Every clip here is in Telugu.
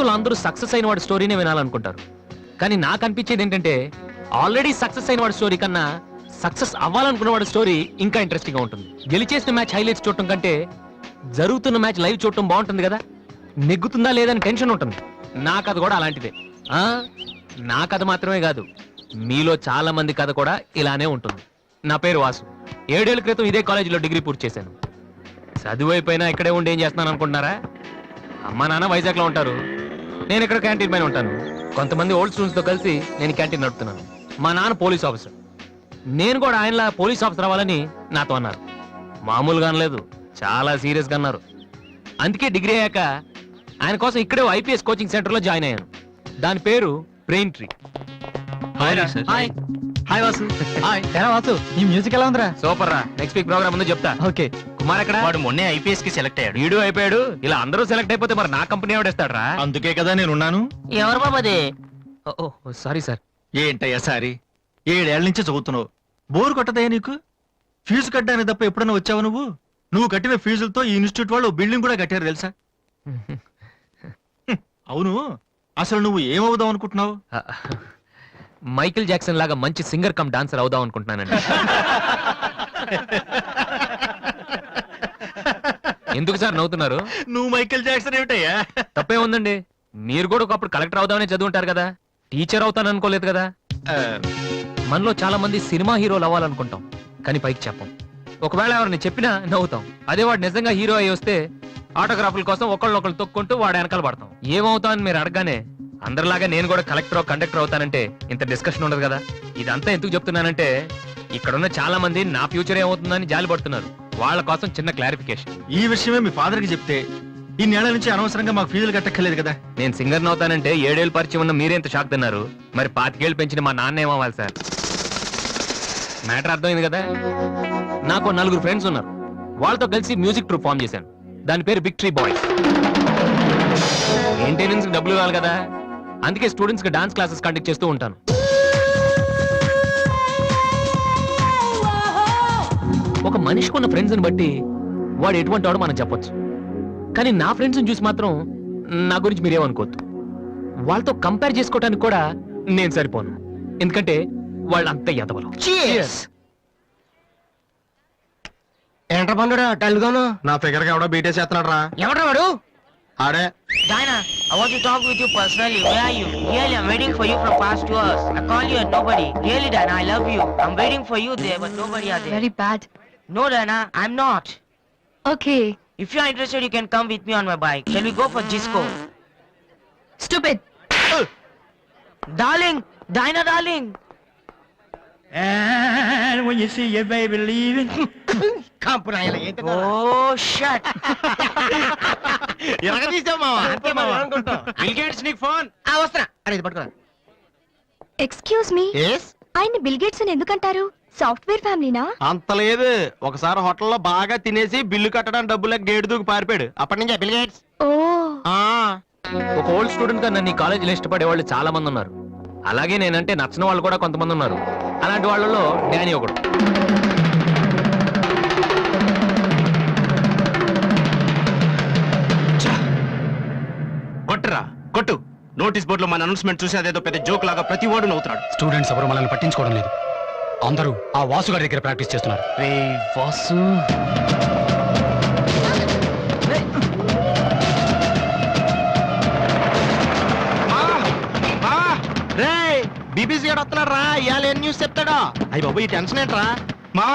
జీవితంలో అందరూ సక్సెస్ అయిన వాడి స్టోరీనే వినాలనుకుంటారు. కానీ నాకు అనిపించేది ఏంటంటే ఆల్రెడీ సక్సెస్ అయిన వాడి స్టోరీ కన్నా సక్సెస్ అవ్వాలనుకున్న వాడి స్టోరీ ఇంకా ఇంట్రెస్టింగ్ గా ఉంటుంది. గెలిచేసిన మ్యాచ్ హైలైట్స్ చూడటం కంటే జరుగుతున్న మ్యాచ్ లైవ్ చూడటం బాగుంటుంది కదా. నెగ్గుతుందా లేదని టెన్షన్ ఉంటుంది. నా కథ కూడా అలాంటిదే. నా కథ మాత్రమే కాదు, మీలో చాలా మంది కథ కూడా ఇలానే ఉంటుంది. నా పేరు వాసు. 7 ఏళ్ల క్రితం ఇదే కాలేజీలో డిగ్రీ పూర్తి చేశాను. చదువు అయిపోయినా ఇక్కడే ఉండి ఏం చేస్తున్నాను అనుకుంటున్నారా? అమ్మా నాన్న వైజాగ్ లో ఉంటారు, నేను ఇక్కడ క్యాంటీన్ పైన ఉంటాను. కొంతమంది ఓల్డ్ స్టూడెంట్స్ తో కలిసి నేను క్యాంటీన్ నడుపుతున్నాను. మా నాన్న పోలీస్ ఆఫీసర్, నేను కూడా ఆయనలా పోలీస్ ఆఫీసర్ అవ్వాలని నాతో అన్నారు. మామూలుగా అనలేదు, చాలా సీరియస్ గా అన్నారు. అందుకే డిగ్రీ అయ్యాక ఆయన కోసం ఇక్కడే ఐపీఎస్ కోచింగ్ సెంటర్ లో జాయిన్ అయ్యాను. దాని పేరు brain tree. Hi Vasu. Hi. ఎలా వాసు, ఈ మ్యూజిక్ ఎలా ఉందిరా? సూపర్ రా. నెక్స్ట్ వీక్ ప్రోగ్రామ్ ముందు చెప్తా. ఓకే. కుమార్ ఎక్కడ? వాడు మొన్నే ఐపీఎస్ కి సెలెక్ట్ అయ్యాడు. వీడు అయిపోయాడు. ఇలా అందరూ సెలెక్ట్ అయిపోతే మరి నా కంపెనీ ఎవడేస్తాడరా? అందుకే కదా నేనున్నాను. ఎవరు బాబది? Sorry sir. ఏంటయ్యా సారీ? 7 ఏళ్ల నుంచి చదువుతున్నావు, బోరు కొట్టదయ్యా నీకు? ఫీజు కట్టడానికి తప్ప ఎప్పుడన్నా వచ్చావు నువ్వు? నువ్వు కట్టిన ఫీజులతో ఈ ఇన్స్టిట్యూట్ వాళ్ళు బిల్డింగ్ కూడా కట్టారు తెలుసా? అవును, అసలు నువ్వు ఏమవుదాం అనుకుంటున్నావు? మైకిల్ జాక్సన్ లాగా మంచి సింగర్ కమ్ డాన్సర్ అవుదాం అనుకుంటున్నానండి. ఎందుకు సార్ నవ్వుతున్నారు? నువ్వు మైకేల్ జాక్సన్ ఏమిటయ్యా? తప్పే ఉందండి. మీరు కూడా ఒకప్పుడు కలెక్టర్ అవుదామని చదువుంటారు కదా. టీచర్ అవుతాను అనుకోలేదు కదా. మనలో చాలా మంది సినిమా హీరోలు అవ్వాలనుకుంటాం, కానీ పైకి చెప్పం. ఒకవేళ ఎవరిని చెప్పినా నవ్వుతాం. అదే వాడు నిజంగా హీరో అయ్యి వస్తే ఆటోగ్రాఫ్ల కోసం ఒకళ్ళొకళ్ళు తొక్కుంటూ వాడు వెనకాల పడతాం. ఏమవుతామని మీరు అడగానే అందరిలాగా నేను కూడా కలెక్టర్ కండక్టర్ అవుతానంటే ఇంత డిస్కషన్ ఉండదు కదా. ఇదంతా ఎందుకు చెప్తున్నానంటే ఇక్కడున్న చాలా మంది నా ఫ్యూచర్ ఏమవుతుందని జాలి పడుతున్నారు. వాళ్ళ కోసం చిన్న క్లారిఫికేషన్. ఈ విషయమే మీ ఫాదర్ కి చెప్తే ఈ నెల నుంచి అనవసరంగా మాకు ఫీజులు కట్టక్కర్లేదు కదా. నేను సింగర్ అవుతానంటే 7 ఏళ్ళు పరిచయం ఉన్న మీరెంత షాక్ తిన్నారు. మరి 25 ఏళ్ళు పెంచిన మా నాన్న ఏమవ్వాలి సార్? మ్యాటర్ అర్థమైంది కదా. నాకు 4 ఫ్రెండ్స్ ఉన్నారు. వాళ్ళతో కలిసి మ్యూజిక్ ట్రూప్ ఫామ్ చేశాను. దాని పేరు బిగ్ ట్రీ బాయ్స్. మెయింటెనెన్స్ డబ్బులు ఇవ్వాలి కదా, అందుకే స్టూడెంట్స్ కి డాన్స్ క్లాసెస్ కండక్ట్ చేస్తూ ఉంటాను. ఒక మనిషికి ఉన్న ఫ్రెండ్స్ ని బట్టి వాడు ఎటువంటి వాడు మనం చెప్పొచ్చు. కానీ నా ఫ్రెండ్స్ ని చూసి మాత్రం నా గురించి మీరేమనుకోవద్దు. వాళ్ళతో కంపేర్ చేసుకోవడానికి కూడా నేను సరిపోను, ఎందుకంటే వాళ్ళు అంత ఎదవలు. ఏంట్రా పండురా టల్గాను? నా ఫిగర్ కి ఎవడో బీటే చేస్తున్నాడు రా. ఎవడ్రా వాడు? ఆడే. Diana, I want to talk with you personally. Where are you? Really, I'm waiting for you from past 2 hours. I call you and nobody. Really, Diana, I love you. I'm waiting for you there, but nobody are there. Very bad. No, Diana, I'm not. Okay. If you're interested, you can come with me on my bike. Shall we go for disco? Stupid. Darling, Diana, darling. And when you see your baby leaving. Oh, shut. Excuse me. ఆయన బిల్ గేట్స్ అని ఎందుకంటారు? సాఫ్ట్వేర్ ఫ్యామిలీనా? అంత లేదు. ఒకసారి హోటల్లో బాగా తినేసి బిల్లు కట్టడానికి డబ్బులకు గేటు దూకి పారిపోయాడు. అప్పటి నుంచి బిల్ గేట్స్. ఓ. ఒక ఓల్డ్ స్టూడెంట్ గా నన్ను ఈ కాలేజీలో ఇష్టపడే వాళ్ళు చాలా మంది ఉన్నారు. అలాగే నేనంటే నచ్చిన వాళ్ళు కూడా కొంతమంది ఉన్నారు. అలాంటి వాళ్ళలో డానీ ఒకడు. కొట్టురా కొట్టు. నోటీస్ బోర్డులో మన అనౌన్స్మెంట్ చూసి అదేదో పెద్ద జోక్ లాగా ప్రతి ఓడు నవ్వుతున్నాడు. స్టూడెంట్స్ ఎవరు మనల్ని పట్టించుకోవడం లేదు. అందరూ ఆ వాసు గారి దగ్గర ప్రాక్టీస్ చేస్తున్నారు. రే వాసు, బీబీసీ గారు వస్తున్నాడు రా. ఇవాళ ఏం న్యూస్ చెప్తాడా? అయ్యి బాబు, ఈ టెన్షన్ ఏంట్రా? మా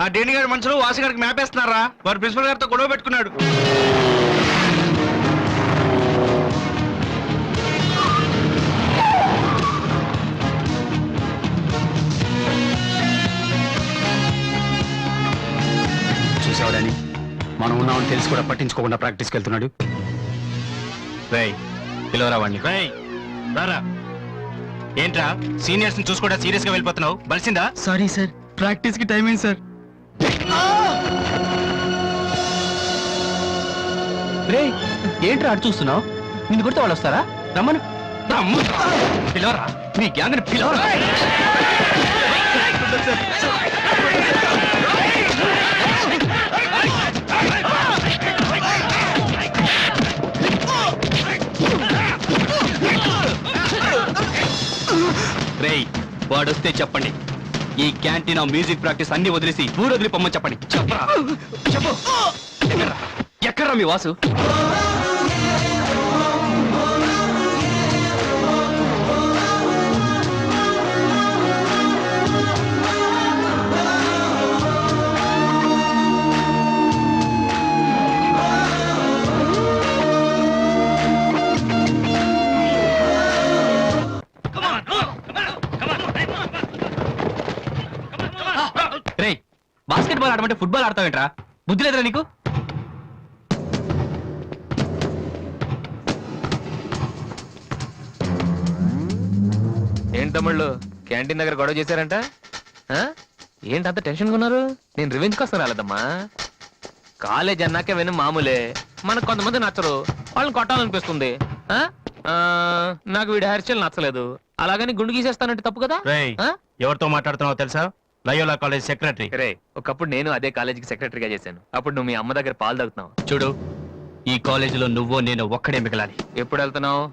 ఆ డేని గారి మనుషులు వాసు గారికి మ్యాప్ వేస్తున్నారా? వారు ప్రిన్సిపల్ గారితో గొడవ పెట్టుకున్నాడు. చూసావడాని మనం ఉన్నామని తెలిసి కూడా పట్టించుకోకుండా ప్రాక్టీస్కి వెళ్తున్నాడు. రేయ్ పిలవరా వాడిని. రేయ్ రారా. ఏంట్రా సీనియర్స్ ని చూసుకోడా సీరియస్ గా వెళ్ళిపోతున్నావు? బలిసిందా? సారీ సార్, ప్రాక్టీస్ కి టైం అయింది సార్. రే ఏంట్రా అటు చూస్తున్నావు? నిన్ను కొడితే వాళ్ళు వస్తారా? రమ్మను. పిలవరా, మీ గ్యాంగ్ ని పిలవరా. వాడొస్తే చెప్పండి. ఈ క్యాంటీన్ మ్యూజిక్ ప్రాక్టీస్ అన్ని వదిలేసి ఊరు వదిలి పొమ్మని చెప్పండి. చెప్పరా చెప్పు. ఎక్కడ్రా మీ వాసు? రేయ్, బాస్కెట్బాల్ ఆడమంటే ఫుట్బాల్ ఆడతావేంట్రా? బుద్ధి లేదురా నీకు? ఏంటి తమ్ముళ్ళు క్యాంటీన్ దగ్గర గొడవ చేశారంట? ఆ? ఏంటంత టెన్షన్ ఉన్నారు? నేను రివెంజ్ కోసం రాలేదమ్మా. కాలేజ్ అన్నాక విని మామూలే. మనకు కొంతమంది నచ్చరు, వాళ్ళని కొట్టాలనిపిస్తుంది. ఆ? ఆ, నాకు వీడి హెయిర్ స్టైల్ నచ్చలేదు, అలాగని గుండు గీసేస్తానంటే తప్పు కదా? ఆ? ఎవరితో మాట్లాడుతున్నావు తెలుసా? Loyola college secretary. రే, ఒకప్పుడు నేను అదే కాలేజీకి సెక్రటరీగా చేశాను. అప్పుడు నువ్వు మీ అమ్మ దగ్గర పాలు తాగుతున్నావు. చూడు, ఈ కాలేజీలో నువ్వు నేను ఒక్కడే మిగలాలి. ఎప్పుడు వెళ్తున్నావు?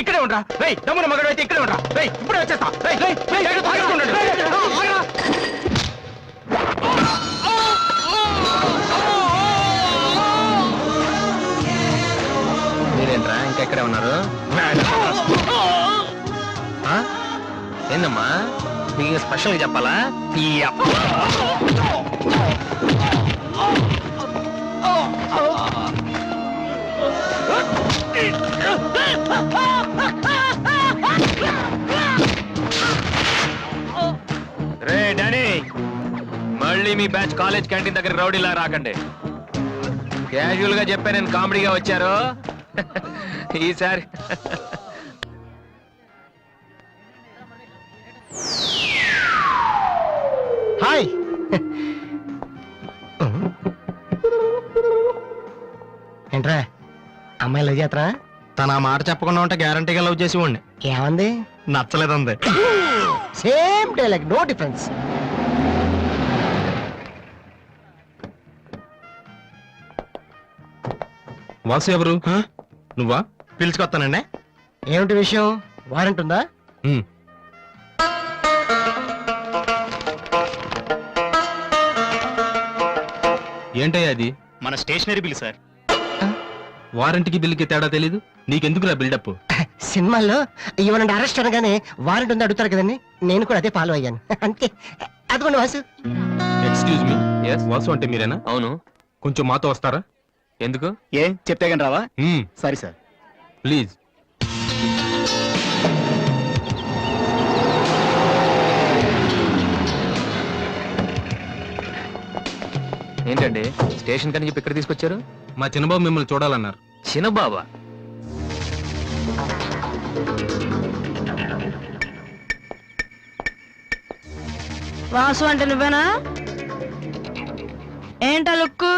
ఇక్కడే ఉండరా రేయ్, దమ్మున మగడు అయితే ఇక్కడే ఉండరా రేయ్, ఇప్పుడే వచ్చేస్తా రేయ్, రేయ్, రేయ్, ఆగుతూ ఉండండి. రేయ్, ఆగరా. మీరేంట్రా ఇంకా ఎక్కడే ఉన్నారు? ఆ? ఏందమ్మా మీకు స్పెషల్గా చెప్పాలా? రే డానీ, మళ్ళీ మీ బ్యాచ్ కాలేజ్ క్యాంటీన్ దగ్గర రౌడీలా రాకండి. క్యాజువల్ గా చెప్పా, నేను కామెడీగా వచ్చారు. ఈసారి హాయ్. ఏంట్రా అమ్మాయి లవ్ చేతరా? తన ఆ మాట చెప్పకుండా ఉంటే గ్యారంటీగా లవ్ చేసి ఉండి. ఏమంది? నచ్చలేదంది. Same dialogue, no difference. Vasu ఎవరు? నువ్వా? పిలుచుకొస్తానండి. ఏమిటి విషయం? వారెంట్ ఉందా? ఏంటయ్యా అది? మన స్టేషనరీ బిల్ సార్. వారంటీకి బిల్లుకి తేడా తెలీదు నీకెందుకురా బిల్డప్? సినిమాల్లో ఇవ్వనండి అరెస్ట్ అనగానే వారెంట్ ఉందా అడుగుతారు కదండి, నేను కూడా అదే ఫాలో అయ్యాను. అంతే. అదిగోండి Vasu. Excuse me, Yes? Vasu అంటే మీరేనా? అవును. కొంచెం మాతో వస్తారా? ఎందుకు? ఏ చెప్తే కానీ రావా? సరే సార్, ప్లీజ్. ఏంటండి స్టేషన్ కని చెప్పి ఇక్కడ తీసుకొచ్చారు? మా చిన్నబాబు మిమ్మల్ని చూడాలన్నారు. చిన్నబాబా? వాసు అంటే నువ్వేనా? ఏంటా లుక్కు?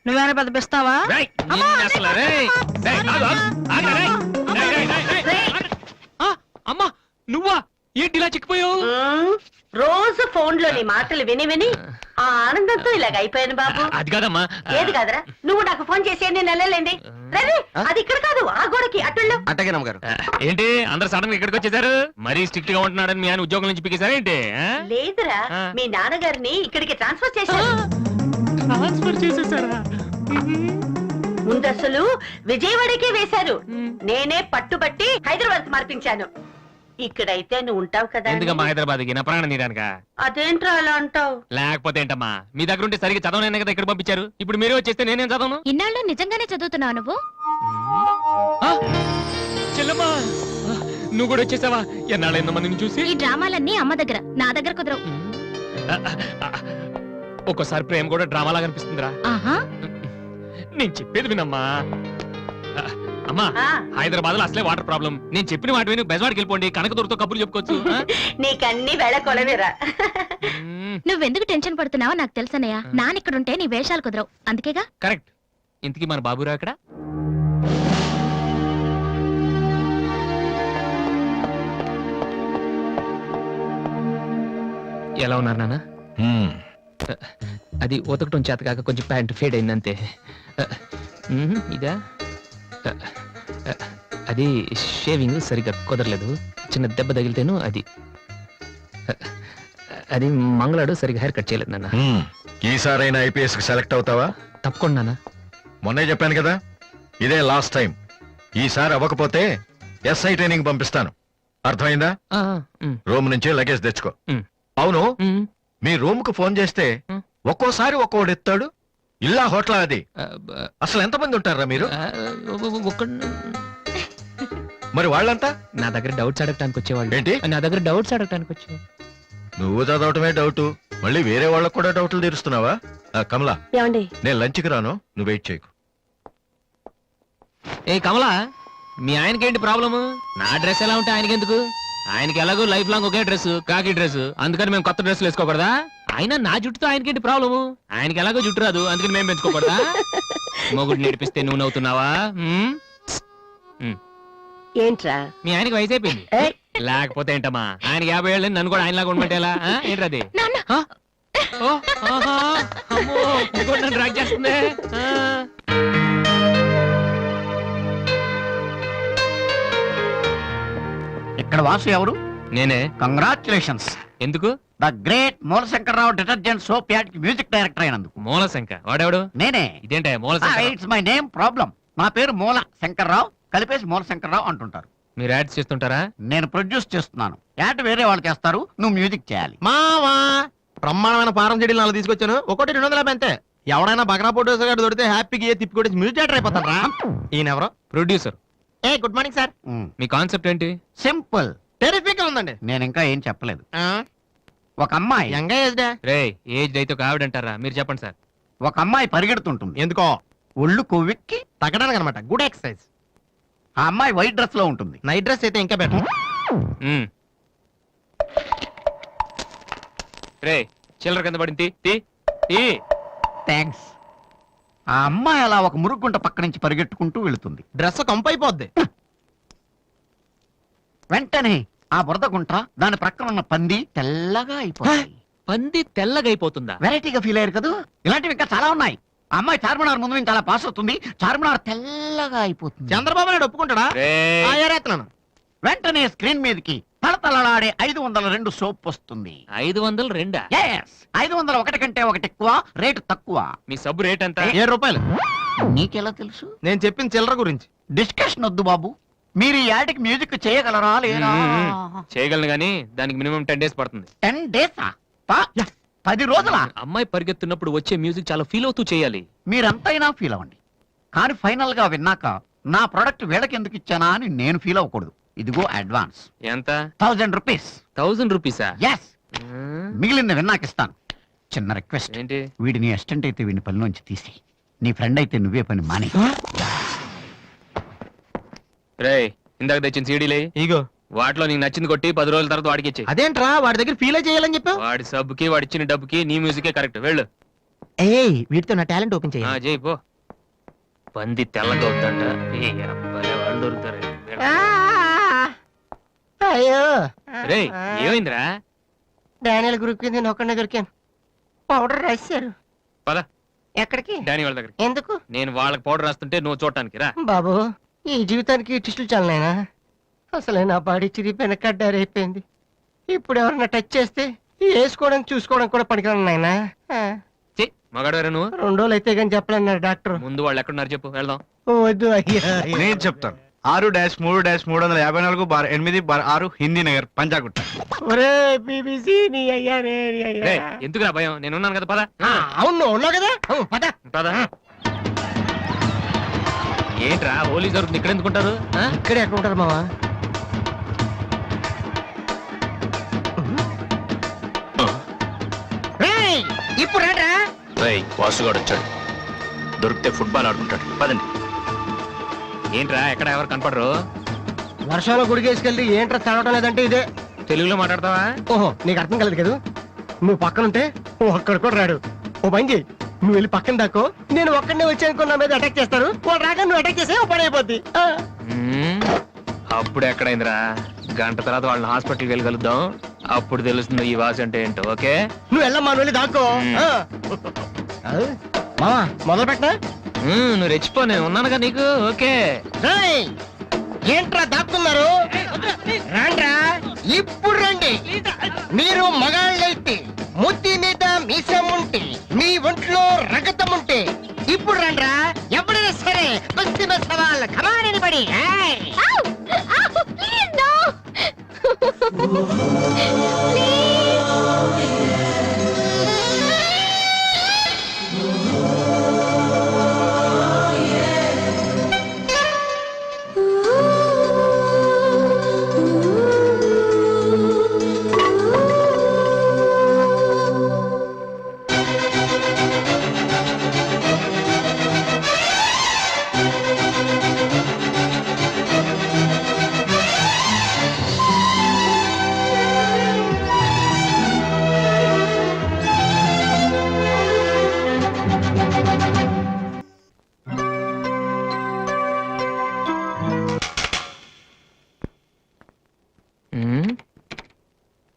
నువ్వేనా పెద్ద పిస్తావా? రేయ్, నిన్ను అసలు, రేయ్, రేయ్, ఆగు, ఆగు, ఆగు, రేయ్, రేయ్, రేయ్, రేయ్, రేయ్. ఆ, అమ్మా నువ్వా? ఏంటి ఇలా చిక్కిపోయావు? రోజు ఫోన్ లో నీ మాటలు విని విని ఆ ఆనందంతో ఇలాగ అయిపోయాను బాబు. అది కాదమ్మా. ఏది కాదురా, నువ్వు నాకు ఫోన్ చేసి ఎన్ని నెలలేండి. రవి, అది ఇక్కడ కాదు, ఆ గోడకి అటుళ్ళు. అట్టగే నమ్మగారు. ఏంటి అందరు సడన్ గా ఇక్కడికి వచ్చేసారు? మరీ స్ట్రిక్ట్ గా ఉంటున్నాడని మీ ఆయన ఉద్యోగం నుంచి పిక్కేశారా ఏంటి? లేదురా, మీ నాన్నగారిని ఇక్కడికి ట్రాన్స్ఫర్ చేశారు. ట్రాన్స్ఫర్ చేసేసారా? ముందసలు విజయవాడకే వేశారు. నేనే పట్టుబట్టి హైదరాబాద్ మార్పించాను. ఇక్కడైతే నువ్వు ఉంటావు కదా అని. ఎందుకమ్మా హైదరాబాద్కి నా ప్రాణం తీయడానికా? అదేంట్రా అలా అంటావు? లేకపోతే ఏంటమ్మా, మీ దగ్గర ఉంటే సరిగ్గా చదవనైనా కదా ఇక్కడ పంపించారు. ఇప్పుడు మీరే వచ్చేస్తే నేనేం చదవను? ఇన్నాళ్ళు నిజంగానే చదువుతున్నావు నువ్వు? ఆ? చెల్లమ్మా ఆ, నువ్వు కూడా వచ్చేసావా? ఎన్నాళ్ళైందో మందిని చూసి. ఈ డ్రామాలన్నీ అమ్మ దగ్గర, నా దగ్గర కుదరవు. ఆ, ఆ, ఒక్కోసారి ప్రేమ కూడా డ్రామాలాగా అనిపిస్తుందిరా. ఆహా, నేను చెప్పేది వినమ్మా. ఆ, అమ్మా ఆ, హైదరాబాద్ లో అసలే వాటర్ ప్రాబ్లం. నేను చెప్పిన మాట విని బెజవాడికి వెళ్ళిపోండి, కనకదుర్తో కబుర్లు చెప్పుకోవచ్చు. ఆ? నీకన్నీ వేళ కొలవేరా. మ్మ్, నువ్వెందుకు టెన్షన్ పడుతున్నావో నాకు తెలుసనయ్య. నానిక్కడుంటే నీ వేషాలు కుదరవు, అందుకేగా. కరెక్ట్. ఇంతకీ మన బాబురా అక్కడ? ఎలా ఉన్నారు నాన్న? అది ఉతకటం చేత కాక కొంచెం ప్యాంట్ ఫేడ్ అయిందంతే. ఇదా అది షేవింగ్ సరిగ్గా కుదరలేదు, చిన్న దెబ్బ తగిలితేను. అది అది మంగళాడు సరిగ్గా హెయిర్ కట్ చేయలేదు నాన్న. ఈసారైనా ఐపీఎస్ కి సెలెక్ట్ అవుతావా? తప్పకుండా నాన్న. మొన్నే చెప్పాను కదా, ఇదే లాస్ట్ టైం. ఈసారి అవ్వకపోతే ఎస్ఐ ట్రైనింగ్ పంపిస్తాను. అర్థమైందా? ఆ, ఉమ్, రూమ్ నుంచి లగేజ్ తెచ్చుకో. ఉమ్. అవును, ఉమ్, మీ రూమ్ కు ఫోన్ చేస్తే ఒక్కోసారి ఒక్కోడు ఎత్తాడు. ఇల్లా హోటల్ అది? ఆ, బ- అసలు ఎంతమంది ఉంటారా మీరు? ఆ, మరి వాళ్ళంతా నా దగ్గర డౌట్స్ అడగటానికి వచ్చేవాళ్ళు. ఏంటి? నా దగ్గర డౌట్స్ అడగటానికి వచ్చేవాళ్ళు. నువ్వు చదవటమే డౌట్, మళ్ళీ వేరే వాళ్ళకు కూడా డౌట్లు తీరుస్తున్నావా? కమలా, ఏమండి? నేను లంచ్కి రాను, నువ్వు వెయిట్ చేయకు. ఏ కమలా, మీ ఆయనకేంటి ప్రాబ్లము? నా డ్రెస్ ఎలా ఉంటే ఆయనకి ఎందుకు? ఆయనకి ఎలాగో లైఫ్ లాంగ్ ఒకే డ్రెస్, కాకి డ్రెస్, అందుకని మేము కొత్త డ్రెస్సులు వేసుకోకూడదా? ఆయన నా జుట్టుతో ఆయనకేంటి ప్రాబ్లము? ఆయనకి ఎలాగో జుట్టు రాదు, అందుకని మేము పెంచుకోకూడదా? మొగుడు నేర్పిస్తే నువ్వు నవ్వుతున్నావా? ఏంట్రా? మీ ఆయనకి వయసు అయిపోయింది. ఏయ్, లేకపోతే ఏంటమ్మా, ఆయనకి 50 ఏళ్ళు, నన్ను కూడా ఆయనలాగా ఉండమంటే ఎలా? ఏంటది? నాన్న, నన్ను డ్రాగ్ చేస్తుంది. ఆ. ఇక్కడ వాసు ఎవరు? నేనే. కంగ్రాచులేషన్స్. ఎందుకు? The great Moolashankararao detergent soap ad కి మ్యూజిక్ డైరెక్టర్ అయినందుకు. మూలశంక వాడెవడు? నేనే. ఇదేంటే Moolashanka? It's my name problem. నా పేరు మూల శంకర్రావు, కలిపేసి మూలశంకర్రావు అంటుంటారు. మీరు యాడ్స్ చేస్తుంటారా? నేను ప్రొడ్యూస్ చేస్తున్నాను. యాడ్ వేరే వాళ్ళు చేస్తారు, నువ్వు మ్యూజిక్ చేయాలి. మావా బ్రహ్మాండమైన పారం చెడీలు 4 తీసుకొచ్చాను, ఒకటి 250 అంతే. ఎవడైనా బగ్రా ఫోటోస్ గారు దొరికితే హ్యాపీగా ఏ తిప్పి కొట్టేసి మ్యూజిక్ డైరెక్టర్ అయిపోతాను రా. ఈయన ఎవరో producer. A good morning sir. Me concept ఏంటి? సింపుల్. టెరిఫిక్ గా ఉందండి. నేను ఇంకా ఏం చెప్పలేదు. ఒక అమ్మాయి యంగ్ ఏజ్ డే. రే ఏజ్ అయితే ఒక ఆవిడ అంటారా? మీరు చెప్పండి సార్. ఒక అమ్మాయి పరిగెడుతుంటుంది. ఎందుకో? ఒళ్ళు కొవ్వెక్కి. తగ్గడానికి అనమాట. Good exercise. ఆ అమ్మాయి వైట్ డ్రెస్ లో ఉంటుంది. నైట్ డ్రెస్ అయితే ఇంకా బెటర్. మ్మ్. రే చిల్లర కింద పడింది, తీ, తీ. థ్యాంక్స్. ఆ అమ్మాయి అలా ఒక మురుగుంట పక్క నుంచి పరిగెట్టుకుంటూ వెళుతుంది. డ్రెస్ కంపు అయిపోద్ది. వెంటనే ఆ బురద గుంట, దాని ప్రక్కన ఉన్న పంది తెల్లగా అయిపోతుంది. పంది తెల్లగా అయిపోతుందా? వెరైటీగా ఫీల్ అయ్యారు కదా. ఇలాంటివి ఇంకా చాలా ఉన్నాయి. ఆ అమ్మాయి చార్మినార్ ముందు నుంచి అలా పాస్ అవుతుంది, చార్మినార్ తెల్లగా అయిపోతుంది. చంద్రబాబు నాయుడు ఒప్పుకుంటాడా? రేయ్. ఆ, ఏరేస్తున్నాను. వెంటనే స్క్రీన్ మీదకి తళతళలాడే 502 సోప్ వస్తుంది. 502? Yes, 501 కంటే ఒకటి ఎక్కువ, రేటు తక్కువ. మీ సబ్బు రేట్ ఎంత? 7 రూపాయలు. నీకెలా తెలుసు? నేను చెప్పిన చిల్లర గురించి. డిస్కషన్ వద్దు బాబు. మీరు ఈ యాడ్కి మ్యూజిక్ చేయగలరా లేరా? చేయగలను గానీ దానికి మినిమం 10 days పడుతుంది. 10 days? 10 రోజుల? అమ్మాయి పరిగెత్తున్నప్పుడు వచ్చే మ్యూజిక్ చాలా ఫీల్ అవుతూ చేయాలి. మీరంతైనా ఫీల్ అవ్వండి, కానీ ఫైనల్ గా విన్నాక నా ప్రొడక్ట్ వీళ్ళకి ఎందుకు ఇచ్చానా అని నేను ఫీల్ అవ్వకూడదు. ఇదిగో అడ్వాన్స్. ఎంత? 1000 రూపీస్. 1000 రూపీసా? ఎస్. మిగిలింది విన్నాక ఇస్తాను. చిన్న రిక్వెస్ట్. ఏంటి? వీడిని అసిస్టెంట్ అయితే వీడిని పనిలోంచి తీసి, నీ ఫ్రెండ్ అయితే నువ్వే పని మాని. రే ఇందాక తెచ్చిన సీడీలే, ఇగో వాటిలో నీకు నచ్చింది కొట్టి 10 రోజుల తర్వాత వాడికి ఇచ్చే. అదేంట్రా వాడి దగ్గర ఫీల్ చేయాలని చెప్పావు? వాడి సబ్బుకి వాడి ఇచ్చిన డబ్బుకి నీ మ్యూజికే కరెక్ట్. వెళ్ళు. ఏయ్, వీటితో నా టాలెంట్ ఓపెన్ ఆ, చేయాలి. చేయి పో. పంది తెల్లగా అవుతుందంట. ఏ అబ్బాయి వాళ్ళు దొరుకుతారు. అయ్యో, రే ఏమైందిరా? డానియల్ గ్రూప్ కింద నేను ఒక్కడనే దొరికాను. పౌడర్ రాశారు. పద ఎక్కడికి? డానీ వాళ్ళ దగ్గరికి. ఎందుకు? నేను వాళ్ళకి పౌడర్ రాస్తుంటే నువ్వు చూడటానికి రా. బాబు, ఈ జీవితానికి టిస్టులు చాలనైనా. అసలే నా బాడీ చిరిగిపోయిన కడ్డారైపోయింది. ఇప్పుడు ఎవరన్నా టచ్ చేస్తే వేసుకోవడానికి చూసుకోవడానికి కూడా పనికిరాను నాయనా. ఛీ, మగాడవరా నువ్వు? 2 రోజులు అయితే కానీ చెప్పలేన్నారు డాక్టర్. ముందు వాళ్ళు ఎక్కడున్నారు చెప్పు, వెళ్దాం. వద్దు అయ్యా. నేను చెప్తాను. 6-3-354-8/6 హిందీ నగర్ పంజాగుట్ట. ఒరే బీబీసీ నీ అయ్యా రే నీ అయ్యా. రేయ్, ఎందుకురా భయం, నేను ఉన్నాను కదా, పద. అవును ఉన్నావు కదా, పద. పద. ఏంట్రా హోలీ జరుగుతుంది, ఇక్కడ ఎందుకుంటారు? ఇక్కడే ఎక్కడ ఉంటారు మావా? రేయ్, ఇప్పుడు రండ్రా. వాసుగాడు వచ్చాడు, దొరికితే ఫుట్బాల్ ఆడుకుంటాడు, పదండి. ఏంట్రా ఎక్కడ ఎవరు కనపడరు? వర్షంలో గుడికేసుకెళ్ళి ఏంట్రా చదవటం లేదంటే ఇదే. తెలుగులో మాట్లాడతావా? ఓహో, నీకు అర్థం కలదు కదా. నువ్వు పక్కనుంటే ఒక్కడ కూడా రాడు. ఓ పని చెయ్యి, నువ్వు వెళ్ళి పక్కన దాకో, నేను ఒక్కడనే వచ్చానుకో, నా మీద అటాక్ చేస్తారు. వాళ్ళు రాగా నువ్వు అటాక్ చేసే పని అయిపోద్ది. అప్పుడు ఎక్కడైందిరా, గంట తర్వాత వాళ్ళని హాస్పిటల్కి వెళ్ళి కలుద్దాం, అప్పుడు తెలుస్తుంది ఈ వాసి అంటే ఏంటో. ఓకే, నువ్వు వెళ్ళమ్మా, నువ్వు వెళ్ళి దాక్కో. మావా మొదలు పెట్టనా? నువ్వు రెచ్చిపో, నేను ఉన్నానుగా నీకు. ఓకే, రేయ్, ఏంట్రా దాక్కున్నారు? రండ్రా, ఇప్పుడు రండి. మీరు మగాళ్ళైతే, ముద్ది మీద మీసం ఉంటే, మీ ఒంట్లో రగతం ఉంటే ఇప్పుడు రండ్రా. ఎవరైనా సరే బస్తీ బస్ సవాల్ కమానని పడి. Please no.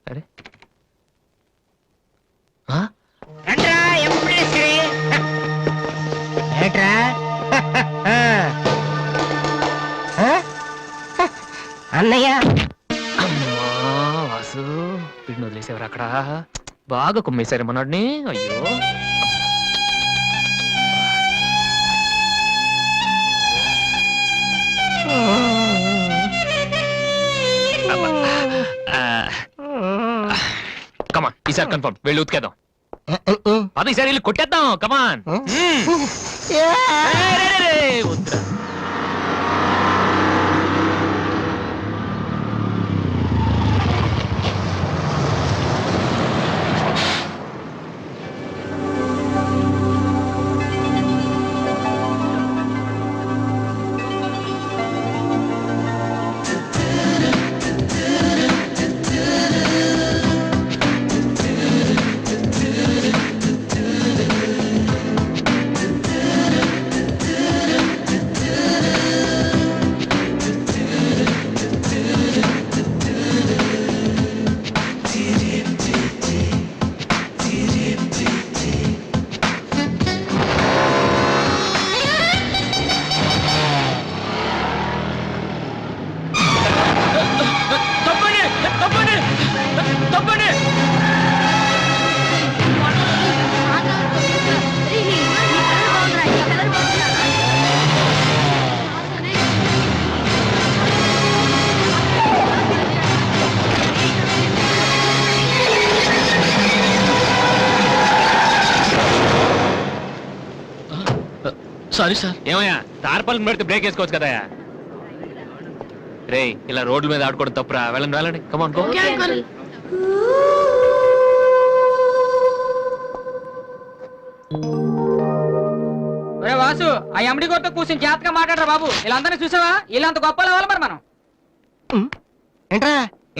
అరే రండ్రా, ఎప్పుడైనా సరే. ఏంట్రా? అన్నయ్య, అమ్మా వాసు, వీడిని వదిలేసేవారు అక్కడ, బాగా కుమ్మేశారు మనోడిని. అయ్యో, కమాన్, ఈసారి కన్ఫర్మ్ వెళ్ళి ఉతికేద్దాం. అది ఈసారి వెళ్ళి కొట్టేద్దాం. కమాన్. వద్దురా. Sorry sir. ఏమయ్యా, తార్పాలను పెడితే బ్రేక్ వేసుకోవచ్చు కదా. రే, ఇలా రోడ్ల మీద ఆడుకోవడం తప్పురా. వెళ్ళండి వెళ్ళండి, కమాన్ గో. ఒరే వాసు, ఆ ఎండి కొట్టు కూర్చొని జాగ్రత్తగా మాట్లాడరా బాబు. వీళ్ళందరినీ చూసావా? వీళ్ళంత గొప్ప అవ్వాలి మరి మనం. ఏంట్రా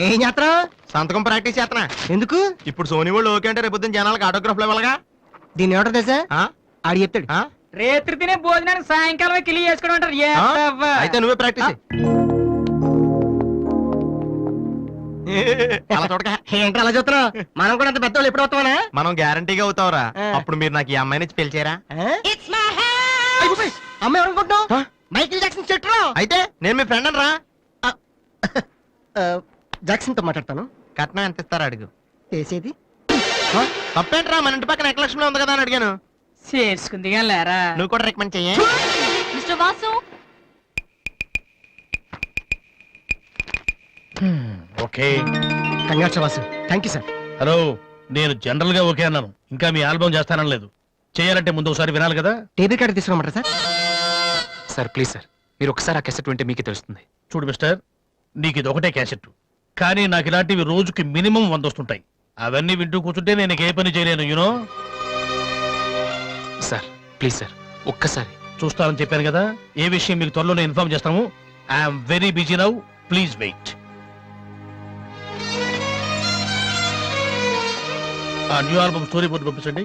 ఏం చేస్తారా? సంతకం ప్రాక్టీస్ చేస్తున్నా. ఎందుకు? ఇప్పుడు సోనీ వాళ్ళు ఓకే అంటే రేపు పొద్దున్న జనాలకు ఆటోగ్రాఫ్లు ఇవ్వాలిగా. దీన్ని ఏమంటారు తెలుసా? ఆడి చెప్తాడు. రేత్రి తినే భోజనానికి సాయంకాలమే కిలి చేసుకోవడం అంటారు. అయితే నువ్వే ప్రాక్టీస్ అలా చూడక. ఏంట్రా అలా చూస్తున్నావు? మనం కూడా అంత పెద్దవాళ్ళు ఎప్పుడు అవుతామనా? మనం గ్యారంటీగా అవుతావురా. అప్పుడు మీరు నాకు ఈ అమ్మాయిని ఇచ్చి పిలిచారా? అమ్మాయి ఎవరనుకుంటున్నావు? మైకిల్ జాక్సన్ చెట్టు. అయితే నేను మీ ఫ్రెండ్ రా. జాక్సన్ తో మాట్లాడతాను. కట్నం ఎంత ఇస్తారా అడుగు. చేసేది తప్పేంట్రా, మన ఇంటి పక్కన ఎకలక్ష్మిలో ఉంది కదా అని అడిగాను. చేసుకుంది లేరా నువ్వు కూడా రికమెండ్ చెయ్యి. Mister Vasu okay congrats Vasu. Thank you sir. Hello, నేను జనరల్ గా ఓకే అన్నాను, ఇంకా మీ ఆల్బమ్ చేస్తానని లేదు. చేయాలంటే ముందు ఒకసారి వినాలి కదా. టేబుల్ కార్డు తీసుకోమంటారా సార్? సార్ ప్లీజ్ సార్, మీరు ఒకసారి ఆ కెసెట్ వింటే మీకే తెలుస్తుంది. చూడు మిస్టర్, నీకు ఇది ఒకటే క్యాసెట్, కానీ నాకు ఇలాంటివి రోజుకి మినిమం 100 వస్తుంటాయి. అవన్నీ వింటూ కూర్చుంటే నేను ఏ పని చేయలేను. యూనో, సార్ ప్లీజ్ సార్ ఒక్కసారి. చూస్తానని చెప్పాను కదా. ఏ విషయం మీకు త్వరలోనే ఇన్ఫార్మ్ చేస్తాము. I'm very busy now, please wait. ఆ న్యూ ఆల్బమ్ స్టోరీ బోర్డు పంపించండి.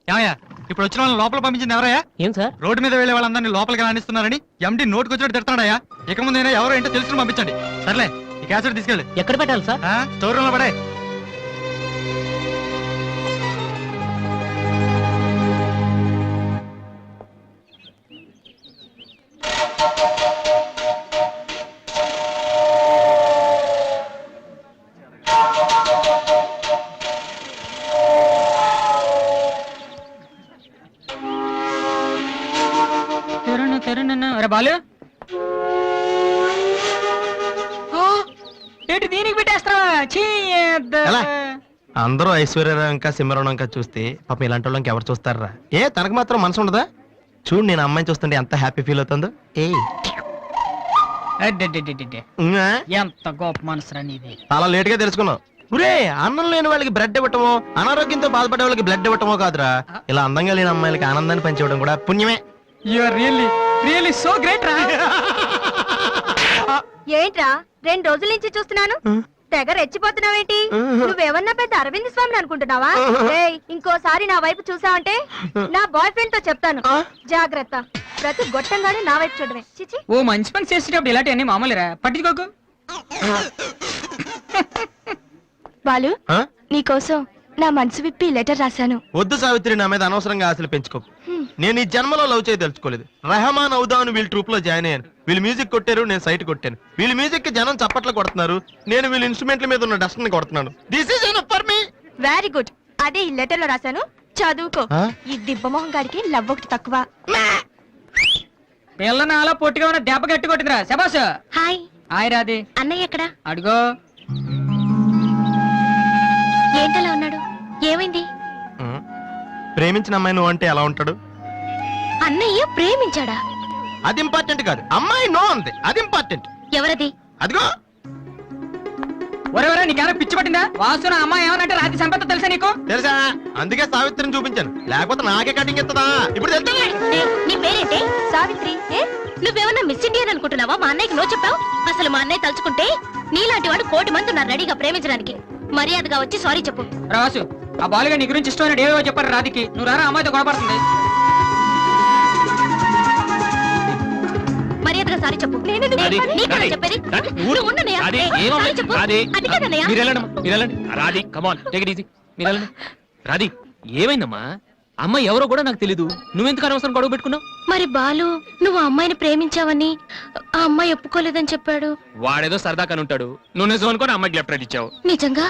ఏమయ్యా, ఇప్పుడు వచ్చిన వాళ్ళని లోపల పంపించింది ఎవరయ్యా? ఏం సార్? రోడ్డు మీద వెళ్ళే వాళ్ళందరినీ లోపలికి రాణిస్తున్నారని ఎండి నోటుకు వచ్చినట్టు తిడతాడయ్యా. ఇక ముందైనా ఎవరో ఏంటో తెలుసుకుని పంపించండి. సర్లే, ఈ క్యాసెట్ తీసుకెళ్ళి ఎక్కడ పెట్టాలి సార్? స్టోర్ రూమ్ లో పడే. అరే బాలు, ఏంటి దీనికి పెట్టేస్తావా? ఎలా? అందరూ ఐశ్వర్యరావు ఇంకా సిమరణం ఇంకా చూస్తే పాపం ఇలాంటి వాళ్ళకి ఎవరు చూస్తారా? ఏ తనకు మాత్రం మనసు ఉండదా? చూడు, నేను అమ్మాయిని చూస్తుంటే ఎంత హ్యాపీ ఫీల్ అవుతుందో. ఏ ఉన్నా? ఎంత గొప్ప మనసురా నీది. చాలా లేట్ గా తెలుసుకున్నావు. ఒరే, అన్నం లేని వాళ్ళకి బ్లడ్ ఇవ్వటమో, అనారోగ్యంతో బాధపడే వాళ్ళకి బ్లడ్ ఇవ్వటమో కాదురా, ఇలా అందంగా లేని అమ్మాయిలకి ఆనందాన్ని పంచివ్వడం కూడా పుణ్యమే. You are really so great రా. ఏంట్రా 2 రోజుల నుంచి చూస్తున్నాను, తెగ రెచ్చిపోతున్నావేంటి? నువ్వేమన్నా పెద్ద అరవింద్ స్వామిని అనుకుంటున్నావా? ఏయ్, ఇంకోసారి నా వైపు చూసావంటే నా బాయ్ ఫ్రెండ్ తో చెప్తాను, జాగ్రత్త. ప్రతి గొట్టంగానే నా వైపు చూడమే. చిచి. ఓ మంచి పని చేసేటప్పుడు ఇలాంటివన్నీ మామూలురా, పట్టించుకోకు. బాలు, ఆ? నీకోసం నా మనసు విప్పి లెటర్ రాశాను. వద్దు సావిత్రి, నా మీద అనవసరంగా ఆశలు పెంచుకోకు. నేను ఈ జన్మలో లవ్ చేయ తెలుసుకోలేదు. రెహమాన్ అవుదామని వీళ్ళ ట్రూప్ లో జాయిన్ అయ్యాను. వీళ్ళు మ్యూజిక్ కొట్టారు, నేను సైట్ కొట్టాను. వీళ్ళ మ్యూజిక్ కి జనం చప్పట్లు కొడుతున్నారు, నేను వీళ్ళ ఇన్స్ట్రుమెంట్ల మీద ఉన్న డస్ట్ ని కొడుతున్నాను. This is enough for me. Very good. అదే ఈ లెటర్ లో రాశాను, చదువుకో. ఆ? ఈ దిబ్బమోహం గారికి లవ్ ఒకటి తక్కువ. పిల్లని అలా పొట్టిగా ఉన్న దెబ్బ గట్టి కొట్టిందిరా. శబాస్. హాయ్ హాయ్ రాది. అన్నయ్య ఎక్కడా? అడుగో. ఏంటలా ఉన్నాడు? ఏమైంది? ప్రేమించిన అమ్మాయి నువ్వు అంటే ఎలా ఉంటాడు? అన్నయ్య ప్రేమించాడా? అది ఇంపార్టెంట్ కాదు, అమ్మాయి నో అంది, అది ఇంపార్టెంట్. ఎవరది? అదిగో. ఒరే నీకేమైనా పిచ్చి పట్టిందా? వాసున అమ్మాయి ఏమనంటే రాత్రి సంపద తెలుసా నీకు? తెలుసా, అందుకే సావిత్రిని చూపించాను, లేకపోతే నాకే కటింగ్ ఇస్తుందా? ఇప్పుడు తెలుసా? నీ పేరేంటి? సావిత్రి. నువ్వేమన్నా మిస్ ఇండియన్ అనుకుంటున్నావా? మా అన్నయ్యకి నో చెప్పావు. అసలు మా అన్నయ్య తలుచుకుంటే నీలాంటి వాడు 1,000,000 మంది ఉన్నారు రెడీగా ప్రేమించడానికి. మర్యాదగా వచ్చి సారీ చెప్పు. రాసు, ఆ బాలుగా నీ గురించి ఇష్టమైన ఏవో చెప్పారు రాధికి. నువ్వు రారా, అమ్మాయితో గొడవపడుతుంది. మర్యాదగా సారీ చెప్పు. నీకేనా చెప్పేది? నువ్వు ఉండనయ్యా. సారీ చెప్పు. అది కాదన్నయ్యా. రాధి, కమాన్, టేక్ ఇట్ ఈజీ. మీరు వెళ్ళండి. రాధి, ఏమైందమ్మా? అమ్మాయి ఎవరో కూడా నాకు తెలీదు, నువ్వెందుకు అనవసరం గొడవ పెట్టుకున్నావు? మరి బాలు, నువ్వు ఆ అమ్మాయిని ప్రేమించావని ఆ అమ్మాయి ఒప్పుకోలేదని చెప్పాడు. వాడేదో సరదా కని ఉంటాడు, నువ్వు నిజం అనుకుని అమ్మాయికి లెఫ్ట్ రైట్ ఇచ్చావు. నిజంగా?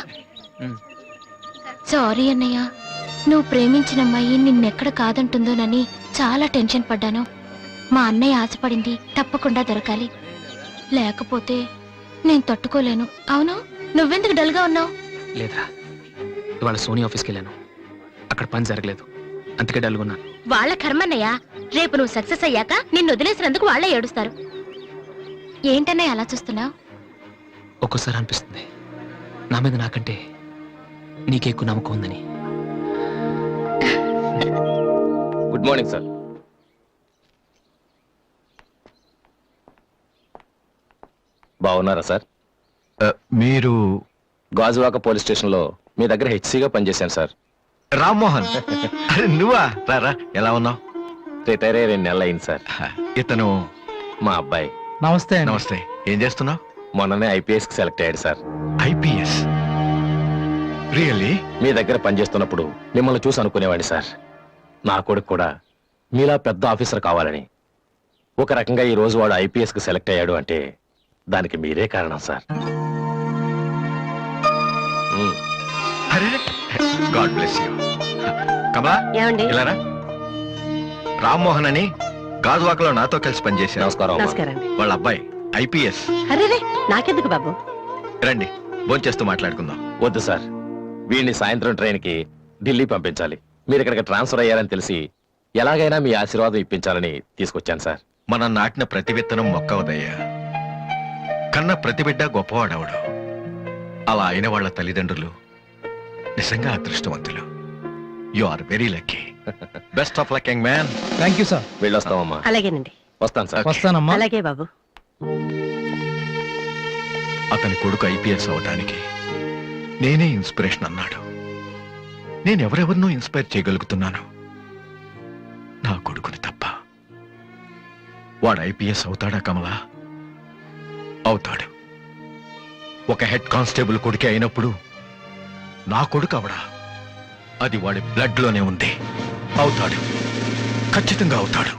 సారీ అన్నయ్య, నువ్వు ప్రేమించిన అమ్మాయి నిన్నెక్కడ కాదంటుందోనని చాలా టెన్షన్ పడ్డాను. మా అన్నయ్య ఆశపడింది తప్పకుండా దొరకాలి, లేకపోతే నేను తట్టుకోలేను. అవును, నువ్వెందుకు డల్గా ఉన్నావు? లేదురా, ఇవాళ సోనీ ఆఫీస్కి వెళ్ళాను, అక్కడ పని జరగలేదు, అందుకే డల్గున్నాను. వాళ్ళ కర్మన్నయ్య, రేపు నువ్వు సక్సెస్ అయ్యాక నిన్ను వదిలేసినందుకు వాళ్ళే ఏడుస్తారు. ఏంటన్నయ్య అలా చూస్తున్నావు? ఒక్కోసారి అనిపిస్తుంది నా మీద నాకంటే నీకే ఎక్కువ నమ్మకం ఉందని. Good morning sir. బాగున్నారా సార్? మీరు గాజువాక పోలీస్ స్టేషన్ లో మీ దగ్గర హెచ్సిగా పనిచేశాను సార్. రామ్మోహన్. అరే నువ్వా? రారా, ఎలా ఉన్నావు? రిటైర్ అయ్యి 2 నెలలు అయింది సార్. ఇతను మా అబ్బాయి. నమస్తే. నమస్తే. ఏం చేస్తున్నావు? మొన్ననే ఐపీఎస్ కి సెలెక్ట్ అయ్యాడు సార్. ఐపీఎస్? రియల్లీ? మీ దగ్గర పనిచేస్తున్నప్పుడు మిమ్మల్ని చూసి అనుకునేవాడిని సార్, నా కొడుకు కూడా మీలా పెద్ద ఆఫీసర్ కావాలని. ఒక రకంగా ఈ రోజు వాడు ఐపీఎస్ కి సెలెక్ట్ అయ్యాడు అంటే దానికి మీరే కారణం సార్. అరే గాడ్ బ్లెస్ యూ. కమలా ఏమండి ఇలారా. రామ్మోహన్ అని గాజువాకలో నాతో కలిసి పనిచేశారు. నమస్కారం అమ్మా. నమస్కారం అండి. వాళ్ళ అబ్బాయి ఐపీఎస్. అరే నాకెందుకు బాబు? రండి భోంచేస్తూ మాట్లాడుకుందాం. వద్దు సార్, వీడిని సాయంత్రం ట్రైన్ కి ఢిల్లీ పంపించాలి. మీరు ఇక్కడికి ట్రాన్స్ఫర్ అయ్యారని తెలిసి ఎలాగైనా మీ ఆశీర్వాదం ఇప్పించాలని తీసుకొచ్చాను సార్. మనం నాటిన ప్రతి విత్తనం మొక్కవదయ్యా. కన్న ప్రతి బిడ్డ గొప్పవాడవడు. అలా అయిన వాళ్ళ తల్లిదండ్రులు నిజంగా అదృష్టవంతులు. You are very lucky. Best of luck young man. Thank you sir. వెళ్ళొస్తామమ్మా. అలాగేనండి. వస్తాను సార్. వస్తానమ్మా. అలాగే బాబు. అతని కొడుకు ఐపీఎస్ అవడానికి నేనే ఇన్స్పిరేషన్ అన్నాడు. నేను ఎవరెవరినో ఇన్స్పైర్ చేయగలుగుతున్నాను, నా కొడుకుని తప్ప. వాడు ఐపీఎస్ అవుతాడా కమలా? అవుతాడు. ఒక హెడ్ కానిస్టేబుల్ కొడుకే అయినప్పుడు నా కొడుకు అవడా? అది వాడి బ్లడ్ లోనే ఉంది. అవుతాడు, ఖచ్చితంగా అవుతాడు.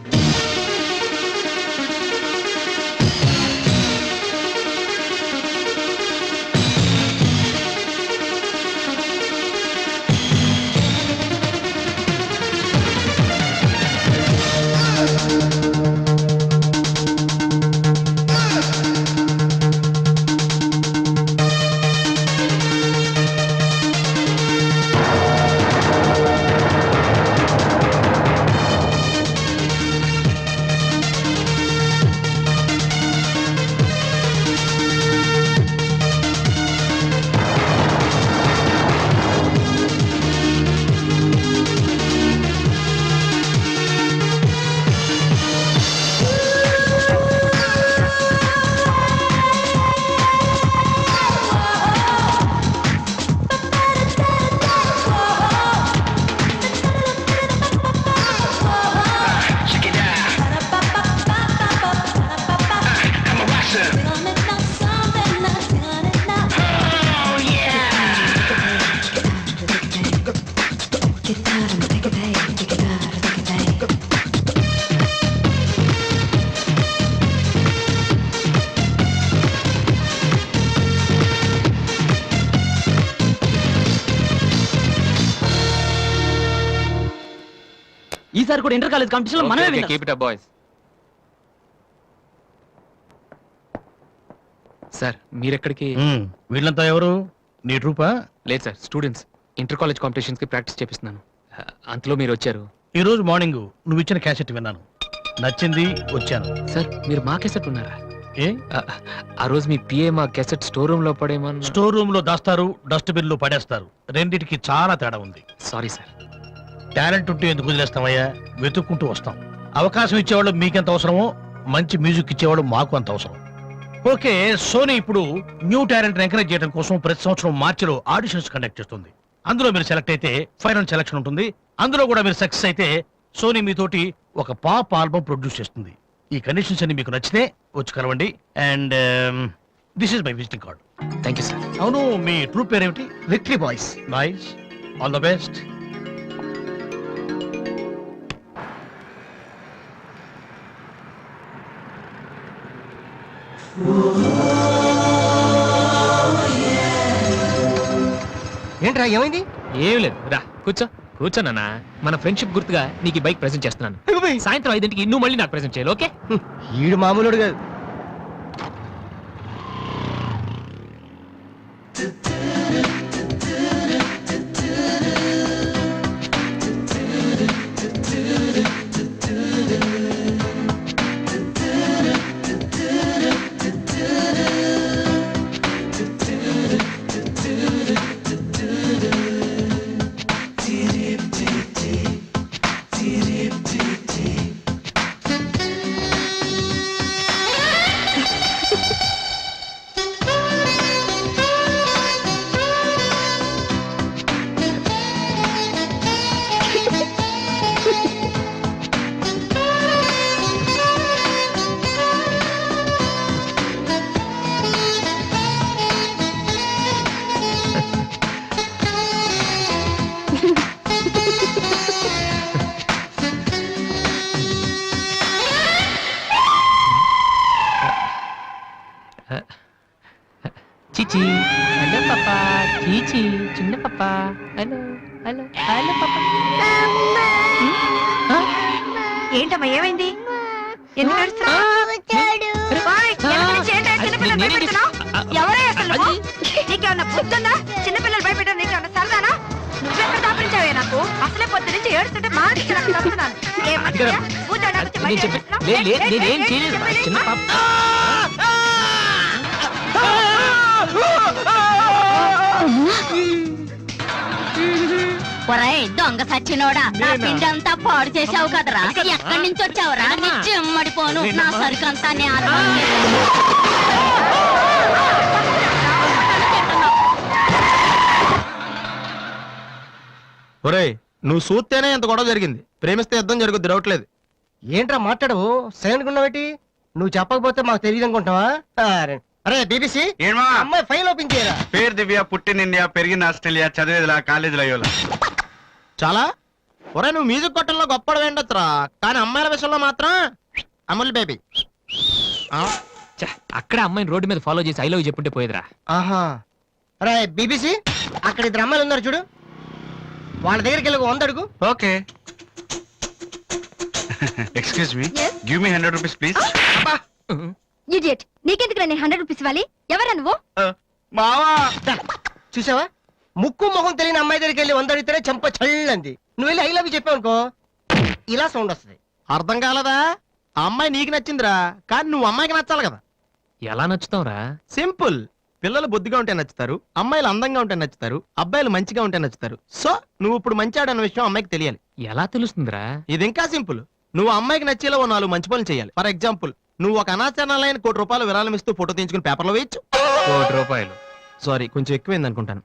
ఈసారి కూడా ఇంటర్ కాలేజ్ కాంపిటీషన్ లో మనమే విన్నాం. Keep it up boys. Sir మీరెక్కడికి? వీళ్ళంతా ఎవరు? నీ ట్రూపా? లేదు sir, students. Inter college competitions కి ప్రాక్టీస్ చేపిస్తున్నాను. అంతలో మీరు వచ్చారు. ఈ రోజు మార్నింగ్ నువ్వు ఇచ్చిన క్యాసెట్ విన్నాను, నచ్చింది, వచ్చాను. సార్ మీరు మా కెసెట్ ఉన్నారా? ఏ ఆ రోజు మీ పిఏ మా కెసెట్ స్టోర్ రూమ్ లో పడేమన్నా? స్టోర్ రూమ్ లో దాస్తారు, డస్ట్బిన్ లో పడేస్తారు. రెండిటికి చాలా తేడా ఉంది. Sorry sir. టాలెంట్ ఉంటే ఎందుకు వదిలేస్తామయ్యా? వెతుక్కుంటూ వస్తాం. అవకాశం ఇచ్చేవాళ్ళు మీకెంత అవసరమో మంచి మ్యూజిక్ ఇచ్చేవాళ్ళు మాకు అంత అవసరం. ఓకే, సోనీ ఇప్పుడు న్యూ టాలెంట్ ఎంకరేజ్ చేయడం కోసం ప్రతి సంవత్సరం మార్చిలో ఆడిషన్స్ కండక్ట్ చేస్తుంది. అందులో మీరు సెలెక్ట్ అయితే ఫైనల్ సెలక్షన్ ఉంటుంది. అందులో కూడా మీరు సక్సెస్ అయితే సోనీ మీతోటి ఒక పాప్ ఆల్బమ్ ప్రొడ్యూస్ చేస్తుంది. ఈ కండిషన్స్ అన్ని మీకు నచ్చితే వచ్చి కలవండి. And this is my visiting card. Thank you sir. అవును, మీ ట్రూప్ పేరేమిటి? Victory boys. Nice, all the best. ఏంట్రా ఏమైంది? ఏం లేదు, రా కూర్చో. కూర్చోనన్నా, మన ఫ్రెండ్షిప్ గుర్తుగా నీకు ఈ బైక్ ప్రెజెంట్ చేస్తున్నాను. సాయంత్రం 5ంటికి నువ్వు మళ్ళీ నాకు ప్రెజెంట్ చేయాలి, ఓకే? ఈడు మామూలుడు కాదు. చీచి హలో పాపా. చీచి చిన్న పాపా హలో. ఏంటమ్మా ఏమైంది? ఎందుకు ఏడుస్తున్నావ్? ఓయ్, వెనక నుంచి ఏంటా చిన్నపిల్లలు భయపెడుతున్నావ్? ఎవరే అసలు నువ్వు? నీకేమన్నా బుద్ధుందా? చిన్నపిల్లలు భయపెట్టడం నీకేమన్నా సరదానా? నువ్వెక్కడ దాపించావే నాకు? అసలే పొద్దు నుంచి ఏడుస్తుంటే మా నాకు తప్పుతున్నాను. ఏమన్నా కూర్చోడానికి వచ్చి నేను చెప్పి భయపెడుతున్నావ్? నేనేం చేయలేదు రా, చిన్న పాప. ఒరేయ్ దొంగ సచ్చినోడా, నా పిండి అంతా పాడు చేసావు కదరా. ఎక్కడి నుంచి వచ్చావురా? నీ చెమ్మడిపోను, నా సరుకంతా ఒరేయ్ నువ్వు చూస్తేనే ఎంత గొడవ జరిగింది, ప్రేమిస్తే యుద్ధం జరుగుద్ది, డౌట్ లేదు. ఏంట్రా మాట్లాడవు? సైలెంట్ ఉన్నావేటి? నువ్వు చెప్పకపోతే మాకు తెలియదు అనుకుంటావా? అరే బీబీసీ, అమ్మాయి ఫైల్ ఓపెన్ చేయరా. పేరు దివ్య, పుట్టిన ఇండియా, పెరిగిన ఆస్ట్రేలియా, చదివేదిలా కాలేజీలో అయ్యోలా. చాలా ఒరే నువ్వు మ్యూజిక్ కొట్టంలో గొప్పడు వేండొచ్చురా, కానీ అమ్మాయిల విషయంలో మాత్రం అమూల్ బేబీ. ఛ, అక్కడే అమ్మాయిని రోడ్డు మీద ఫాలో చేసి ఐ లవ్ చెప్పుంటే పోయేదిరా. ఆహా. అరే బీబీసీ, అక్కడ ఇద్దరు అమ్మాయిలు ఉన్నారు చూడు, వాళ్ళ దగ్గరికి వెళ్ళి 100 అడుగు. Okay. Excuse me, give me 100 rupees please. Idiot, నీకెందుకు నేను 100 రూపీస్ ఇవ్వాలి? ఎవరా నువ్వు? మావా, చూసావా, ముక్కు మొహం తెలియని అమ్మాయి దగ్గరికి వెళ్ళి 100 అడిగితేనే చెంప చల్లంది. నువ్వు వెళ్ళి ఐ లవ్ చెప్పావు అనుకో, ఇలా సౌండ్ వస్తుంది. అర్థం కాలదా? ఆ అమ్మాయి నీకు నచ్చిందిరా, కానీ నువ్వు అమ్మాయికి నచ్చాలి కదా. ఎలా నచ్చుతావురా? సింపుల్. పిల్లలు బొద్దుగా ఉంటే నచ్చుతారు, అమ్మాయిలు అందంగా ఉంటే నచ్చుతారు, అబ్బాయిలు మంచిగా ఉంటే నచ్చుతారు. సో నువ్వు ఇప్పుడు మంచివాడన్న విషయం అమ్మాయికి తెలియాలి. ఎలా తెలుస్తుందిరా? ఇది ఇంకా సింపుల్. నువ్వు అమ్మాయికి నచ్చేలా ఓ 4 మంచి పనులు చేయాలి. ఫర్ ఎగ్జాంపుల్, నువ్వు ఒక అనాచరణలైన ₹1,00,00,000 విరాళం ఇస్తూ ఫోటో తీయించుకుని పేపర్లో వేయచ్చు. ₹1,00,00,000 సారీ, కొంచెం ఎక్కువైంది అనుకుంటాను.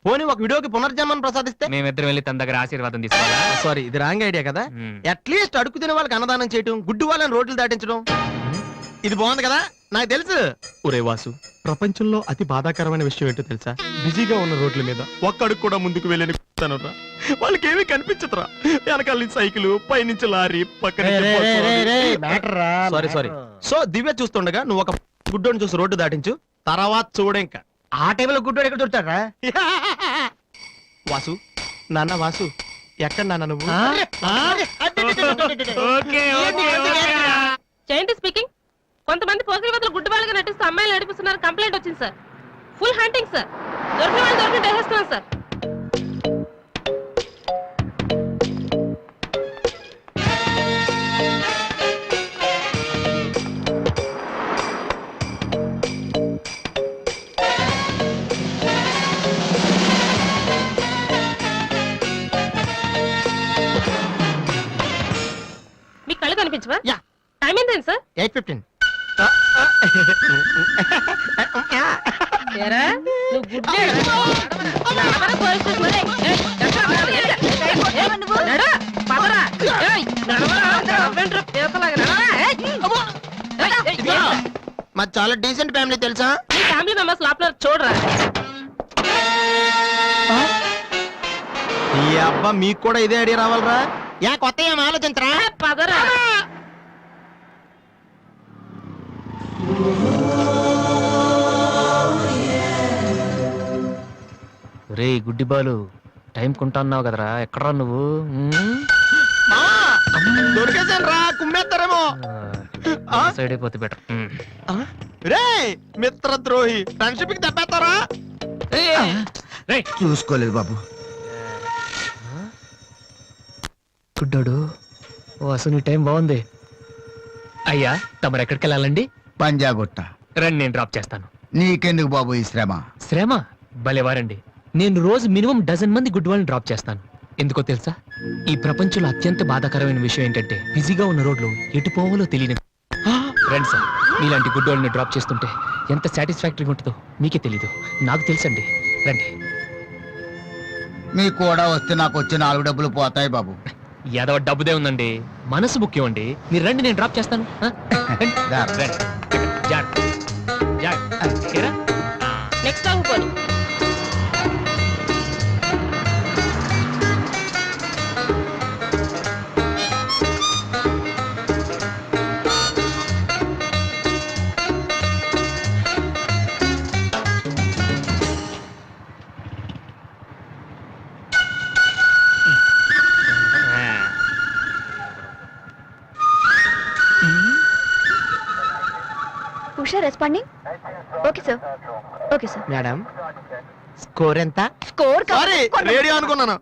పోనీ ఒక వీడియోకి పునర్జన్మను ప్రసాదిస్తే? మేమిద్దరం వెళ్ళి తన దగ్గర ఆశీర్వాదం తీసుకోవాలా? సారీ, ఇది రాంగ్ ఐడియా కదా. మ్మ్. అట్లీస్ట్ అడుగు తినే వాళ్ళకి అన్నదానం చేయటం, గుడ్డు వాళ్ళని రోడ్లు దాటించడం, ఇది బాగుంది కదా. నాకు తెలుసు. ఒరే వాసు, ప్రపంచంలో అతి బాధాకరమైన విషయం ఏంటో తెలుసా? బిజీగా ఉన్న రోడ్ల మీద ఒక్క అడుగు కూడా ముందుకు వెళ్ళని వాళ్ళకి ఏమీ కనిపించదురా. వెనకాల నుంచి సైకిల్, పైనుంచి లారీ, పక్కన సారీ. సో దివ్య చూస్తుండగా నువ్వు ఒక గుడ్డోని చూసి రోడ్డు దాటించు, తర్వాత చూడ ఇంకా. ఆ టైంలో గుడ్డోడు ఎక్కడ దొరుకుతాడా? వాసు, నాన్న వాసు, ఎక్కడ నాన్న నువ్వు? జయంతి స్పీకింగ్. కొంతమంది పోకిరివతలు గుడ్డి వాళ్ళగా నటిస్తూ అమ్మాయిలు నడిపిస్తున్నారు, కంప్లైంట్ వచ్చింది సార్. Full hunting sir. దొరికిన వాళ్ళు దొరికిన వేసేస్తున్నాం సార్. మీ కళ్ళు కనిపించవా? యా. టైం ఏంటండి సార్? 8:15. ఏరా, నువ్వు గుడ్డే. నడవరా పోలీస్ స్టేషన్. ఏయ్, ఎక్కడ పోవాలి? నడు, పదరా. ఏయ్, నడవరా. నడవండ్రా, పీతలాగా నడవరా. ఏయ్, అమ్మో. ఏయ్, ఏయ్, మాది చాలా డీసెంట్ ఫ్యామిలీ తెలుసా? మీ ఫ్యామిలీ మెంబర్స్ లోపల చూడరా. ఈ అబ్బా మీకు కూడా ఇదే ఐడియా రావాలరా? యా కొత్త ఏం ఆలోచించరా? పదరా. రే గుడ్డి బాలు, టైం కొంటున్నావు కదరా, ఎక్కడరా నువ్వు? దొరికేసాను రా, కుమ్మేస్తారేమో. సైడ్ అయిపోతే బెటర్. రే మిత్రద్రోహి, ఫ్రెండ్షిప్ కి దెబ్బేస్తారా? చూసుకోలేదు బాబు. గుడ్డోడు, ఓ అసలు నీ టైం బాగుంది. అయ్యా, తమరు ఎక్కడికి వెళ్ళాలండి? పంజాగుట్ట. రండి, నేను డ్రాప్ చేస్తాను. నీకెందుకు బాబు ఈ శ్రమ? శ్రమ భలేవారండి. నేను రోజు మినిమం 12 మంది గుడ్ వాళ్ళని డ్రాప్ చేస్తాను. ఎందుకో తెలుసా? ఈ ప్రపంచంలో అత్యంత బాధాకరమైన విషయం ఏంటంటే బిజీగా ఉన్న రోడ్లు ఎటు పోవాలో తెలియని. రండి సార్, మీలాంటి గుడ్ వాళ్ళని డ్రాప్ చేస్తుంటే ఎంత సాటిస్ఫాక్టరీగా ఉంటుందో మీకే తెలీదు, నాకు తెలుసండి. రండి. మీ కూడా వస్తే నాకు వచ్చే 4 డబ్బులు పోతాయి బాబు. ఏదో డబ్బుదే ఉందండి, మనసు ముఖ్యం అండి. మీరు రండి, నేను డ్రాప్ చేస్తాను. నెక్స్ట్ టైం పోనీ. Usha responding. Okay sir. Okay sir. Madam score ఎంత? స్కోర్ సారీ రేడియో అనుకున్నాను.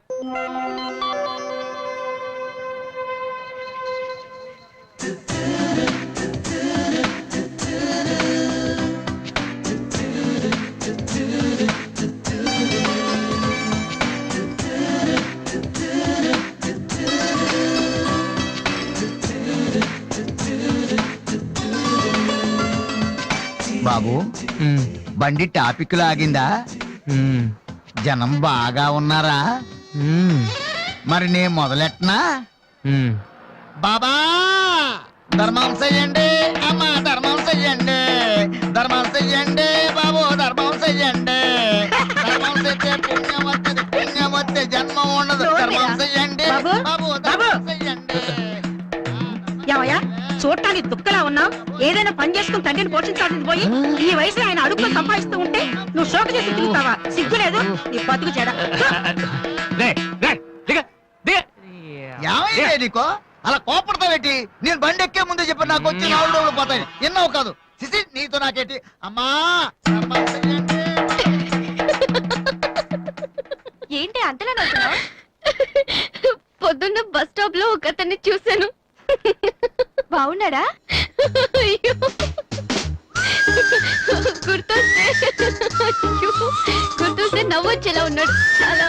బాబు బండి టాపిక్ లాగిందా? జనం బాగా ఉన్నారా? మరి నేను మొదలెట్టనా? బాబా ధర్మం చెయ్యండి, అమ్మా ధర్మం చెయ్యండి, ధర్మం చెయ్యండి బాబు, ధర్మం చెయ్యండి. ధర్మం చేస్తే పుణ్యం వస్తుంది, పుణ్యం వస్తే జన్మ ఉండదు. ధర్మం చెయ్యండి బాబు, ధర్మం చెయ్యండి. ఏమయ్యా చూడటానికి దుక్కలా ఉన్నావు? ఏదైనా పని చేసుకుని తండ్రిని పోషించాల్సింది పోయి ఈ వయసులో ఆయన అడుగులు సంపాదిస్తూ ఉంటే నువ్వు షోక చేసి తిరుగుతావా? సిగ్గు లేదు నీ బతుకు చెడ. ఏమైందే నీకో అలా కోపడతావేటి? నేను బండి ఎక్కే ముందే చెప్పి నాకు వచ్చి 4 రోజులు పోతాయి. ఎన్నో కాదు సిసి నీతో నాకేటి? అమ్మా ధర్మం చెయ్యండి. ఏంటి అంతలా నవ్వుతున్నావ్? పొద్దున్న బస్ స్టాప్ లో ఒక అతన్ని చూశాను. బాగున్నాడా? అయ్యో. గుర్తొస్తే నవ్వొచ్చేలా ఉన్నాడు చాలా.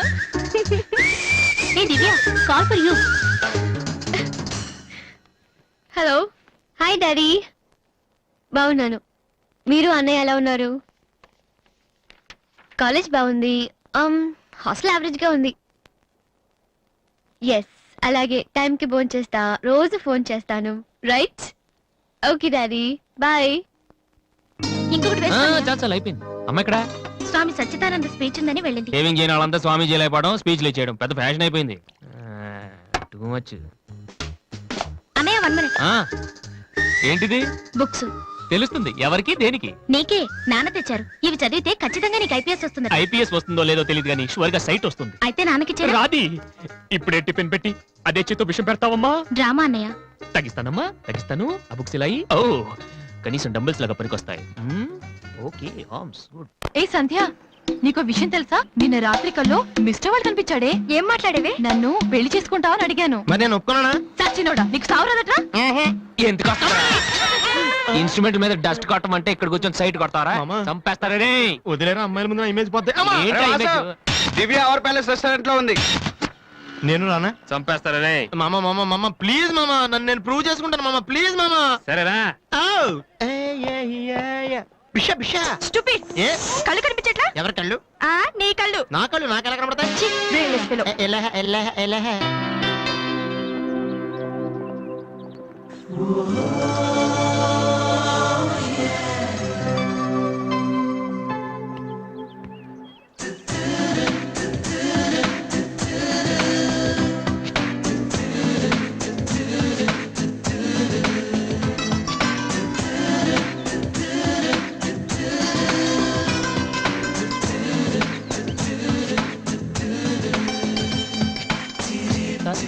ఏ Divya, call for you. Hello. Hi daddy. బాగున్నాను. మీరు అన్నయ్య ఎలా ఉన్నారు? కాలేజ్ బాగుంది. హాస్టల్ యావరేజ్ గా ఉంది. ఎస్ అలాగే టైంకి ఫోన్ చేస్తా, రోజు ఫోన్ చేస్తాను. రైట్? Okay daddy bye. ఇంకొకటి చాలు అయిపోయింది. అమ్మ ఇక్కడ స్వామి సచ్చిదానంద స్పీచ్ ఉందని వెళ్ళింది. సేవింగ్ చేయని వాళ్ళంతా స్వామీజీలు అయిపోవడం, స్పీచ్లు ఇచ్చేయడం పెద్ద ఫ్యాషన్ అయిపోయింది. Too much. అన్నయ్య 1 minute. ఏంటిది? బుక్స్. తెలుస్తుంది ఎవరికి దేనికి? నీకే. నాన్న తెచ్చారు. ఇవి చదివితే ఖచ్చితంగా నీకు ఐపీఎస్ వస్తుంది. ఐపీఎస్ వస్తుందో లేదో తెలియదు కానీ షువర్ గా సైట్ వస్తుంది. అయితే నాన్నకి రాది. ఇప్పుడే టిఫిన్ పెట్టి అదే చేతో విషయం పెడతావమ్మా? డ్రామా అన్నయ్య. తగ్గిస్తానమ్మా తగ్గిస్తాను. ఆ బుక్స్ ఇలా ఓ కనీసం డంబుల్స్ లాగా పనికొస్తాయి. Okay arms good. ఏ సంధ్య, నీకో విషయం తెలుసా? నిన్న రాత్రి కల్లో మిస్టర్ వాళ్ళు కనిపించాడే. ఏం మాట్లాడేవే? నన్ను పెళ్లి చేసుకుంటావని అడిగాను. మరి నేను ఒప్పుకున్నానా? సచ్చినోడా, నీకు సావరాదట్రా? ఎందుకు ఇన్స్ట్రుమెంట్ మీద డస్ట్ కొట్టమంటే ఇక్కడ కూర్చొని సైట్ కొడతారా? మామా. చంపేస్తారే. వదిలేరా అమ్మాయిల ముందు ఇమేజ్ పోతే. దివ్య అవర్ ప్యాలెస్ రెస్టారెంట్ లో ఉంది. నేను రానా? చంపేస్తారే. మామ మామ మామ ప్లీజ్ మామ, నన్ను నేను ప్రూవ్ చేసుకుంటాను మామ, ప్లీజ్ మామ. సరేరా. బిషా బిషా. స్టూపిడ్. ఏ కళ్ళు కనిపించట్లా? ఎవరి కళ్ళు? నీ కళ్ళు. నా కళ్ళు నాకు ఎలా కనబడతాయి? ఎలహ.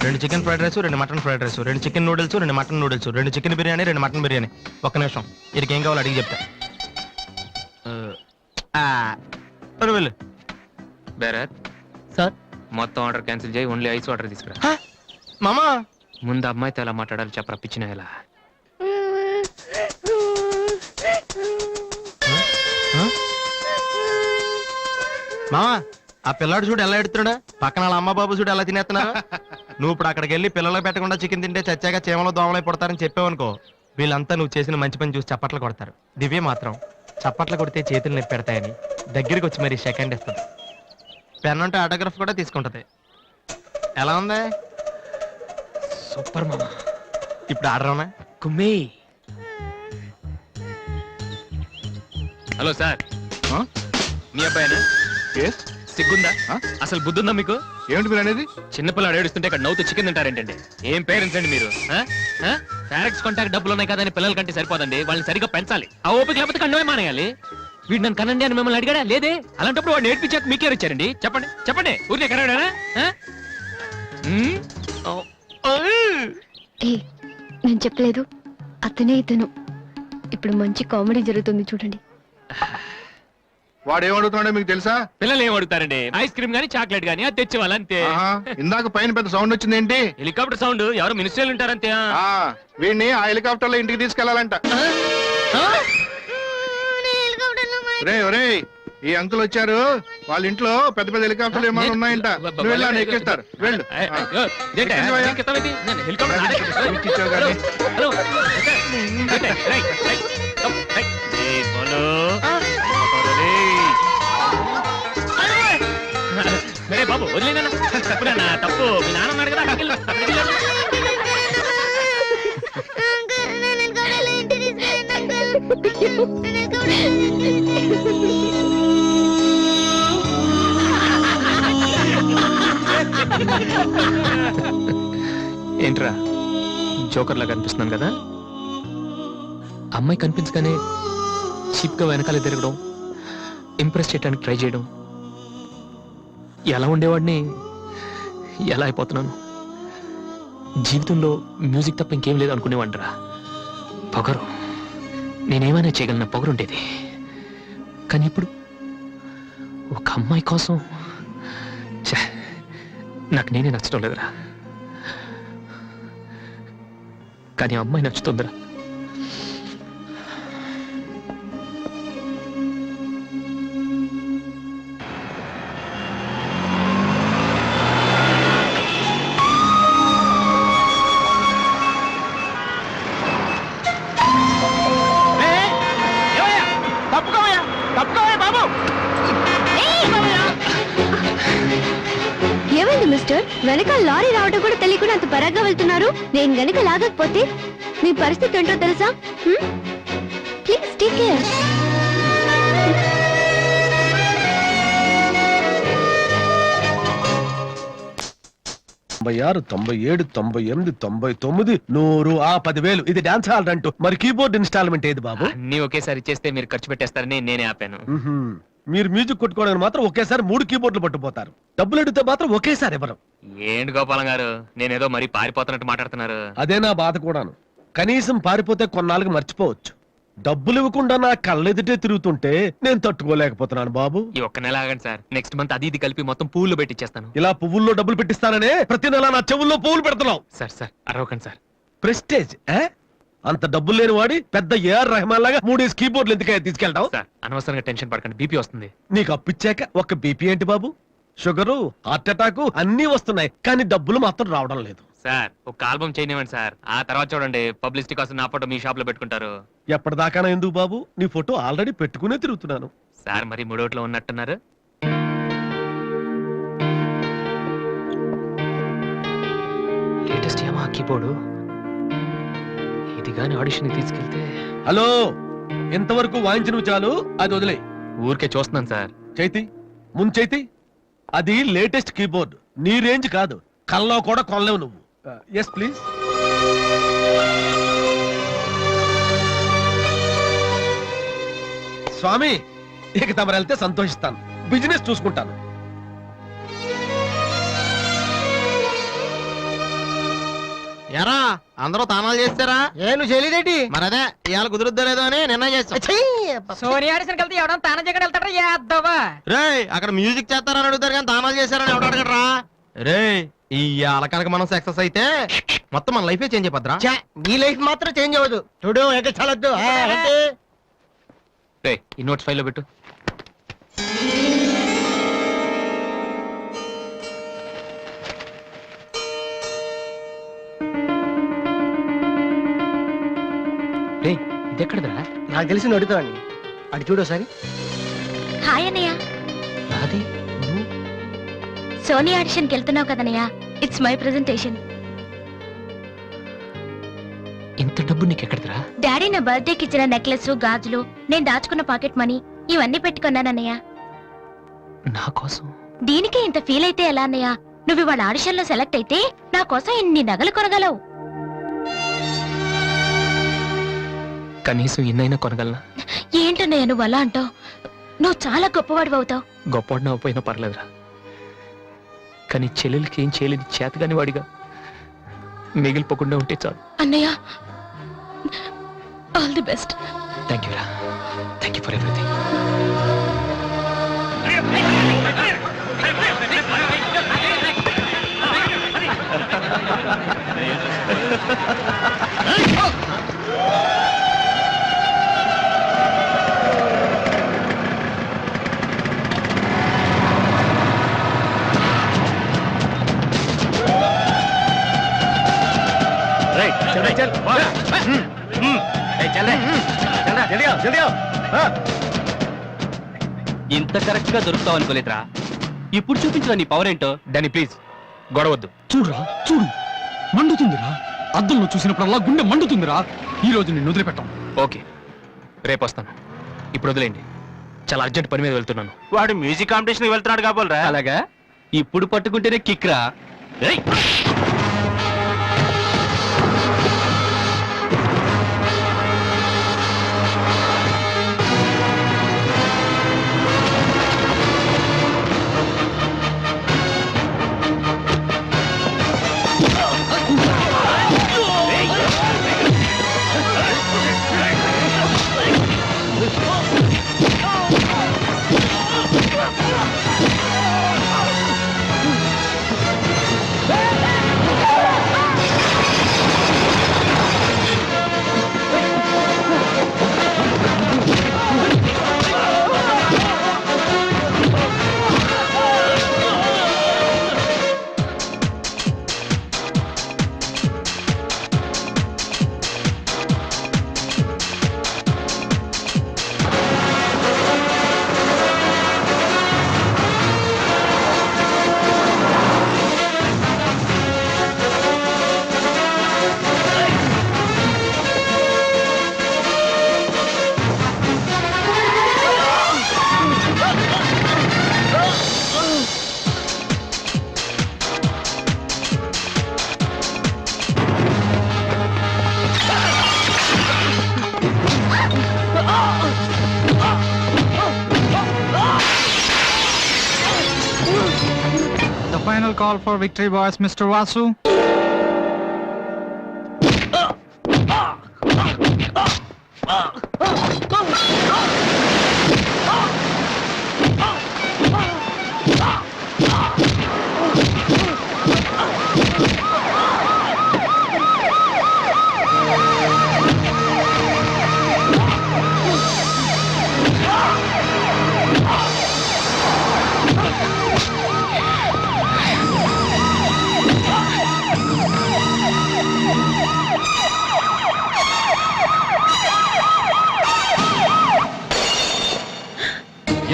రెండు chicken fried rice, 2 mutton fried rice, 2 chicken noodles, 2 mutton noodles, 2 chicken biryani, 2 mutton biryani. ఒక్క నిమిషం, వీరికి ఏం కావాలో అడిగి చెప్తా. వెళ్ళు. భరత్ సార్, మొత్తం ఆర్డర్ క్యాన్సిల్ చేయి, ఓన్లీ ఐస్ వాటర్ తీసుకురా. మామా ముందు అమ్మాయితో ఎలా మాట్లాడాలి చెప్పరా పిచ్చిన ఎలా. మామా ఆ పిల్లాడు చూడు ఎలా ఎడుతున్నాడా, పక్కన వాళ్ళ అమ్మ బాబు చూడు ఎలా తినేస్తున్నా. నువ్వు ఇప్పుడు అక్కడికి వెళ్ళి పిల్లలకు పెట్టకుండా చికెన్ తింటే చచ్చాక చీమలో దోమలై పడతారని చెప్పావనుకో, వీళ్ళంతా నువ్వు చేసిన మంచి పని చూసి చప్పట్లు కొడతారు. దివ్య మాత్రం చప్పట్లు కొడితే చేతులు నొప్పి పెడతాయని దగ్గరికి వచ్చి మరి సెకండ్ ఇస్తుంది. పెన్ అంటే ఆటోగ్రాఫ్ కూడా తీసుకుంటది. ఎలా ఉంది? సూపర్ మామా. ఇప్పుడు ఆర్డర్ అవునా? కుమ్మి. హలో సార్, మీ అబ్బాయినా? సిగ్గుందా? అసలు బుద్ధుందా మీకు? ఏమిటి మీరు అనేది? చిన్నపిల్లలు ఏడుస్తుంటే ఇక్కడ నవ్వుతూ చికెన్ తింటారేంటండి? ఏం పేరెంట్స్ అండి మీరు? ఫారెక్స్ కాంటాక్ట్ డబ్బులు ఉన్నాయి కదా అని పిల్లల కంటే సరిపోదండి, వాళ్ళని సరిగ్గా పెంచాలి. ఆ ఓపిక లేకపోతే కండమే మానేయాలి. వీడు నన్ను కనండి అని మిమ్మల్ని అడిగాడా? లేదే. అలాంటప్పుడు వాడు నేర్పించాక మీకే వచ్చారండి. చెప్పండి చెప్పండి, ఊరికే కనడానా? నేను చెప్పలేదు, అతనే ఇతను. ఇప్పుడు మంచి కామెడీ జరుగుతుంది చూడండి. వాడు ఏమడుగుతున్నాడో మీకు తెలుసా? పిల్లలు ఏం అడుగుతారండి? ఐస్ క్రీమ్ గానీ చాక్లెట్ గానీ అది తెచ్చేవాళ్ళు అంతే. ఇందాక పైన పెద్ద సౌండ్ వచ్చింది ఏంటి? హెలికాప్టర్ సౌండ్, ఎవరు మినిస్టర్లు ఉంటారంతే. వీడిని ఆ హెలికాప్టర్ లో ఇంటికి తీసుకెళ్లాలంట. ఒరే ఈ అంకుల్ వచ్చారు, వాళ్ళ ఇంట్లో పెద్ద పెద్ద హెలికాప్టర్లు ఏమైనా ఉన్నాయంట. నువ్వు వెళ్ళి ఆయన ఎక్కిస్తారు, వెళ్ళు. ఎక్కించావు కానీ. బాబు వదిలేనా తప్పు, మీ నాన్న ఉన్నాడు కదా. ఏంట్రా జోకర్ లాగా కనిపిస్తున్నాను కదా? అమ్మాయి కనిపించగానే చీప్ గా వెనకాల తిరగడం, ఇంప్రెస్ చేయడానికి ట్రై చేయడం, ఎలా ఉండేవాడిని ఎలా అయిపోతున్నాను. జీవితంలో మ్యూజిక్ తప్ప ఇంకేం లేదు అనుకునేవాడిరా. పొగరు, నేనేమైనా చేయగలన పొగరు ఉండేది. కానీ ఇప్పుడు ఒక అమ్మాయి కోసం నాకు నేనే నచ్చడం లేదురా. కానీ అమ్మాయి నచ్చుతుందిరా. ఏమైంది మిస్టర్? వెనకాల లారీ రావడం కూడా తెలియకుండా అంత పరాగ్గా వెళ్తున్నారు. నేను గనుక లాగకపోతే మీ పరిస్థితి ఏంటో తెలుసా? Please take care. 96, 97, 98, 99, 100, 10,000. ఇది డాన్స్ హాల్ అంటూ. మరి కీబోర్డ్ ఇన్స్టాల్మెంట్ ఏది బాబు? అన్ని ఒకేసారి ఇచ్చేస్తే మీరు ఖర్చు పెట్టేస్తారని నేనే ఆపాను. మీరు మ్యూజిక్ కొట్టుకోవడానికి మాత్రం ఒకేసారి 3 కీబోర్డులు పట్టుపోతారు. డబ్బులు అడిగితే మాత్రం ఒకేసారి ఇవ్వరు. ఏంటి గోపాలం గారు, నేనేదో మరి పారిపోతున్నట్టు మాట్లాడుతున్నారు. అదే నా బాధ కూడాను. కనీసం పారిపోతే కొన్నాళ్ళకి మర్చిపోవచ్చు. డబ్బులు ఇవ్వకుండా నా కళ్ళెదుటే తిరుగుతుంటే నేను తట్టుకోలేకపోతున్నాను బాబు. ఈ ఒక్క నెల ఆగండి సార్, నెక్స్ట్ మంత్ అది ఇది కలిపి మొత్తం పువ్వులు పెట్టిచ్చేస్తాను. ఇలా పువ్వుల్లో డబ్బులు పెట్టిస్తాననే ప్రతి నెల నా చెవుల్లో పువ్వులు పెడుతున్నావు. సార్ సార్ అరవకండి సార్. ప్రెస్టేజ్ అంత డబ్బులు లేని వాడి పెద్ద ఏఆర్ రెహమాన్ లాగా 3 కీబోర్డులు ఎందుకయ్యా తీసుకెళ్తావు? సార్ అనవసరంగా టెన్షన్ పడకండి, బీపీ వస్తుంది. నీకు అప్పిచ్చాక ఒక్క బీపీ ఏంటి బాబు? షుగరు, హార్ట్ అటాక్ అన్నీ వస్తున్నాయి, కానీ డబ్బులు మాత్రం రావడం లేదు. సార్ ఒక ఆల్బమ్ చేయనివ్వండి సార్, ఆ తర్వాత చూడండి పబ్లిసిటీ కోసం నా ఫోటో మీ షాప్ లో పెట్టుకుంటారు. ఎప్పటిదాకా ఎందుకు బాబు? నీ ఫోటో ఆల్రెడీ పెట్టుకునే తిరుగుతున్నాను. సార్ మరి మూడోట్లో ఉన్నట్టున్నారు. లేటెస్ట్ ఏమా కీబోర్డు, ఇది గాని ఆడిషన్ తీసుకెళ్తే. హలో, ఇంతవరకు వాయించిన చాలు, అది వదిలే. ఊరికే చూస్తున్నాను సార్. చైతి ముందు చైతి, అది లేటెస్ట్ కీబోర్డ్, నీ రేంజ్ కాదు, కల్లో కూడా కొనలేవు నువ్వు. Yes please. స్వామి, ఇక తమరు వెళ్తే సంతోషిస్తాను, బిజినెస్ చూసుకుంటాను. ఎరా అందరూ తానాలు చేస్తారా? నువ్వు చేయలేదేటి? మరి అదే ఇవాళ కుదురుద్దో లేదో అని నిర్ణయం చేస్తా. సోనియా ఆడిషన్ వెళ్తే ఎవడం తాన జగన్ వెళ్తారా? యాదవా రే అక్కడ మ్యూజిక్ చేస్తారని అడుగుతారు కానీ తానాలు చేస్తారని ఎవడు అడగడరా? రే ఈ కనుక మనం సక్సెస్ అయితే మొత్తం మన లైఫే చేంజ్ అయిపోద్రా. నీ లైఫ్ మాత్రం చేంజ్ అవ్వదు. చూడు ఎక్కడ చాలొద్దు. ఈ నోట్స్ ఫైల్ లో పెట్టు. ఇది ఎక్కడదా? నాకు తెలిసి అడుగుతావని. అటు చూడు ఒకసారి. హాయ్ అన్నయ్య. అది సోనీ ఆడిషన్కి వెళ్తున్నావు కదన్నయ్య, ఇట్స్ మై ప్రెజెంటేషన్. ఇంత డబ్బు నీకు ఎక్కడదరా? డాడీ నా బర్త్డేకి ఇచ్చిన నెక్లెస్, గాజులు, నేను దాచుకున్న పాకెట్ మనీ ఇవన్నీ పెట్టుకున్నానన్నయ్య. నా కోసం? దీనికే ఇంత ఫీల్ అయితే ఎలా అన్నయ్య? నువ్వు ఇవాళ ఆడిషన్ లో సెలెక్ట్ అయితే నా కోసం ఇన్ని నగలు కొనగలవు. కనీసం ఇన్నైనా కొనగలనా? ఏంటన్నయ్య నువ్వు అలా అంటావు? నువ్వు చాలా గొప్పవాడివి అవుతావు. గొప్పవాడిని అవ్వపోయినా పర్లేదురా, కానీ చెల్లెలకి ఏం చేయలేని చేతగాని వాడిగా మిగిలిపోకుండా ఉంటే చాలు. Annayya all the best. Thank you రా, థ్యాంక్ యూ ఫర్ ఎవ్రీథింగ్. ఇంత కరెక్ట్ గా దొరుకుతావు అనుకోలేదురా. ఇప్పుడు చూపించరా నీ పవర్ ఏంటో. డానీ ప్లీజ్ గొడవద్దు. చూడురా చూడు, మండుతుందిరా. అద్దంలో చూసినప్పుడల్లా గుండె మండుతుందిరా. ఈ రోజు నిన్ను వదిలిపెట్టాం. ఓకే, రేపు వస్తాను. ఇప్పుడు వదిలేండి, చాలా అర్జెంట్ పని మీద వెళ్తున్నాను. వాడు మ్యూజిక్ కాంపిటీషన్ వెళ్తున్నాడు కాబోలరా. అలాగా, ఇప్పుడు పట్టుకుంటేనే కిక్ రా. ఏయ్! The final call for victory boys, Mr. Vasu.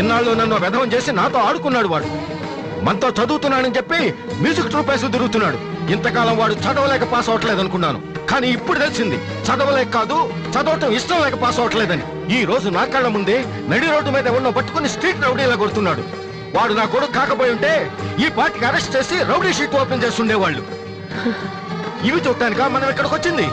ఇన్నాళ్ళు నన్ను వెధవం చేసి నాతో ఆడుకున్నాడు వాడు. మనతో చదువుతున్నాడని చెప్పి మ్యూజిక్ ట్రూప్ వేసి తిరుగుతున్నాడు. ఇంతకాలం వాడు చదవలేక పాస్ అవట్లేదు అనుకున్నాను, కానీ ఇప్పుడు తెలిసింది చదవలేక కాదు, చదవటం ఇష్టం లేక పాస్ అవట్లేదని. ఈ రోజు నా కళ్ళ ముందే నడి రోడ్డు మీద ఉన్న పట్టుకుని స్ట్రీట్ రౌడీలా కొడుతున్నాడు. వాడు నా కొడుకు కాకపోయి ఉంటే ఈ పార్టీకి అరెస్ట్ చేసి రౌడీ షీట్ ఓపెన్ చేస్తుండేవాళ్ళు. ఇవి చూడటానికా మనం ఇక్కడికి వచ్చింది?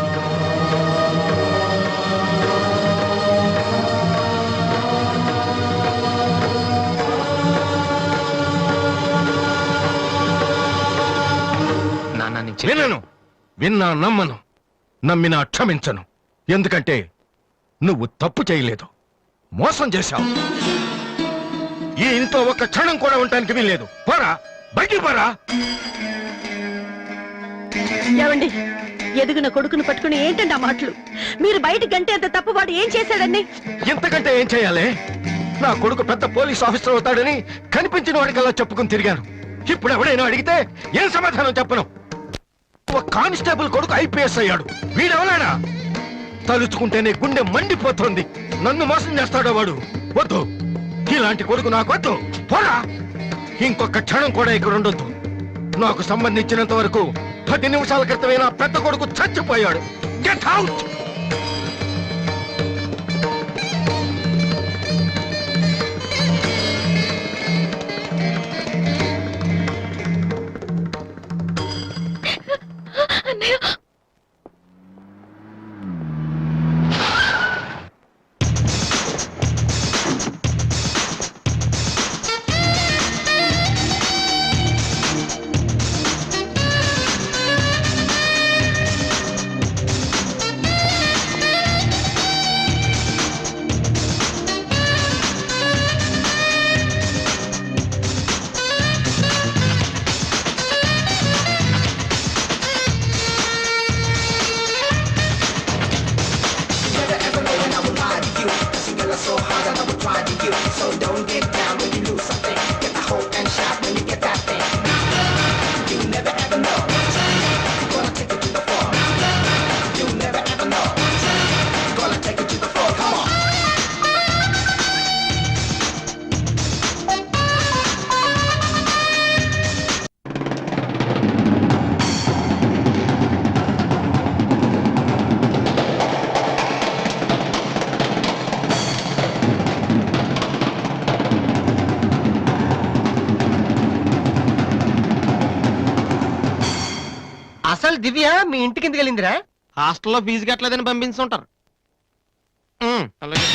వినను, విన్నా నమ్మను, నమ్మినా క్షమించను. ఎందుకంటే నువ్వు తప్పు చేయలేదు, మోసం చేశావు. ఈ ఇంట్లో ఒక్క క్షణం కూడా ఉండటానికి వీల్లేదు. పోరా, బయటికి పోరా. ఏమండి, ఎదుగున కొడుకును పట్టుకుని ఏంటండి ఆ మాటలు? మీరు బయటికి గంటే అంత తప్పు వాడు ఏం చేశాడండి? ఇంతకంటే ఏం చేయాలి? నా కొడుకు పెద్ద పోలీస్ ఆఫీసర్ అవుతాడని కనిపించిన వాడికల్లా చెప్పుకుని తిరిగాను. ఇప్పుడు ఎవడైనా అడిగితే ఏం సమాధానం చెప్పను. ఒక కానిస్టేబుల్ కొడుకు ఐపీఎస్ అయ్యాడు. వీడెవలాడా? తలుచుకుంటేనే గుండె మండిపోతుంది. నన్ను మోసం చేస్తాడో వాడు. వద్దు, ఇలాంటి కొడుకు నాకు వద్దు. పోరా, ఇంకొక క్షణం కూడా ఇక్కడ ఉండొద్దు. నాకు సంబంధించినంత వరకు 10 నిమిషాల క్రితమే నా పెద్ద కొడుకు చచ్చిపోయాడు. Get out. అసలు దివ్య మీ ఇంటికి ఎందుకు వెళ్ళిందిరా? హాస్టల్లో ఫీజు కట్టలేదని పంపించుంటారు. అలాగే.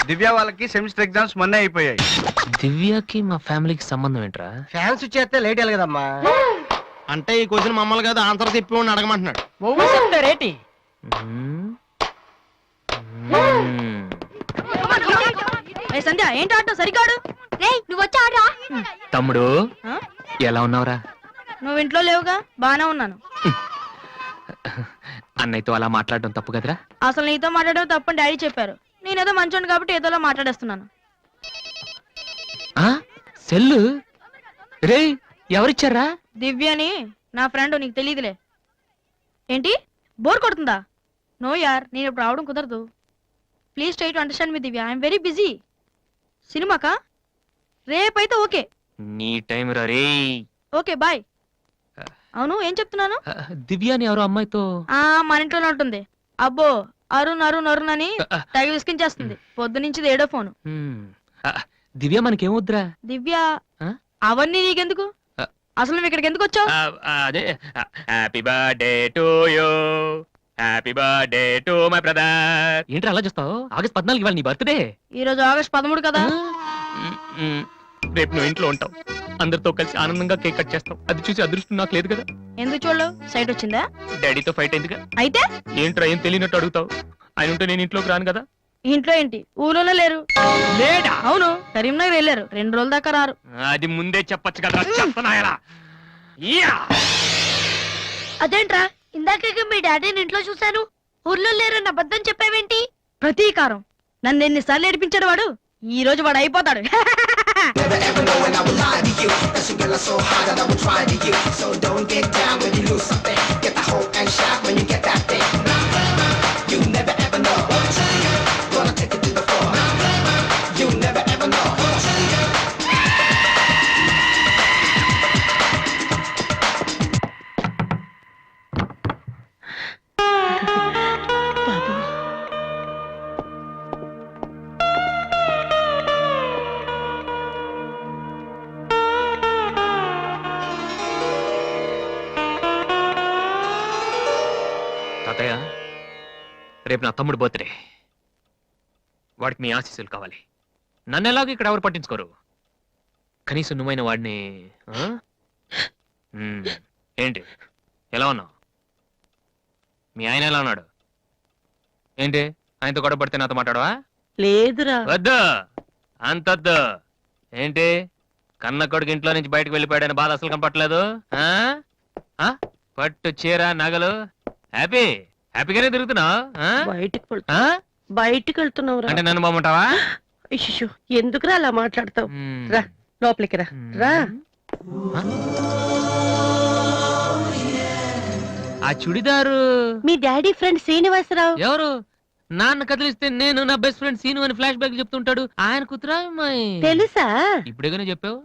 దివ్య వాళ్ళకి సెమిస్టర్ ఎగ్జామ్స్ మొన్నే అయిపోయాయి. దివ్యకి మా ఫ్యామిలీకి సంబంధం ఏంట్రా? ఫ్యాన్స్ చేస్తే లేట్ వెళ్ళగదమ్మా. అంటే ఈ క్వశ్చన్ మమ్మల్ని కాదు ఆన్సర్ చెప్పి అడగమంటున్నాడు. నువ్వు చెప్తారేటి? సంధ్య ఏంటి ఆటో సరికాడు? నువ్వు వచ్చి ఆడరా. తమ్ముడు ఎలా ఉన్నావురా? నువ్వు ఇంట్లో లేవుగా. బానే ఉన్నాను. అన్నయ్యతో అలా మాట్లాడడం తప్పు కదరా? అసలు నీతో మాట్లాడడం తప్పని డాడీ చెప్పారు. నేనేదో మంచోండి కాబట్టి ఏదోలా మాట్లాడేస్తున్నాను. సెల్లు రే ఎవరిచ్చారా? దివ్యని నా ఫ్రెండ్, నీకు తెలియదులే. ఏంటి బోర్ కొడుతుందా? నో యార్, నేను ఇప్పుడు రావడం కుదరదు. Please try to understand me Divya. I'm very busy. సినిమాకా? రేపైతే ఓకే. నీ టైం రా రే. Okay bye. అవును ఏం చెప్తున్నాను? దివ్య అని ఎవరో అమ్మాయితో మన ఇంట్లోనే ఉంటుంది. అబ్బో అరుణ్ అరుణ్ అరుణ్ అని తెగ విసిగించేస్తుంది. పొద్దు నుంచి ఏడో ఫోను. దివ్య మనకేమొద్దురా? దివ్య అవన్నీ నీకెందుకు? అసలు నువ్వు ఇక్కడికి ఎందుకు వచ్చావు? అదే happy birthday to you, happy birthday to my brother. ఏంటి అలా చూస్తావు? ఆగస్ట్ 14 ఇవాళ నీ బర్త్డే. ఈ రోజు ఆగస్ట్ 13 కదా. రేపు నువ్వు ఇంట్లో ఉంటావు, అందరితో కలిసి ఆనందంగా కేక్ కట్ చేస్తావు. అది చూసి అదృష్టం నాకు లేదు కదా. ఎందుకు చూడలేవు? సైట్ వచ్చిందా? డాడీతో ఫైట్ అయిందిగా. అయితే ఏంట్రా ఏం తెలియనట్టు అడుగుతావు? ఆయన ఉంటే నేను ఇంట్లోకి రాను కదా. ఇంట్లో ఏంటి? ఊళ్ళోనే లేరు. లేడా? అవును, కరీంనగర్ వెళ్ళారు. 2 రోజుల దాకా రారు. అది ముందే చెప్పొచ్చు కదా. చెప్పనాయలా అదేంట్రా, ఇందాక మీ డాడీని ఇంట్లో చూశాను, ఊర్లో లేరన్న అబద్ధం చెప్పావేంటి? ప్రతీకారం. నన్ను ఎన్నిసార్లు ఏడిపించాడు వాడు. ఈ రోజు వాడు అయిపోతాడు. తాతయ్య, రేపు నా తమ్ముడు బర్త్డే. వాడికి మీ ఆశీస్సులు కావాలి. నన్ను ఎలాగో ఇక్కడ ఎవరు పట్టించుకోరు. కనీసం నువ్వైన వాడిని. ఏంటి ఎలా ఉన్నావు? మీ ఆయన ఎలా ఉన్నాడు? ఏంటి ఆయనతో గొడవ పడితే నాతో మాట్లాడవా? లేదురా. వద్దు, అంతొద్దు. ఏంటి కన్న కొడుకు ఇంట్లో నుంచి బయటకు వెళ్ళిపోయాడని బాధ అసలు కనపట్లేదు. పట్టు చీర నగలు హ్యాపీగానే తిరుగుతున్నావు. బయటికి వెళ్తున్నావు అంటే నన్ను బాగుంటావా? ఎందుకురా అలా మాట్లాడతావు? రా లోపలికి రా. రా. ఆ చుడిదారు మీ డాడీ ఫ్రెండ్ శ్రీనివాసరావు. ఎవరు? నాన్న కదిలిస్తే నేను నా బెస్ట్ ఫ్రెండ్ సీను అని ఫ్లాష్ బ్యాక్ చెప్తుంటాడు. ఆయన కూతురా అమ్మాయి? తెలుసా? ఇప్పుడేగానే చెప్పావు.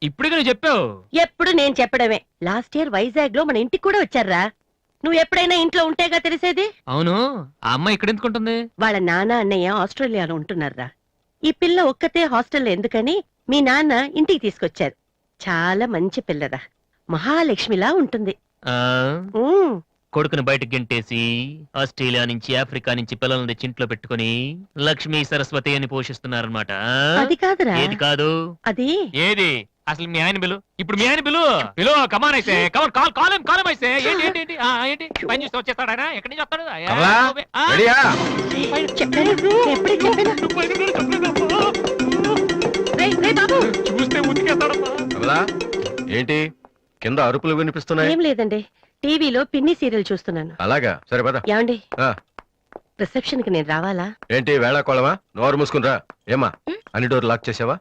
ఇప్పుడేగానే చెప్పావు. ఎప్పుడు నేను చెప్పడమే. లాస్ట్ ఇయర్ వైజాగ్ లో మన ఇంటికి కూడా వచ్చారా. నువ్వు ఎప్పుడైనా ఇంట్లో ఉంటేగా తెలిసేది. అవును, ఆ అమ్మాయి ఇక్కడ ఎందుకుంటుంది? వాళ్ళ నాన్న అన్నయ్య ఆస్ట్రేలియాలో ఉంటున్నారా. ఈ పిల్ల ఒక్కతే హాస్టల్లో ఎందుకని మీ నాన్న ఇంటికి తీసుకొచ్చారు. చాలా మంచి పిల్లరా, మహాలక్ష్మిలా ఉంటుంది. కొడుకుని బయటకు గెంటేసి ఆస్ట్రేలియా నుంచి ఆఫ్రికా నుంచి పిల్లల్ని తెచ్చి ఇంట్లో పెట్టుకుని లక్ష్మీ సరస్వతి అని పోషిస్తున్నారన్నమాట. అది కాదురా. ఏది కాదు? అది ఏది? అసలు మీ ఆయన బిలు. ఇప్పుడు మీ ఆయన బిలు బిలు. కమాన్ అయితే కమాన్ కాల్ కాలం కాలం అయితే ఏంటి ఏంటి ఏంటి ఏంటి పని చూస్తే వచ్చేస్తాడు ఆయన. ఎక్కడి నుంచి వస్తాడు? చూస్తే ఉతికేస్తాడమ్మా. ఏంటి కింద అరుపులు వినిపిస్తున్నాయి? ఏం లేదండి, టీవీలో పిన్ని సీరియల్ చూస్తున్నాను. అలాగా, సరే పద. ఏమండి, రిసెప్షన్ కి నేను రావాలా? ఏంటి వేళాకోళమా? నోరు మూసుకునిరా. ఏమా అన్ని డోర్ లాక్ చేసావా?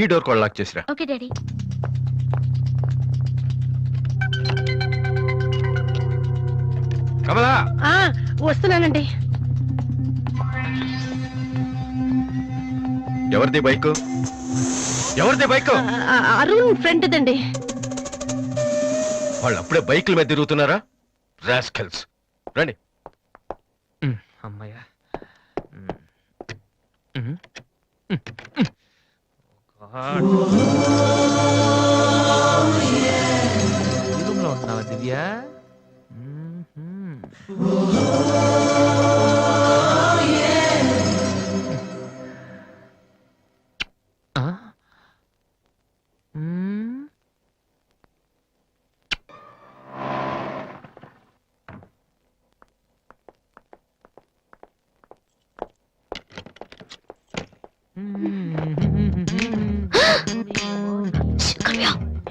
ఈ డోర్ కూడా లాక్ చేసిరా. Okay daddy. కమలా, వస్తున్నానండి. ఎవరిది బైక్? ఎవరిది బైక్? అరుణ్ ఫ్రెండ్ దండి. వాళ్ళు అప్పుడే బైకుల మీద తిరుగుతున్నారా? రాస్కల్స్. రండి. అమ్మాయ్యా. రూమ్ లో ఉంటున్నావా దివ్య? ఆ? మ్మ్.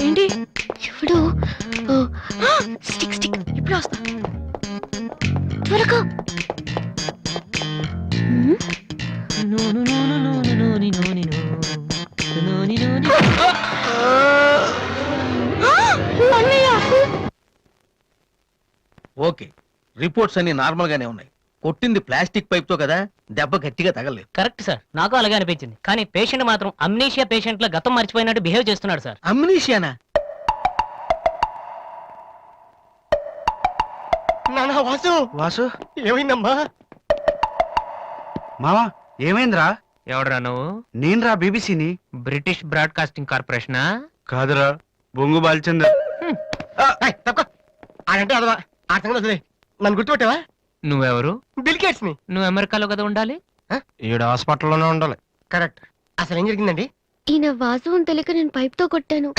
ఏంటి ఇప్పుడు స్టిక్ స్టిక్ ఇప్పుడు వస్తా త్వరగా ఓకే, రిపోర్ట్స్ అన్ని నార్మల్ గానే ఉన్నాయి. కొట్టింది ప్లాస్టిక్ పైప్ తో కదా, దెబ్బ గట్టిగా తగలేదు. కరెక్ట్ సార్, నాకు అలాగే అనిపించింది. కానీ పేషెంట్ మాత్రం అమ్నీషియా పేషెంట్ లా గతం మర్చిపోయినట్టు బిహేవ్ చేస్తున్నాడు సార్. అమ్నీషియానా? నాన్న వాసు వాసు ఏమైందమ్మా? మావా ఏమైందిరా? ఎవడ్రా నువ్వు? నేనురా బీబీసీని. British broadcasting కార్పొరేషనా? కాదురా బొంగు బాల్చందర్. తక్కువ ఆడంటే అదవా ఆ సంగతి వదిలే. నన్ను గుర్తుపెట్టావా? నువ్వెవరు? బిల్ గేట్స్ ని. నువ్వు అమెరికాలో కదా ఉండాలి. ఈడ హాస్పిటల్లోనే ఉండాలి. కరెక్ట్. అసలు ఏం జరిగిందండి? ఈయన వాసు అని తెలియక నేను పైప్ తో కొట్టాను.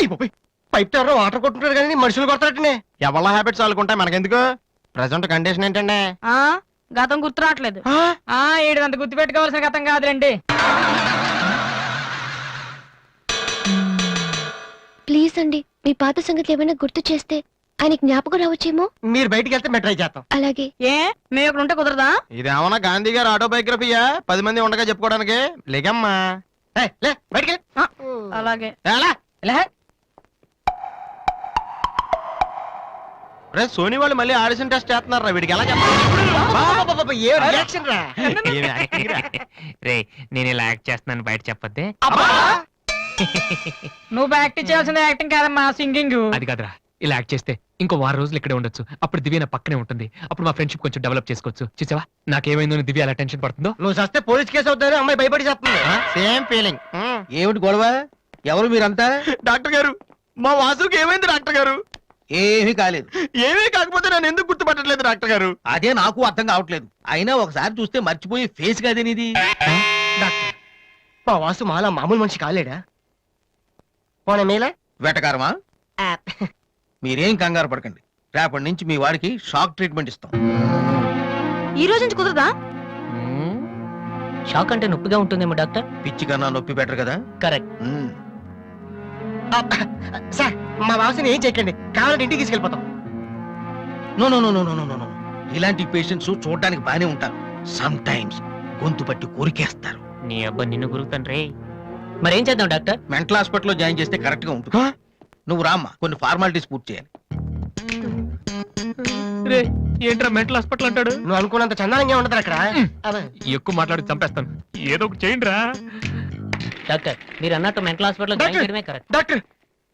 పైప్ తో ఎవరో వాటర్ కొట్టుకుంటారు కానీ మనుషులు కొడతారటనే. ఎవరి హ్యాబిట్స్ వాళ్ళకుంటాయి, మనకెందుకు? ప్రెసెంట్ కండిషన్ ఏంటండి? గతం గుర్తు రావట్లేదు. ఏడంత గుర్తు పెట్టుకోవాల్సిన గతం కాదులేండి. ప్లీజ్ అండి, మీ పాత సంగతి ఏమైనా గుర్తు చేస్తే ఆయన జ్ఞాపకం రావచ్చేమో. మీరు బయటికి వెళ్తే మేము ట్రై చేస్తాం. అలాగే. ఏ మేము ఇక్కడ ఉంటే కుదరదా? ఇదేమన్నా గాంధీ గారు ఆటోబయోగ్రఫీయా 10 మంది ఉండగా చెప్పుకోవడానికి? లేకమ్మా లే బయటికి అలాగే. రే సోనీ వాళ్ళు మళ్ళీ ఆడిషన్ టెస్ట్ చేస్తున్నారా? వీడికి ఎలా చెప్పాలి? ఏ రియాక్షన్ రా? రే నేను ఇలా యాక్ట్ చేస్తున్నాను బయట చెప్పొద్దే. నువ్వు యాక్టింగ్ చేయాల్సిన యాక్టింగ్ కాదమ్మా, సింగింగ్. అది కాదురా, ఇలా యాక్ట్ చేస్తే ఇంకో 6 రోజులు ఇక్కడే ఉండొచ్చు. అప్పుడు దివ్య నా పక్కనే ఉంటుంది. అప్పుడు మా ఫ్రెండ్షిప్ కొంచెం డెవలప్ చేసుకోవచ్చు. చూసావా నాకేమైందో అని దివ్య అలా టెన్షన్ పడుతుందో. నువ్వు చస్తే పోలీస్ కేసు అవుతారు. అమ్మాయి భయపడి చేస్తుంది. Same feeling. ఏమిటి గొడవ? ఎవరు మీరంతా? డాక్టర్ గారు, మా వాసుకి ఏమైంది డాక్టర్ గారు? ఏమీ కాలేదు. ఏమీ కాకపోతే నన్ను ఎందుకు గుర్తుపట్టట్లేదు డాక్టర్ గారు? అదే నాకు అర్థం కావట్లేదు. అయినా ఒకసారి చూస్తే మర్చిపోయే ఫేస్ కాదే నీది. డాక్టర్, మా వాసు మాలా మామూలు మనిషి కాలేడా? పోనీ మేలా వెటకారమా? మీరేం కంగారు పడకండి. రేపటి నుంచి మీ వాడికి షాక్ ట్రీట్మెంట్ ఇస్తాం. ఈ రోజు నుంచి కుదరదా? షాక్ అంటే నొప్పిగా ఉంటుందేమో డాక్టర్. పిచ్చి కన్నా నొప్పి బెటర్ కదా. కరెక్ట్. సార్, మా వాసుని ఏం చేయకండి, కావాలంటే ఇంటికి తీసుకెళ్ళిపోతాం. No no no no no no no. ఇలాంటి పేషెంట్స్ చూడడానికి బానే ఉంటారు. సమ్ టైమ్స్ గొంతు పట్టి కొరికేస్తారు. నీ అబ్బా నిన్ను గురుకుతాను రే. మరేం చేద్దాం డాక్టర్? మెంటల్ హాస్పిటల్లో జాయిన్ చేస్తే కరెక్ట్ గా ఉంటుంది. నువ్వు రామ్మా, కొన్ని ఫార్మాలిటీస్ పూర్తి చేయాలి. రే ఏంట్రా మెంటల్ హాస్పిటల్ అంటాడు? నువ్వు అనుకున్నంత చందానంగా ఉండదు అక్కడ. ఎక్కువ మాట్లాడి చంపేస్తాను. ఏదో ఒకటి చేయండి రా. డాక్టర్ మీరు అన్నట్టు మెంటల్ హాస్పిటల్ జాయిన్ చేయడమే కరెక్ట్. డాక్టర్,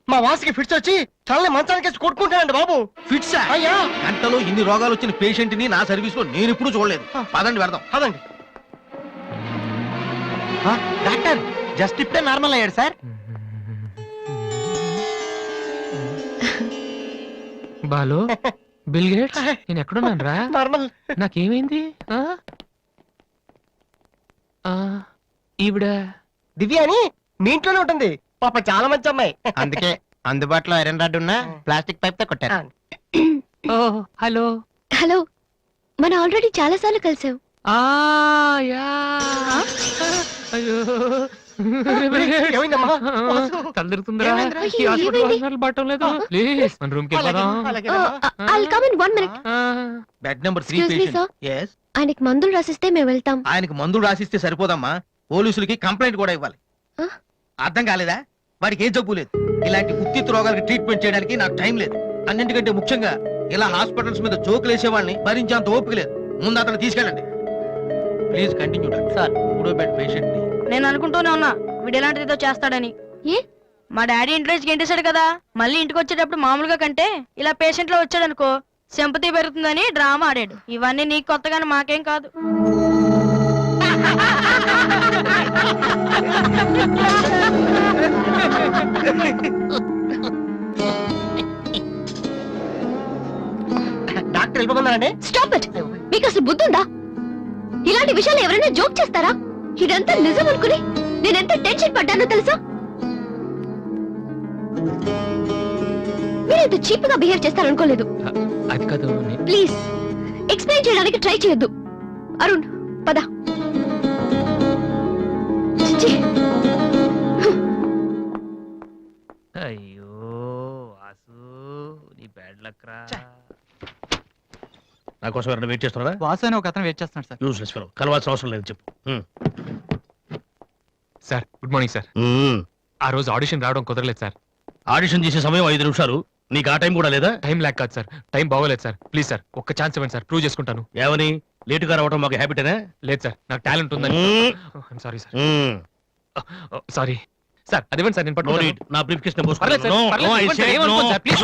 మా వాసుకి ఫిట్స్ వచ్చి తలని మంచానికి కొట్టుకుంటానండి బాబు. ఫిట్స్ అయ్యా, గంటలో ఇన్ని రోగాలు వచ్చిన పేషెంట్ ని నా సర్వీస్ లో నేను ఇప్పుడు చూడలేదు. పదండి వెళ్దాం. అదండి. డాక్టర్ జస్ట్ ఇప్పుడే నార్మల్ అయ్యాడు సార్. బాలు, బిల్ గేట్స్, నేను ఎక్కడున్నాను రా? నార్మల్. నాకేమైంది? ఈవిడ దివ్య అని మీ ఇంట్లోనే ఉంటుంది. పాప చాలా మంచి అమ్మాయి. అందుకే అందుబాటులో ఐరన్ రాడ్ ఉన్న ప్లాస్టిక్ పైప్ తో కొట్టారు. ఓ హలో. హలో, మనం ఆల్రెడీ చాలా సార్లు కలిసాం. యా. అయ్యో ఏమైందమ్మా? తలదిరుతుందిరా. ఏమైందిరా? ఈ హాస్పిటల్ హాస్పిటల్ పట్టం లేదు. ప్లీజ్ మన రూమ్ కి వెళ్దాం. I'll come in 1 minute. Bed number 3 Excuse me, sir. Patient. yes. ఆయనకి మందులు రాసిస్తే మేము వెళ్తాం. ఆయనకి మందులు రాసిస్తే సరిపోదమ్మా, పోలీసులకి కంప్లైంట్ కూడా ఇవ్వాలి. ఆ? అర్థం కాలేదా? వాడికి ఏ జబ్బు లేదు. ఇలాంటి ఉత్తిత్ రోగాలకి ట్రీట్మెంట్ చేయడానికి నాకు టైం లేదు. అన్నింటికంటే ముఖ్యంగా ఇలా హాస్పిటల్స్ మీద జోకులు వేసే వాళ్ళని భరించేంత ఓపిక లేదు. ముందు అతను తీసుకెళ్ళండి. Please continue doctor. సార్ 3వ బెడ్ పేషెంట్ ని. నేను అనుకుంటూనే ఉన్నా వీడు ఎలాంటిది ఏదో చేస్తాడని. ఏ? మా డాడీ ఇంట్లోంచి గెంటేశాడు కదా, మళ్ళీ ఇంటికి వచ్చేటప్పుడు మామూలుగా కంటే ఇలా పేషెంట్ లో వచ్చాడనుకో సింపతి పెరుగుతుందని డ్రామా ఆడాడు. ఇవన్నీ నీకు కొత్తగానే మాకేం కాదు. డాక్టర్ వెళ్ళిపోతున్నారండి. Stop it. మీకు అసలు బుద్ధి ఉందా? ఇలాంటి విషయాలు ఎవరైనా జోక్ చేస్తారా? ఇదంతా నిజం అనుకుని నేనెంత టెన్షన్ పడ్డానో తెలుసా? మీరు ఇంత చీప్ గా బిహేవ్ చేస్తారనుకోలేదు. అది కాదు ప్లీజ్ ఎక్స్ప్లెయిన్ చేయడానికి ట్రై చేయొద్దు. అరుణ్ పద. చిచ్చి. అయ్యో వాసు నీ బ్యాడ్ లక్ రా. నా కోసం ఎవరైనా వెయిట్ చేస్తున్నారా? వాసు అని ఒక అతను వెయిట్ చేస్తున్నాడు సార్. యూస్లెస్ ఫెలో, కలవాల్సిన అవసరం లేదు, చెప్పు. Sir good morning sir. ఆ రోజు ఆడిషన్ రావడం కుదరలేదు సార్. ఆడిషన్ చేసే సమయం 5 నిమిషాలు, నీకు ఆ టైం కూడా లేదా? టైం లేక కాదు సార్, టైం బాగోలేదు సార్. ప్లీజ్ సార్ ఒక్క ఛాన్స్ ఇవ్వండి సార్, ప్రూవ్ చేసుకుంటాను. ఏమని లేటుగా రావడం మాకు హ్యాబిటేనా? లేదు సార్, నాకు టాలెంట్ ఉందని. Sorry sir, sorry sir. అదివ్వండి సార్, నేను No పట్టుకుంటాను. need. నా బ్రీఫ్ కేస్ పర్లేదు సార్, పర్లేదు, ఇవ్వండి సార్, ఏమనుకోండి సార్, ప్లీజ్.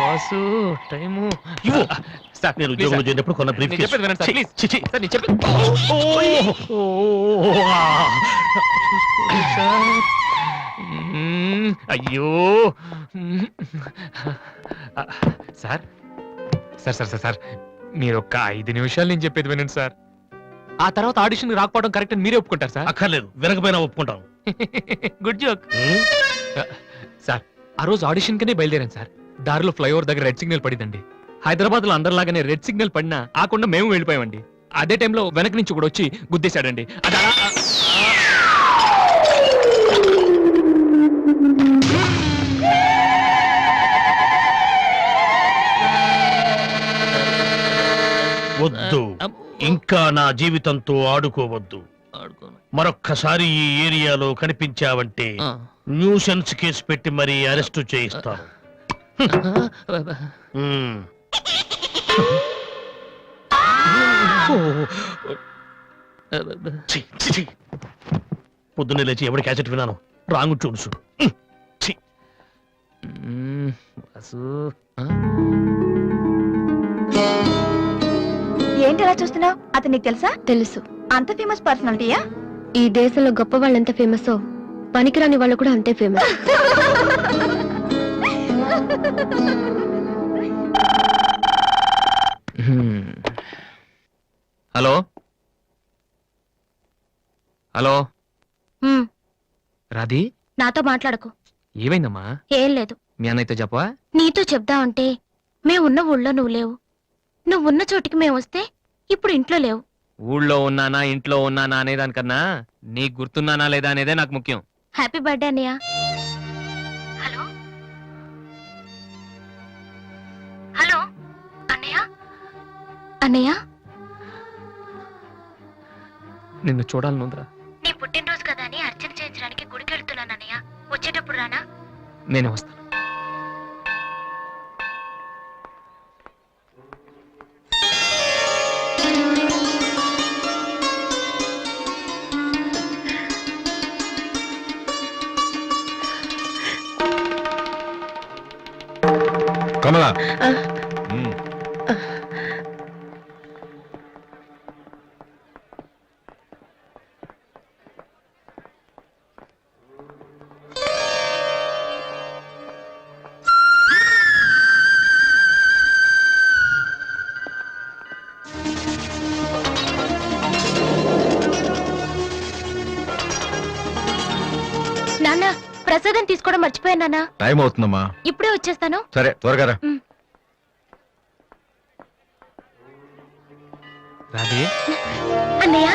వాసు టైము ఇవ్వు. సార్ నేను ప్లీజ్ ఉద్యోగంలో సార్. చేరినప్పుడు కొన్న బ్రీఫ్ నేను కేస్. చెప్పేది వినండి సార్, ప్లీజ్. సార్ నేను చెప్పేది సార్. అయ్యో sir sir sir sir sir మీరు ఒక్క 5 నిమిషాలు నేను చెప్పేది వినండి సార్. ఆ తర్వాత ఆడిషన్ రాకపోవడం కరెక్ట్ అని మీరే ఒప్పుకుంటారు సార్? అక్కర్లేదు, వినకపోయినా ఒప్పుకుంటాం. Good joke sir. ఆ రోజు ఆడిషన్ కనే బయలుదేరాను సార్. దారిలో ఫ్లైఓవర్ దగ్గర రెడ్ సిగ్నల్ పడిందండి. హైదరాబాద్ లో అందరిలాగానే రెడ్ సిగ్నల్ పడినా ఆకుండా మేము వెళ్ళిపోయామండి. అదే టైంలో వెనక నుంచి కూడా వచ్చి గుద్దేశాడండి. అది అలా వద్దు, ఇంకా నా జీవితంతో ఆడుకోవద్దు. మరొక్కసారి ఈ ఏరియాలో కనిపించావంటే న్యూసెన్స్ కేసు పెట్టి మరీ అరెస్టు చేయిస్తాను. పొద్దున్నే లేచి ఎవరి క్యాసెట్ విన్నాను, రాంగు చూడుసు. ఏంటి అలా చూస్తున్నావు? అతను నీకు తెలుసా? తెలుసు. అంత ఫేమస్ పర్సనాలిటీయా? ఈ దేశంలో గొప్ప వాళ్ళు ఎంత ఫేమస్, పనికిరాని వాళ్ళు కూడా అంతే ఫేమస్. హలో హలో రాధి, నాతో మాట్లాడకు. ఏమైందమ్మా? ఏం లేదు. మీ అన్నయ్యతో చెప్పవా? నీతో చెప్దామంటే మేమున్న ఊళ్ళో నువ్వు లేవు, నువ్వున్న చోటికి మేము వస్తే ఇప్పుడు ఇంట్లో లేవు. ఊళ్ళో ఉన్నానా ఇంట్లో ఉన్నానా అనేదానికన్నా నీకు గుర్తున్నానా లేదా అనేదే నాకు ముఖ్యం. హ్యాపీ బర్త్డే అన్నయ్య. హలో హలో అన్నయ్య. అన్నయ్య నిన్ను చూడాలనుందిరా. నీ పుట్టినరోజు కదా అని అర్చన చేయించడానికి గుడికి వెళ్తున్నాను అన్నయ్య. వచ్చేటప్పుడు రానా? నేనే వస్తాను. కమలా, నాన్న ప్రసాదం తీసుకోవడం మర్చిపోయాను నాన్న. టైం అవుతుందమ్మా. ఇప్పుడే వచ్చేస్తాను. సరే, త్వరగా రా. రాధే, అన్నయ్య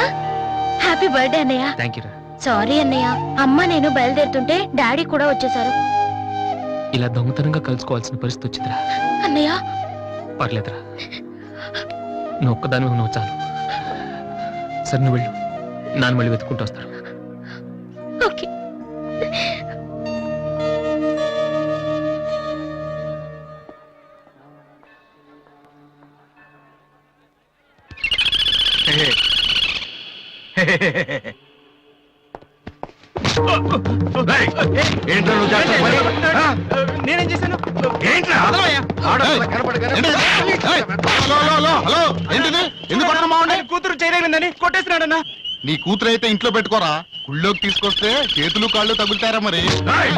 హ్యాపీ బర్త్డే అన్నయ్య. థ్యాంక్ యూ రా. సారీ అన్నయ్య, అమ్మ నేను బయలుదేరుతుంటే డాడీ కూడా వచ్చేసారు. ఇలా దొంగతనంగా కలుసుకోవాల్సిన పరిస్థితి వచ్చిందిరా. అన్నయ్య పర్లేదురా, నువ్వు ఒక్కదాని నువ్వు చాలు. సరే నువ్వు వెళ్ళు, నాన్న మళ్ళీ వెతుక్కుంటూ వస్తారు. ఓకే. ఏంట్రా నువ్వు చేస్తున్న పని? ఆ? నేనేం చేశాను? ఏంట్రా? ఆడపిల్ల కనపడగానే- హలో, ఏంటిది? ఎందుకు కొట్టడం బాగుండే? కూతురు చేయలేదని కొట్టేసినాడన్నా. నీ కూతురు అయితే ఇంట్లో పెట్టుకోరా, గుళ్ళోకి తీసుకొస్తే చేతులు కాళ్ళు తగులుతారా మరి. ఏయ్!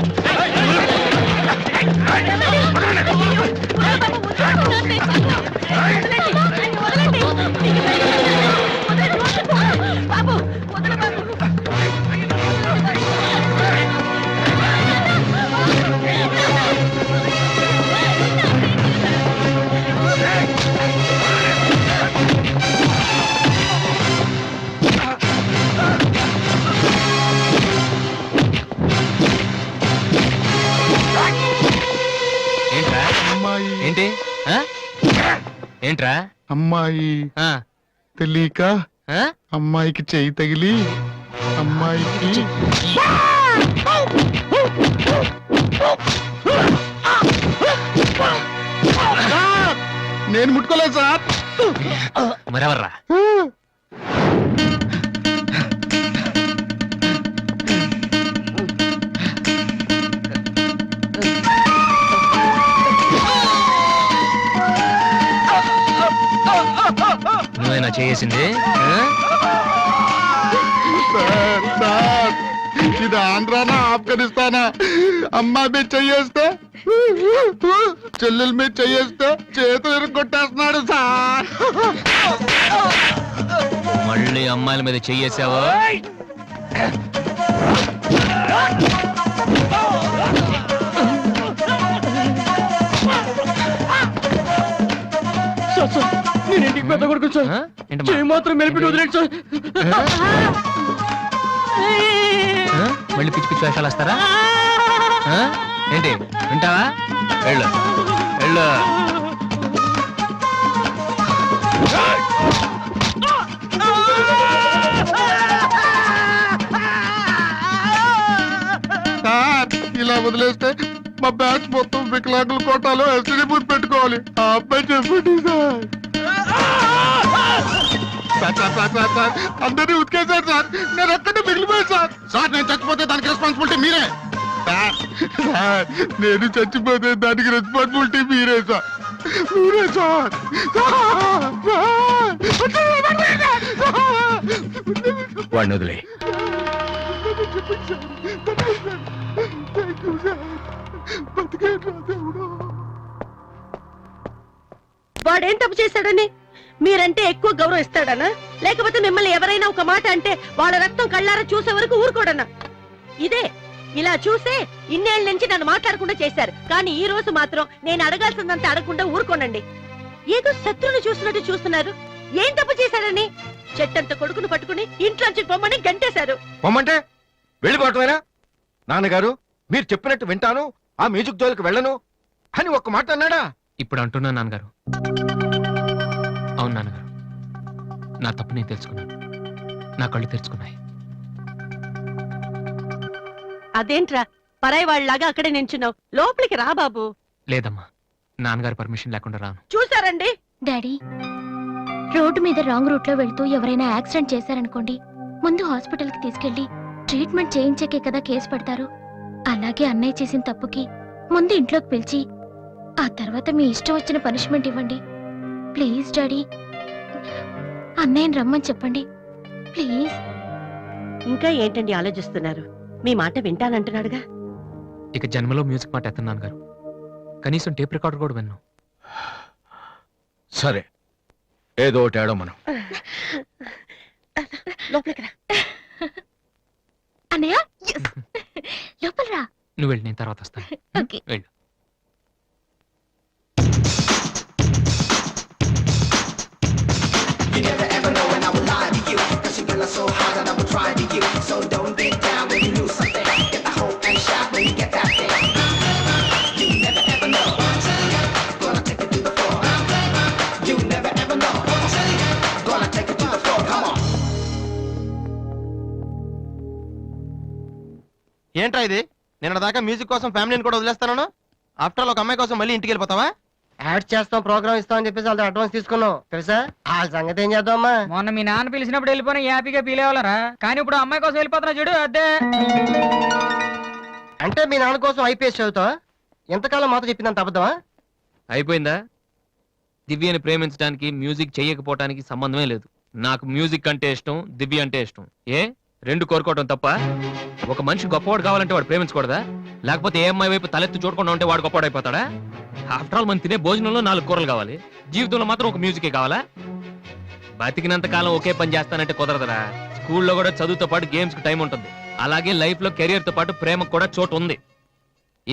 ఏంట్రా అమ్మాయి ఏంటి ఆ? ఏంట్రా అమ్మాయి ఆ, తెలియక ఆ? అమ్మాయికి చెయ్యి తగిలి అమ్మాయికి సార్, నేను ముట్టుకోలేదు సార్. మరెవర్రా నువ్వేనా చేసింది సార్, సార్, ఇది ఆంధ్రానా ఆఫ్ఘనిస్తానా? అమ్మాయి మీద చెయ్యేస్తే చెల్లెల మీద చెయ్యేస్తే చేతులు ఇరుక్కొట్టేస్తున్నాడు సార్. మళ్ళీ అమ్మాయిల మీద చెయ్యేసావా? నేను ఇంటికి పెద్ద కొడుకు సార్. ఆ? ఏంటమ్మా? చేయి మాత్రం మెలిపెట్టి వదిలేడు సార్. ఆ? మళ్ళీ పిచ్చి పిచ్చి వేషాలు వస్తారా? ఆ? ఏంటి వింటావా? వెళ్ళు వెళ్ళు. సార్, ఇలా వదిలేస్తే మా బ్యాచ్ మొత్తం వికలాంగుల కోటాలో ఎస్టీడీ బూత్ పెట్టుకోవాలి. ఆ అబ్బాయి చెప్పండి సార్. సార్, అందరినీ ఉతికేశారు సార్. నేను ఒక్కడే మిగిలిపోయాను సార్. సార్, నేను చచ్చిపోతే దానికి రెస్పాన్సిబిలిటీ మీరే. సార్, సార్, నేను చచ్చిపోతే దానికి రెస్పాన్సిబిలిటీ మీరే సార్. మీరే సార్. వాడిని వదిలే. వాడేం తప్పు చేశాడని మీరంటే ఎక్కువ గౌరవం ఇస్తాడనా, లేకపోతే మిమ్మల్ని ఎవరైనా ఒక మాట అంటే వాళ్ళ రక్తం కళ్ళారా చూసే వరకు ఊరుకోడన్నా? ఇదే ఇలా చూసే ఇన్నేళ్ల నుంచి నన్ను మాట్లాడకుండా చేశారు, కానీ ఈ రోజు మాత్రం నేను అడగాల్సిందంతా అడగకుండా ఊరుకోనండి. ఏదో శత్రువుని చూసినట్టు చూస్తున్నారు. ఏం తప్పు చేశాడని చెట్టంత కొడుకును పట్టుకుని ఇంట్లోంచి పొమ్మని గంటేశారు. పొమ్మంటే వెళ్ళిపోవటమేనా? నాన్నగారు, మీరు చెప్పినట్టు వింటాను, ఆ మ్యూజిక్ జోలికి వెళ్ళను అని ఒక్క మాట అన్నాడా? ఇప్పుడు అంటున్నా నాన్నగారు. అవును నాన్నగారు, నా తప్పు నేను తెలుసుకున్నాను. నా కళ్ళు తెరుచుకున్నాయి. అదేంట్రా పరాయి వాళ్ళలాగా అక్కడే నించున్నావు? లోపలికి రా బాబు. లేదమ్మా, నాన్నగారి పర్మిషన్ లేకుండా రాను. చూసారండి డాడీ, రోడ్డు మీద రాంగ్ రూట్ లో వెళ్తూ ఎవరైనా యాక్సిడెంట్ చేశారనుకోండి, ముందు హాస్పిటల్ కి తీసుకెళ్లి ట్రీట్మెంట్ చేయించాకే కదా కేసు పెడతారు. అలాగే అన్నయ్య చేసిన తప్పుకి ముందు ఇంట్లోకి పిలిచి ఆ తర్వాత మీ ఇష్టం వచ్చిన పనిష్మెంట్ ఇవ్వండి. ప్లీజ్ డాడీ, అన్నయ్యని రమ్మని చెప్పండి ప్లీజ్. ఇంకా ఏంటండి ఆలోచిస్తున్నారు? మీ మాట వింటానంటున్నాడుగా. ఇక జన్మలో మ్యూజిక్ మాట ఎత్తన్నాను గారు. కనీసం టేప్ రికార్డర్ కూడా విన్నాను. సరే, ఏదో ఒకటి ఆడో మనం. లోపలికి రా. అన్నయ్య లోపల రా. నువ్వు వెళ్ళి నేను తర్వాత వస్తాను. ఓకే. వెళ్ళు. ఏంట్రా ఇది? నిన్న దాకా మ్యూజిక్ కోసం ఫ్యామిలీని కూడా వదిలేస్తాను. ఆఫ్టర్ ఆల్ ఒక అమ్మాయి కోసం మళ్ళీ ఇంటికి వెళ్ళిపోతావా? యాడ్ చేస్తాం, ప్రోగ్రామ్ ఇస్తాం అని చెప్పేసి వాళ్ళ అడ్వాన్స్ తీసుకున్నాం తెలుసా. ఆ సంగతి ఏం చేద్దామా? మొన్న మీ నాన్న పిలిచినప్పుడు వెళ్ళిపోయినా హ్యాపీగా ఫీల్ అవ్వాలరా, కానీ ఇప్పుడు అమ్మాయి కోసం వెళ్ళిపోతున్నా చూడు అదే. అంటే మీ నాన్న కోసం ఐపీఎస్ చదువుతావా? ఎంతకాలం మాతో చెప్పిందంత అబద్ధమా? అయిపోయిందా? దివ్యని ప్రేమించడానికి మ్యూజిక్ చెయ్యకపోవటానికి సంబంధమే లేదు. నాకు మ్యూజిక్ అంటే ఇష్టం, దివ్య అంటే ఇష్టం. ఏ రెండు కోరుకోవటం తప్ప? ఒక మనిషి గొప్పవాడు కావాలంటే వాడు ప్రేమించకూడదా? లేకపోతే ఏ అమ్మాయి వైపు తలెత్తి చూడకుండా ఉంటే వాడు గొప్పవాడైపోతాడా? ఆఫ్టర్ ఆల్ మనం తినే భోజనంలో 4 కూరలు కావాలి, జీవితంలో మాత్రం ఒక మ్యూజికే కావాలా? బతికినంత కాలం ఒకే పని చేస్తానంటే కుదరదురా. స్కూల్లో కూడా చదువుతో పాటు గేమ్స్ కి టైం ఉంటుంది, అలాగే లైఫ్ లో కెరియర్ తో పాటు ప్రేమకు కూడా చోటు ఉంది.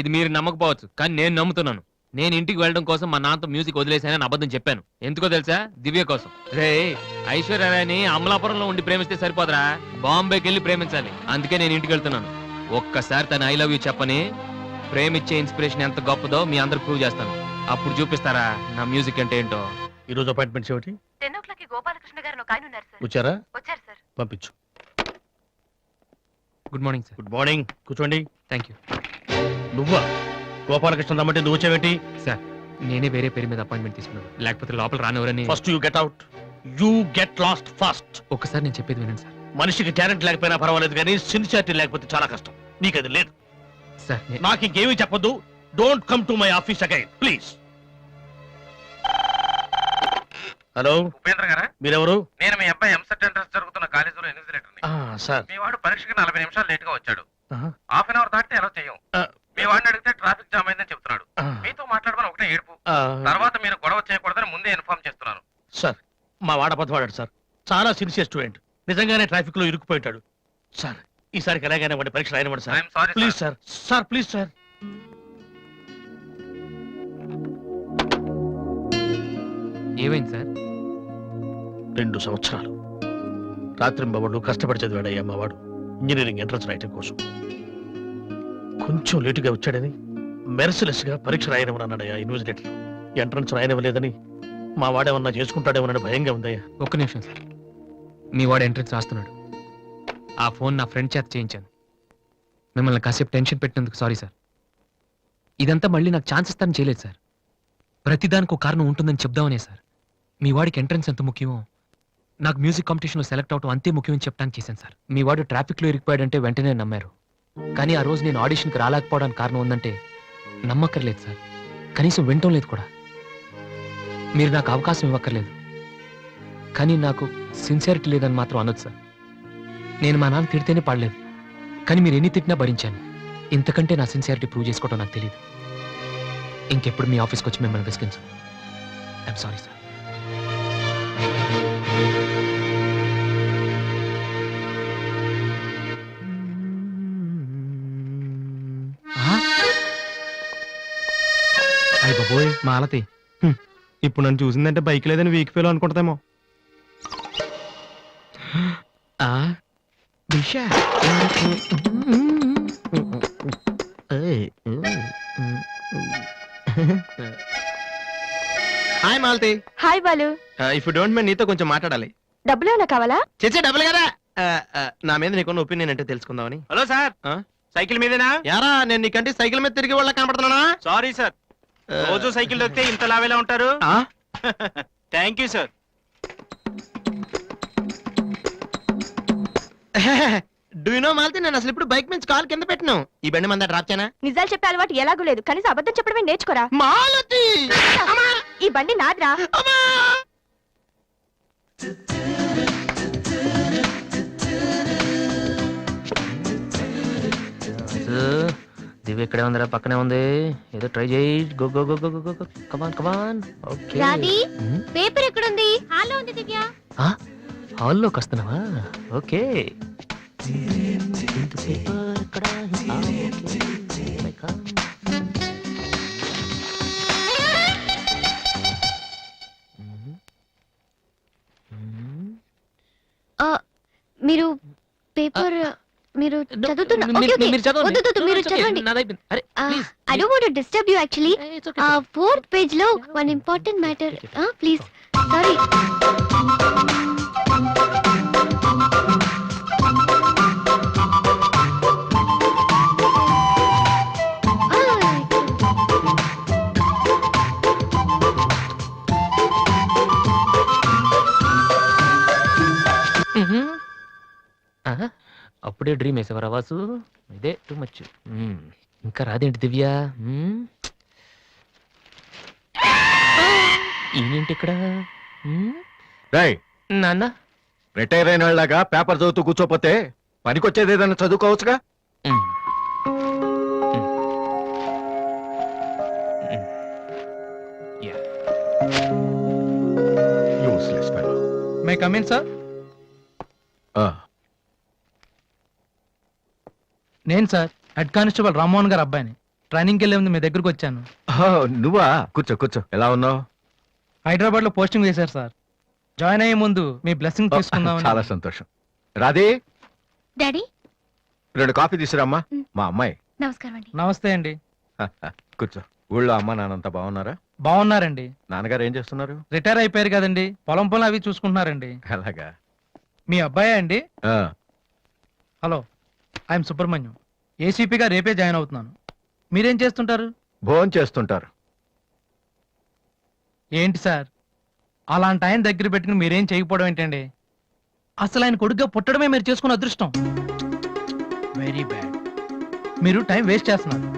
ఇది మీరు నమ్మకపోవచ్చు, కానీ నేను నమ్ముతున్నాను. నేను ఇంటికి వెళ్ళడం కోసం మా నాన్నతో మ్యూజిక్ వదిలేసానని అబద్ధం చెప్పాను. ఎందుకో తెలుసా? దివ్య కోసం. రే, ఐశ్వర్యరాయని అమలాపురంలో ఉండి ప్రేమిస్తే సరిపోదరా, బాంబేకి వెళ్ళి ప్రేమించాలి. అందుకే నేను ఇంటికి వెళ్తున్నాను. ఒక్కసారి తన ఐ లవ్ యూ చెప్పని ప్రేమిచ్చే ఇన్స్పిరేషన్ ఎంత గొప్పదో మీ అందరు ప్రూవ్ చేస్తాను. అప్పుడు చూపిస్తారా నా మ్యూజిక్ అంటే ఏంటో. ఈ రోజు అపాయింట్మెంట్స్ ఏమిటి? 10 o'clock గోపాలకృష్ణ గారు ఒక ఆయన ఉన్నారు సార్. వచ్చారా? వచ్చారు సార్. పంపించు. Good morning sir. Good morning. కూర్చోండి. థ్యాంక్ యూ నువ్వా? గోపాలకృష్ణ రమ్మంటే నువ్వు వచ్చావేంటి? సార్. నేనే వేరే పేరు మీద అపాయింట్మెంట్ తీసుకున్నాను, లేకపోతే లోపల రానివరని. First you get out. You get last first. ఒక్కసారి నేను చెప్పేది వినండి సార్. మనిషికి టాలెంట్ లేకపోయినా పర్వాలేదు, కానీ సిన్సియారిటీ లేకపోతే చాలా కష్టం. నీకు అది లేదు. సార్ నాకు ఇంకేమీ చెప్పొద్దు. Don't come to my office again please. Hello, Upendra గారా? మీరెవరు? నేను మీ అబ్బాయి ఎంసెట్ ఎంట్రన్స్ జరుగుతున్న కాలేజీలో ఇన్విజిలేటర్ని. సార్, మీ వాడు పరీక్షకి 40 నిమిషాలు లేట్ గా వచ్చాడు. ఆహా. హాఫ్ అన్ అవర్ దాటితే ఎలా చేయం. మీ వాడిని అడిగితే ట్రాఫిక్ జామ్ అయిందని చెప్తున్నాడు. ఆ. మీతో మాట్లాడమని ఒకటే ఏడుపు. తర్వాత మీరు గొడవ చేయకూడదని ముందే ఇన్ఫార్మ్ చేస్తున్నాను. సార్, మా వాడ పదవాడాడు సార్. చాలా సిన్సియర్ స్టూడెంట్. నిజంగానే ట్రాఫిక్ లో ఇరుక్కుపోయింటాడు. సార్, ఈసారికి ఎలాగైనా వాడి పరీక్ష రాయనివ్వండి sir. I'm sorry please sir. Sir please sir. ఏమైంది సార్? 2 సంవత్సరాలు రాత్రింబవళ్ళు కష్టపడి చదివాడయ్యా మా వాడు ఇంజనీరింగ్ ఎంట్రన్స్ రాయటం కోసం. కొంచెం లేటుగా వచ్చాడని మెర్సిలెస్ గా పరీక్ష రాయనివ్వనన్నాడయ్యా ఇన్విజిలేటర్. ఎంట్రన్స్ రాయనివ్వలేదని మా వాడేమన్నా చేసుకుంటాడేమోనని భయంగా ఉందయ్యా. ఒక్క నిమిషం సార్. మీ వాడు ఎంట్రన్స్ రాస్తున్నాడు. ఆ ఫోన్ నా ఫ్రెండ్ చేత చేయించాను. మిమ్మల్ని కాసేపు టెన్షన్ పెట్టినందుకు సారీ సార్. ఇదంతా మళ్ళీ నాకు ఛాన్స్ ఇస్తానని చేయలేదు సార్. ప్రతిదానికి ఒక కారణం ఉంటుందని చెప్దామనే సార్. మీ వాడికి ఎంట్రన్స్ ఎంత ముఖ్యమో నాకు మ్యూజిక్ కాంపిటీషన్లో సెలెక్ట్ అవడం అంతే ముఖ్యమని చెప్పడానికి చేశాను సార్. మీ వాడు ట్రాఫిక్లో ఇరికిపోయాడంటే వెంటనే నమ్మారు, కానీ ఆ రోజు నేను ఆడిషన్కి రాలేకపోవడానికి కారణం ఉందంటే నమ్మక్కర్లేదు సార్. కనీసం వినటం లేదు కూడా. మీరు నాకు అవకాశం ఇవ్వక్కర్లేదు, కానీ నాకు సిన్సియారిటీ లేదని మాత్రం అనొచ్చు సార్. నేను మా నాన్న తిడితేనే పాడలేదు, కానీ మీరు ఎన్ని తిట్టినా భరించాను. ఇంతకంటే నా సిన్సియారిటీ ప్రూవ్ చేసుకోవడం నాకు తెలియదు. ఇంకెప్పుడు మీ ఆఫీస్కి వచ్చి మిమ్మల్ని విసిగించు. I'm sorry sir. అయ్య బాబోయ్, మాలతి ఇప్పుడు నన్ను చూసిందంటే బైక్ లేదని వీక్ ఫీల్ అనుకుంటామేమో. Hi Malathi. Hi Balu. If you don't mind నీతో కొంచెం మాట్లాడాలి. డబ్బులు ఏమైనా కావాలా? చేసే డబ్బులు కదా. నా మీద నీకున్న ఒపీనియన్ అంటే తెలుసుకుందామని. హలో సార్, సైకిల్ మీదేనా? యారా, నేను నీకంటే సైకిల్ మీద తిరిగి వాళ్ళ కనపడుతున్నానా? సారీ సార్, రోజు సైకిల్ దొక్కితే ఇంత లావేలా ఉంటారు. Thank you sir. Do you know Malathi, నేను అసలు ఇప్పుడు బైక్ నుంచి కాల్ కింద పెట్టినాను. ఈ బండి మంద డ్రాప్ చేయనా? నిజాలు చెప్పే అలవాటు ఎలాగూ లేదు, కనీసం అబద్ధం చెప్పడమే నేర్చుకోరా. మాలతి, ఈ బండి నాదిరా. దివ్య ఇక్కడే ఉందిరా, పక్కనే ఉంది. ఏదో ట్రై చేయి. Go go go go go go. Come on come on. Okay. Paper ఎక్కడుంది? హాల్లో ఉంది దివ్య. హాల్లోకి వస్తున్నావా? ఓకే. పేపర్ ఇక్కడ. మీరు పేపర్ మీరు చదువుతున్నా. మీరు చదవండి. I don't want to disturb you actually. 4th page లో one important matter. Please. Sorry. అప్పుడే డ్రీమ్ వేసేవారా వాసు? ఇదే టూ మచ్. ఇంకా రాదేంటి దివ్య? ఈయనేంటి ఇక్కడ? నాన్న, రిటైర్ అయిన వాళ్ళగా పేపర్ చదువుతూ కూర్చోపోతే పనికొచ్చేది ఏదైనా చదువుకోవచ్చుగా. Come in sir. నేను sir head constable Rammohan garu అబ్బాయిని. ట్రైనింగ్కి వెళ్ళే ముందు మీ దగ్గరకు వచ్చాను. నువ్వా? కూర్చో కూర్చో. ఎలా ఉన్నావు? హైదరాబాద్ లో పోస్టింగ్ వేశారు సార్. జాయిన్ అయ్యే ముందు మీ బ్లెస్సింగ్ తీసుకుందామని. చాలా సంతోషం. రాధే, డాడీ 2 కాఫీ తీసుకురామ్మా. మా అమ్మాయి. నమస్కారం అండి. నమస్తే అండి. కూర్చో. ఊళ్ళో అమ్మ నాన్నంతా బాగున్నారా? బాగున్నారండి. నాన్నగారు ఏం చేస్తున్నారు? రిటైర్ అయిపోయారు కదండి, పొలం పొలం అవి చూసుకుంటున్నారండి. అలాగా. మీ అబ్బాయే అండి? ఆ, హలో, ఐఎమ్ సుబ్రహ్మణ్యం. ఏసీపీగా రేపే జాయిన్ అవుతున్నాను. మీరేం చేస్తుంటారు? భోజనం చేస్తుంటారు. ఏంటి సార్, అలాంటి ఆయన దగ్గర పెట్టుకుని మీరేం చేయకపోవడం ఏంటండి? అసలు ఆయన కొడుగ్గా పుట్టడమే మీరు చేసుకున్న అదృష్టం. Very bad. మీరు టైం వేస్ట్ చేస్తున్నారు.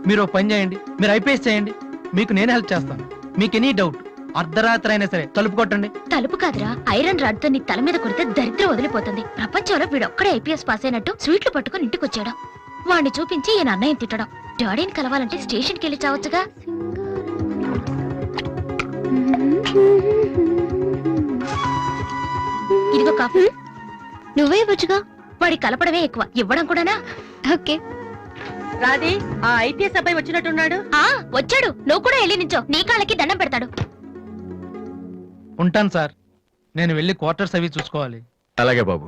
మీరు ఓ పని చేయండి, మీరు ఐపీఎస్ చేయండి, మీకు నేను హెల్ప్ చేస్తాను. మీకు ఎనీ డౌట్ అర్ధరాత్రి అయినా సరే తలుపు కొట్టండి. తలుపు కాదురా, ఐరన్ రాడ్ తో నీ తల మీద కొడితే దరిద్రం వదిలిపోతుంది. ప్రపంచంలో వీడొక్కడే ఐపీఎస్ పాస్ అయినట్టు స్వీట్లు పట్టుకుని ఇంటికి వచ్చాడు. వాణ్ణి చూపించి ఈయన అన్నయ్య తిట్టడం. డాడీని కలవాలంటే స్టేషన్కి వెళ్ళి చావచ్చుగా. ఇదిగో కాఫీ. నువ్వే ఇవ్వచ్చుగా. వాడి కలపడమే ఎక్కువ, ఇవ్వడం కూడానా? ఓకే. రాధే, ఆ ఐపీఎస్ అబ్బాయి వచ్చినట్టున్నాడు. వచ్చాడు. నువ్వు కూడా వెళ్ళి నించో, నీ కాళ్ళకి దండం పెడతాడు. ఉంటాను సార్, నేను వెళ్ళి క్వార్టర్స్ అవి చూసుకోవాలి. అలాగే బాబు.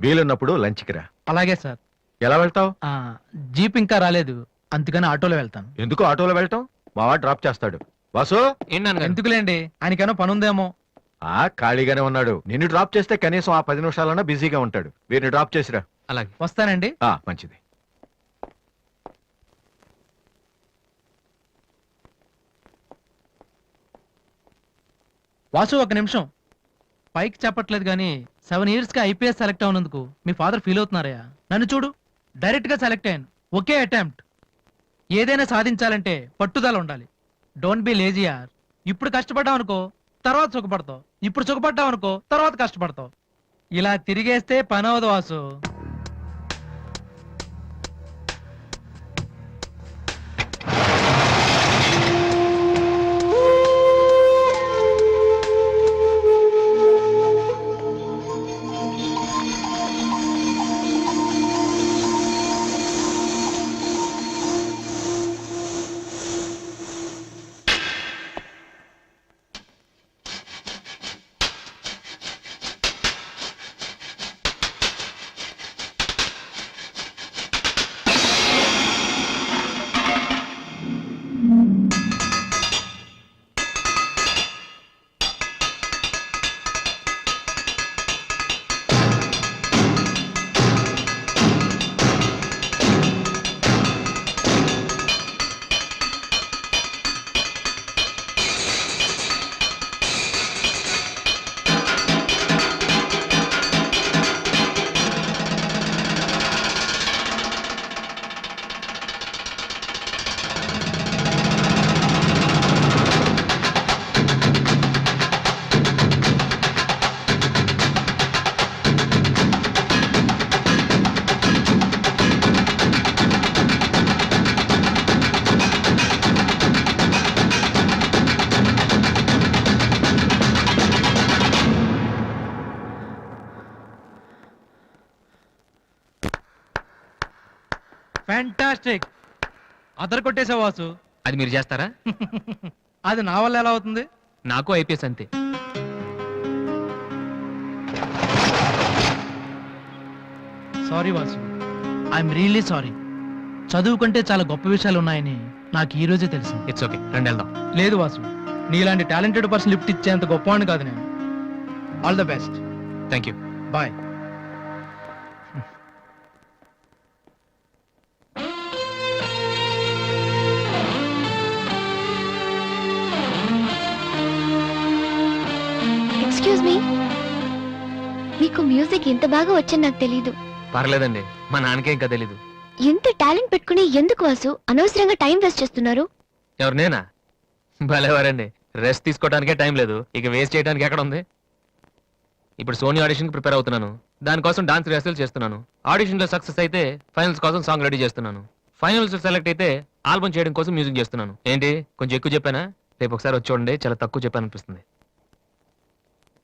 వీలున్నప్పుడు లంచ్కి రా. అలాగే సార్. ఎలా వెళ్తావు? జీప్ ఇంకా రాలేదు, అందుకని ఆటోలో వెళ్తాను. ఎందుకు ఆటోలో వెళ్ళటం? మావాడు డ్రాప్ చేస్తాడు. వాసు, ఎందుకులేండి, ఆయనకేమో పని ఉందేమో. ఖాళీగానే ఉన్నాడు. నిన్ను డ్రాప్ చేస్తే కనీసం ఆ 10 నిమిషాలన్నా బిజీగా ఉంటాడు. వీరిని డ్రాప్ చేసిరా. అలాగే. వస్తానండి. మంచిది. వాసు, ఒక నిమిషం. పైకి చెప్పట్లేదు కానీ 7 years గా ఐపీఎస్ సెలెక్ట్ అవునందుకు మీ ఫాదర్ ఫీల్ అవుతున్నారయ్యా. నన్ను చూడు, డైరెక్ట్ గా సెలెక్ట్ అయ్యాను. ఒకే అటెంప్ట్. ఏదైనా సాధించాలంటే పట్టుదల ఉండాలి. డోంట్ బి లేజీ యార్. ఇప్పుడు కష్టపడ్డావు అనుకో, తర్వాత సుఖపడతావు. ఇప్పుడు సుఖపడ్డావు అనుకో, తర్వాత కష్టపడతావు. ఇలా తిరిగేస్తే పని అవదు వాసు. ఫ్యాంటాస్టిక్. అదర్ కొట్టేసావు వాసు. అది మీరు చేస్తారా? అది నా వల్ల ఎలా అవుతుంది? నాకు ఐపీఎస్ అంతే. Sorry Vasu, I'm really sorry. చదువుకుంటే చాలా గొప్ప విషయాలు ఉన్నాయని నాకు ఈ రోజే తెలిసింది. ఇట్స్ ఓకే, రండి వెళ్దాం. లేదు వాసు, నీలాంటి టాలెంటెడ్ పర్సన్ లిఫ్ట్ ఇచ్చేంత గొప్పవాడిని కాదు నేను. All the best. Thank you. Bye. Excuse me, మీకు మ్యూజిక్ ఇంత బాగా వచ్చని నాకు తెలీదు. పర్లేదండి, మా నాన్నకే ఇంకా తెలీదు. ఎంత టాలెంట్ పెట్టుకుని ఎందుకు వాసు అనవసరంగా టైం వేస్ట్ చేస్తున్నారు? ఎవరు, నేనా? భలేవారండి, రెస్ట్ తీసుకోవడానికే టైం లేదు, ఇక వేస్ట్ చేయడానికి ఎక్కడ ఉంది? ఇప్పుడు సోనీ ఆడిషన్ ప్రిపేర్ అవుతున్నాను. దానికోసం డాన్స్ రిహర్సల్ చేస్తున్నాను. ఆడిషన్ లో సక్సెస్ అయితే ఫైనల్స్ కోసం సాంగ్ రెడీ చేస్తున్నాను. ఫైనల్స్ సెలెక్ట్ అయితే ఆల్బమ్ చేయడం కోసం మ్యూజిక్ చేస్తున్నాను. ఏంటి కొంచెం ఎక్కువ చెప్పానా? రేపు ఒకసారి వచ్చి చూడండి, చాలా తక్కువ చెప్పాను అనిపిస్తుంది.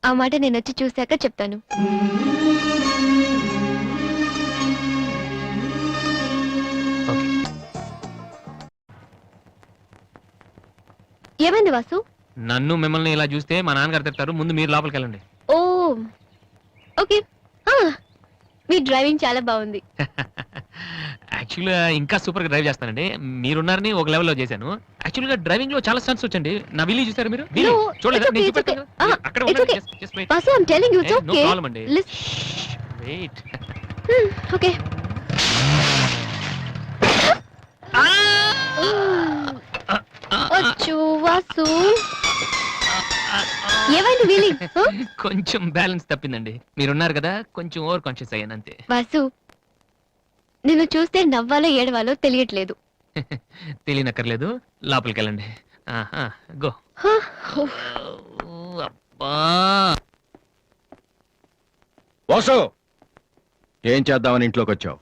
ఆ మాట నేను వచ్చి చూశాక చెప్తాను. ఓకే. ఏమైంది వాసు? నన్ను మిమ్మల్ని ఇలా చూస్తే మా నాన్నగారు తిడతారు. ముందు మీరు లోపలికి వెళ్ళండి. ఓ ఓకే. మీ డ్రైవింగ్ చాలా బాగుంది. యాక్చువల్గా ఇంకా సూపర్ గా డ్రైవ్ చేస్తానండి. మీరున్నారని ఒక లెవెల్లో చేశాను. యాక్చువల్గా డ్రైవింగ్ లో చాలా స్టన్స్ వచ్చండి. నా విల్లి చూసారు మీరు? విల్లి No, చూడలేదా? it's నేను okay, చూపెడతాను it's కదా. okay. అక్కడ It's ఉండండి. okay. Just wait. Vasu, I'm telling you, it's No okay. problem అండి. Wait. ఓకే. అచ్చో వాసు, ఏమైంది వీలి? కొంచెం బ్యాలెన్స్ తప్పిందండి. మీరున్నారు కదా, కొంచెం ఓవర్ కాన్షియస్ అయ్యాను అంతే. వాసు, నిన్ను చూస్తే నవ్వాలో ఏడవాలో తెలియట్లేదు. తెలియనక్కర్లేదు, లోపలికి వెళ్ళండి. గో. అబ్బా, వాసు, ఏం చేద్దామని ఇంట్లోకి వచ్చావు?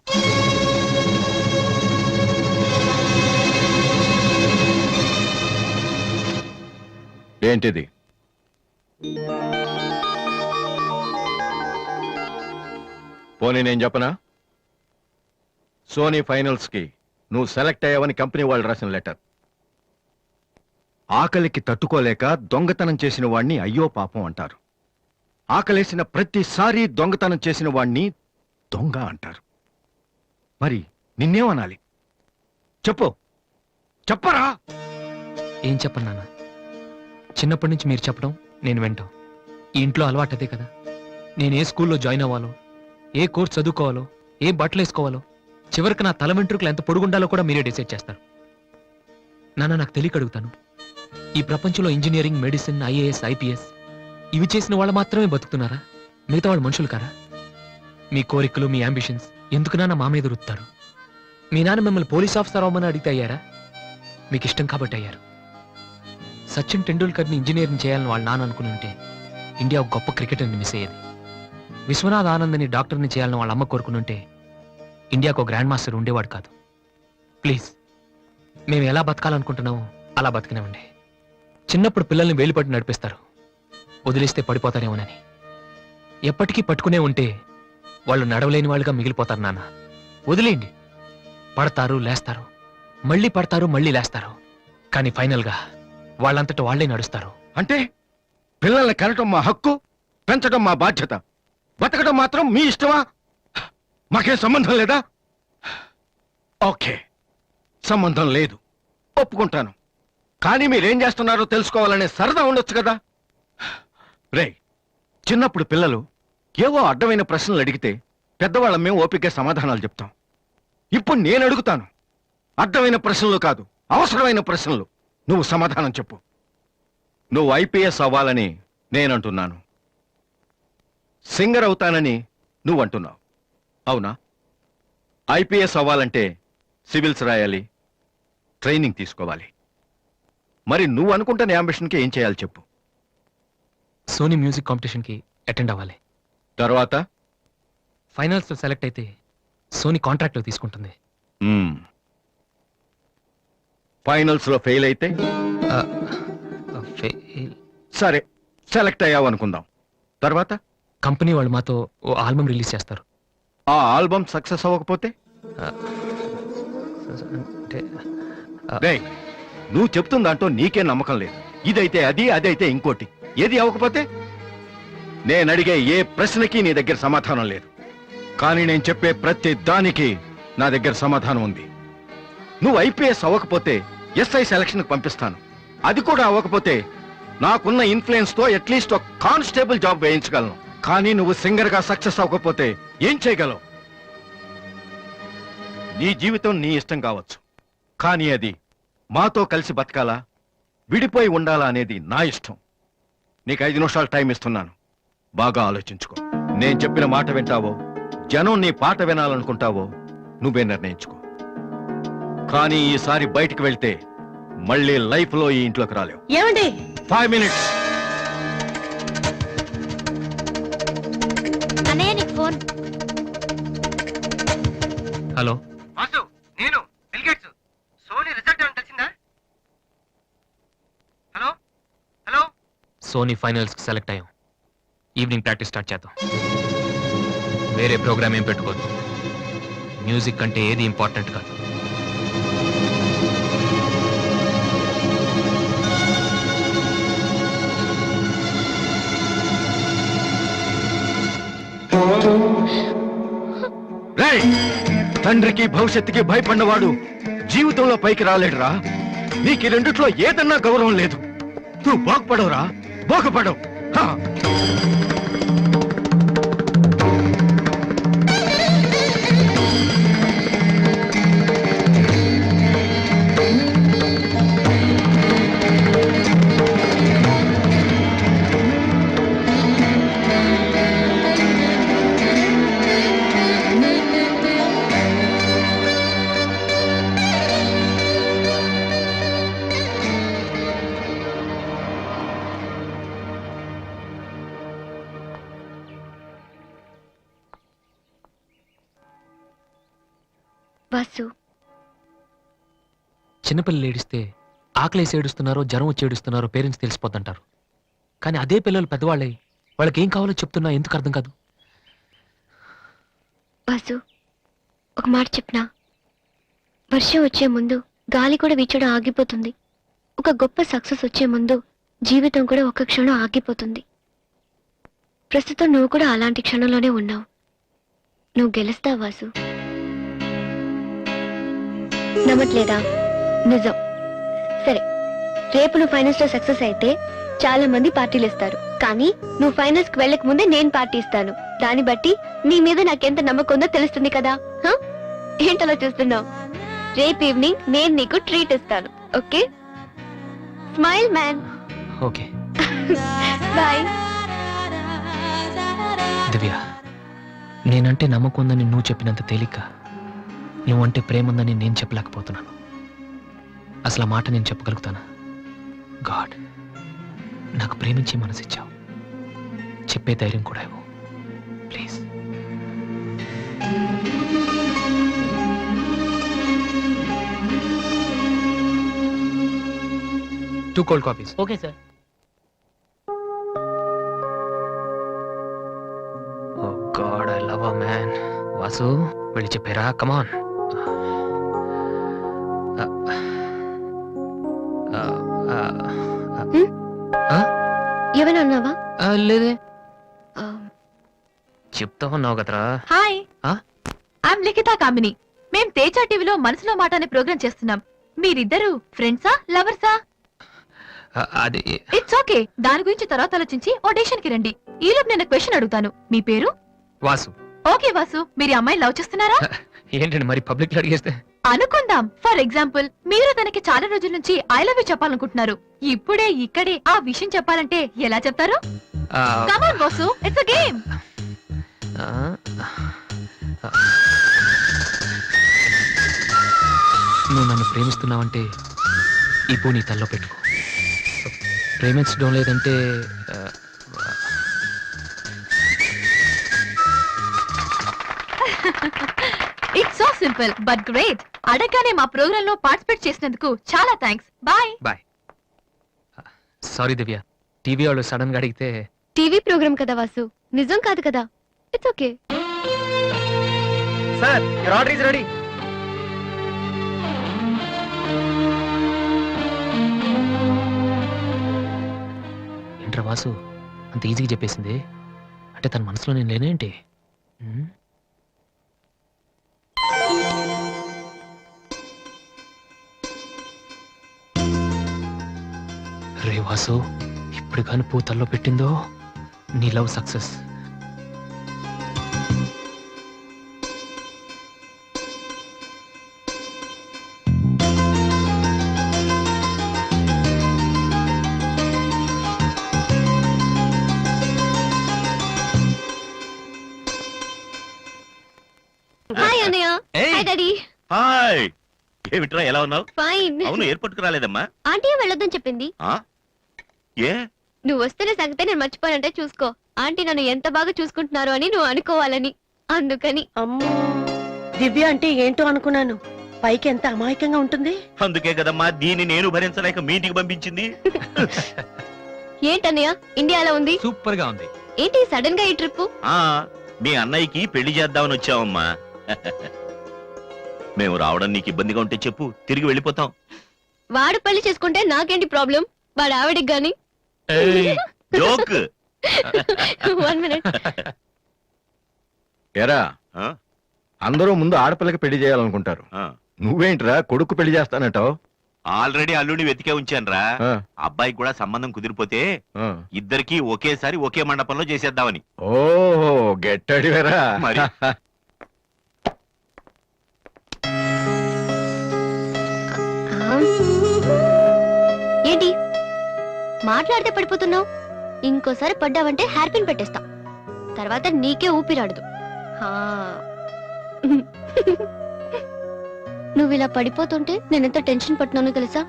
ఏంటిది? పోనీ నేను చెప్పనా? సోనీ ఫైనల్స్ కి నువ్వు సెలెక్ట్ అయ్యావని కంపెనీ వాళ్ళు రాసిన లెటర్. ఆకలికి తట్టుకోలేక దొంగతనం చేసిన వాణ్ణి అయ్యో పాపం అంటారు. ఆకలేసిన ప్రతిసారి దొంగతనం చేసిన వాణ్ణి దొంగ అంటారు. మరి నిన్నేమనాలి? చెప్పు, చెప్పరా? ఏం చెప్పను నాన్న. చిన్నప్పటి నుంచి మీరు చెప్పడం, నేను వింటాం. ఈ ఇంట్లో అలవాటు అదే కదా. నేను ఏ స్కూల్లో జాయిన్ అవ్వాలో, ఏ కోర్స్ చదువుకోవాలో, ఏ బట్టలు వేసుకోవాలో, చివరికి నా తల వెంట్రుకలు ఎంత పొడుగుండాలో కూడా మీరే డిసైడ్ చేస్తారు. నాన్న, నాకు తెలియక అడుగుతాను, ఈ ప్రపంచంలో ఇంజనీరింగ్, మెడిసిన్, ఐఏఎస్, ఐపీఎస్ ఇవి చేసిన వాళ్ళు మాత్రమే బతుకుతున్నారా? మిగతా వాళ్ళు మనుషులు కారా? మీ కోరికలు, మీ అంబిషన్స్ ఎందుకు నాన్న మా మీద రుత్తారు? మీ నాన్న మిమ్మల్ని పోలీస్ ఆఫీసర్ అవ్వమని అడిగితే అయ్యారా? మీకు ఇష్టం కాబట్టి అయ్యారు. సచిన్ టెండూల్కర్ని ఇంజనీరింగ్ చేయాలని వాళ్ళ నాన్న అనుకుని ఉంటే ఇండియా ఒక గొప్ప క్రికెటర్ని మిస్ అయ్యేది. విశ్వనాథ్ ఆనంద్ని డాక్టర్ని చేయాలని వాళ్ళ అమ్మ కోరుకుని ఉంటే ఇండియాకు ఒక గ్రాండ్ మాస్టర్ ఉండేవాడు కాదు. ప్లీజ్, మేము ఎలా బతకాలనుకుంటున్నామో అలా బతికినామండి. చిన్నప్పుడు పిల్లల్ని వేలిపట్టి నడిపిస్తారు, వదిలేస్తే పడిపోతారేమోనని. ఎప్పటికీ పట్టుకునే ఉంటే వాళ్ళు నడవలేని వాళ్ళుగా మిగిలిపోతారు నాన్న. వదిలేయండి. పడతారు, లేస్తారు, మళ్ళీ పడతారు, మళ్ళీ లేస్తారు. కానీ ఫైనల్గా వాళ్ళంతట వాళ్లే నడుస్తారు. అంటే పిల్లల్ని కనటం మా హక్కు, పెంచడం మా బాధ్యత, బతకడం మాత్రం మీ ఇష్టమా? మాకేం సంబంధం లేదా? ఓకే, సంబంధం లేదు, ఒప్పుకుంటాను. కానీ మీరేం చేస్తున్నారో తెలుసుకోవాలనే సరదా ఉండొచ్చు కదా. రే, చిన్నప్పుడు పిల్లలు ఏవో అడ్డమైన ప్రశ్నలు అడిగితే పెద్దవాళ్ళం మేము ఓపికగా సమాధానాలు చెప్తాం. ఇప్పుడు నేను అడుగుతాను, అడ్డమైన ప్రశ్నలు కాదు, అవసరమైన ప్రశ్నలు. నువ్వు సమాధానం చెప్పు. నువ్వు ఐపీఎస్ అవ్వాలని నేనంటున్నాను, సింగర్ అవుతానని నువ్వంటున్నావు. అవునా? ఐపీఎస్ అవ్వాలంటే సివిల్స్ రాయాలి, ట్రైనింగ్ తీసుకోవాలి. మరి నువ్వు అనుకుంటున్న అంబిషన్కి ఏం చేయాలి చెప్పు. సోనీ మ్యూజిక్ కాంపిటీషన్కి అటెండ్ అవ్వాలి. తర్వాత ఫైనల్స్లో సెలెక్ట్ అయితే సోనీ కాంట్రాక్ట్లో తీసుకుంటుంది. ఫైనల్స్ లో ఫెయిల్ అయితే సరే, సెలెక్ట్ అయ్యావు అనుకుందాం. తర్వాత కంపెనీ వాళ్ళు మాతో ఓ ఆల్బమ్ రిలీజ్ చేస్తారు. ఆ ఆల్బమ్ సక్సెస్ అవ్వకపోతే? అంటే రేయ్, నువ్వు చెప్తున్న దాంట్లో నీకే నమ్మకం లేదు. ఇదైతే అది, అదైతే ఇంకోటి. ఏది అవ్వకపోతే? నేను అడిగే ఏ ప్రశ్నకి నీ దగ్గర సమాధానం లేదు. కానీ నేను చెప్పే ప్రతి దానికి నా దగ్గర సమాధానం ఉంది. నువ్వు ఐపీఎస్ అవ్వకపోతే ఎస్ఐ సెలక్షన్ పంపిస్తాను. అది కూడా అవ్వకపోతే నాకున్న ఇన్ఫ్లుయెన్స్ తో అట్లీస్ట్ ఒక కానిస్టేబుల్ జాబ్ వేయించగలను. కానీ నువ్వు సింగర్ గా సక్సెస్ అవ్వకపోతే ఏం చేయగలవు? నీ జీవితం నీ ఇష్టం కావచ్చు, కానీ అది మాతో కలిసి బతకాలా, విడిపోయి ఉండాలా అనేది నా ఇష్టం. నీకు 5 నిమిషాలు టైం ఇస్తున్నాను, బాగా ఆలోచించుకో. నేను చెప్పిన మాట వింటావో, జనం నీ పాట వినాలనుకుంటావో నువ్వే నిర్ణయించుకో. కానీ ఈసారి బయటికి వెళ్తే మళ్ళీ లైఫ్ లో ఈ ఇంట్లోకి రాలేవు. ఏమండి? 5 మినిట్స్. అన్నయ్య, నీకు ఫోన్. హలో వాసు, నేను బిల్ గేట్స్. సోనీ రిజల్ట్ ఏమైనా తెలిసిందా? Hello hello. సోనీ ఫైనల్స్కి సెలెక్ట్ అయ్యాం. ఈవినింగ్ ప్రాక్టీస్ స్టార్ట్ చేద్దాం. వేరే ప్రోగ్రామ్ ఏం పెట్టుకోవద్దు. మ్యూజిక్ అంటే ఏది ఇంపార్టెంట్ కాదు. రేయ్, తండ్రికి భవిష్యత్తుకి భయపడినవాడు జీవితంలో పైకి రాలేడురా. నీకు ఈ రెండిట్లో ఏదన్నా గౌరవం లేదు. నువ్వు బాగుపడవురా, బాగుపడవు. హా. వాసు, చిన్నపిల్లలు ఏడిస్తే ఆకలేసి ఏడుస్తున్నారో జ్వరం వచ్చి ఏడుస్తున్నారో పేరెంట్స్ తెలిసిపోద్దంటారు. కానీ అదే పిల్లలు పెద్దవాళ్ళై వాళ్ళకి ఏం కావాలో చెప్తున్నా ఎందుకు అర్థం కాదు? వాసు, ఒక మాట చెప్పనా? వర్షం వచ్చే ముందు గాలి కూడా వీచడం ఆగిపోతుంది. ఒక గొప్ప సక్సెస్ వచ్చే ముందు జీవితం కూడా ఒక్క క్షణం ఆగిపోతుంది. ప్రస్తుతం నువ్వు కూడా అలాంటి క్షణంలోనే ఉన్నావు. నువ్వు గెలుస్తావు వాసు. నమ్మట్లేదా? నిజం. సరే, రేపు నువ్వు ఫైనల్స్ లో సక్సెస్ అయితే చాలా మంది పార్టీలు ఇస్తారు. కానీ నువ్వు ఫైనల్స్ కి వెళ్ళక ముందే నేను పార్టీ ఇస్తాను. దాన్ని బట్టి నీ మీద నాకెంత నమ్మకం ఉందో తెలుస్తుంది కదా. ఏంటలా చూస్తున్నావు? రేపు ఈవినింగ్ నేను నీకు ట్రీట్ ఇస్తాను. Okay? Smile man. Okay boy. Divya, నేనంటే నమ్మకం ఉందని నువ్వు చెప్పినంత తేలిక నువ్వంటే ప్రేమ ఉందని నేను చెప్పలేకపోతున్నాను. అసలు ఆ మాట నేను చెప్పగలుగుతానా? గాడ్, నాకు ప్రేమించే మనసు ఇచ్చావు. చెప్పే ధైర్యం కూడా ఇవ్వు please. Two cold coffees. Okay, sir. Oh god, I love a man. Vasu, వెళ్ళి చెప్పారా? కమాన్. ఏమైనా అన్నావా? లేదే, చెప్తా ఉన్నావు కదరా. హాయ్, ఆ? ఐఎమ్ లిఖితా కామిని. మేం తేజ టీవీలో మనసులో మాట అనే ప్రోగ్రామ్ చేస్తున్నాం. మీరిద్దరు ఫ్రెండ్సా, లవర్సా? అది ఇట్స్ ఓకే, దాని గురించి తర్వాత ఆలోచించి ఆడిషన్ కి రండి. ఈలోపు నేను క్వశ్చన్ అడుగుతాను. మీ పేరు? వాసు. ఓకే వాసు, మీరు ఈ అమ్మాయిని లవ్ చేస్తున్నారా? ఏంటండి మరి పబ్లిక్ లో అడిగేస్తే? అనుకుందాం, ఫర్ ఎగ్జాంపుల్ మీరు తనకి చాలా రోజుల నుంచి ఐ లవ్ యూ చెప్పాలనుకుంటున్నారు. ఇప్పుడే ఇక్కడే ఆ విషయం చెప్పాలంటే ఎలా చెప్తారు? కమాన్ బాసు, ఇట్స్ అ గేమ్. నువ్వు నన్ను ప్రేమిస్తున్నావంటే ఈ పూ నీ తల్లో పెట్టుకో. ప్రేమించడం లేదంటే it's so simple but great. అడగగానే మా ప్రోగ్రామ్ లో పార్టిసిపేట్ చేసినందుకు చాలా థ్యాంక్స్. బాయ్. బాయ్. సారీ దివ్య, టీవీ వాళ్ళు సడన్ గా అడిగితే. టీవీ ప్రోగ్రామ్ కదా వాసు, నిజం కాదు కదా. It's okay. Sir, your order is ready. ఏంట్రా వాసు, అంత ఈజీగా చెప్పేసింది? అంటే తన మనసులో నేను లేనేంటి? రే వాసు, ఇప్పుడు కాని పూతల్లో పెట్టిందో నీ లవ్ సక్సెస్. హాయ్ అన్నయ్య. Hi daddy. హాయ్, ఏమిట్రా ఎలా ఉన్నావు? ఫైన్. అవును, ఎయిర్పోర్ట్ కు రాలేదమ్మా? ఆంటీ వెళ్ళొద్దని చెప్పింది. ఏ, నువ్వు వస్తున్న సంగతే నేను మర్చిపోయానంటే చూసుకో. ఆంటీ నన్ను ఎంత బాగా చూసుకుంటున్నారో అని నువ్వు అనుకోవాలని, అందుకని. అమ్మో, దివ్య అంటే ఏంటో అనుకున్నాను. పైకి ఎంత అమాయకంగా ఉంటుంది. అందుకే కదమ్మా దీన్ని నేను భరించలేక మీ ఇంటికి పంపించింది. ఏంటన్నయ్య, ఇండియాలో ఉంది. సూపర్ గా ఉంది. ఏంటి సడన్ గా ఈ ట్రిప్? మీ అన్నయ్యకి పెళ్లి చేద్దామని వచ్చావమ్మా. మేము రావడం నీకు ఇబ్బందిగా ఉంటే చెప్పు, తిరిగి వెళ్ళిపోతాం. వాడు పెళ్లి చేసుకుంటే నాకేంటి ప్రాబ్లం? వాడు ఆవిడికి గాని. జోక్. 1 minute. ఎరా ఆ? అందరూ ముందు ఆడపిల్లకి పెళ్లి చేయాలనుకుంటారు. ఆ. నువ్వేంట్రా కొడుకు పెళ్లి చేస్తానంటావు? ఆల్రెడీ అల్లుడిని వెతికే ఉంచానురా. అబ్బాయికి కూడా సంబంధం కుదిరిపోతే ఇద్దరికి ఒకేసారి ఒకే మండపంలో చేసేద్దామని. ఓహో గెట్టడివేరా మరి. ఏంటి మాట్లాడితే పడిపోతున్నావు? ఇంకోసారి పడ్డావంటే హెయిర్ పిన్ పెట్టేస్తా. తర్వాత నీకే ఊపిరాడదు. నువ్వు ఇలా పడిపోతుంటే నేనెంత టెన్షన్ పట్టినానో తెలుసా?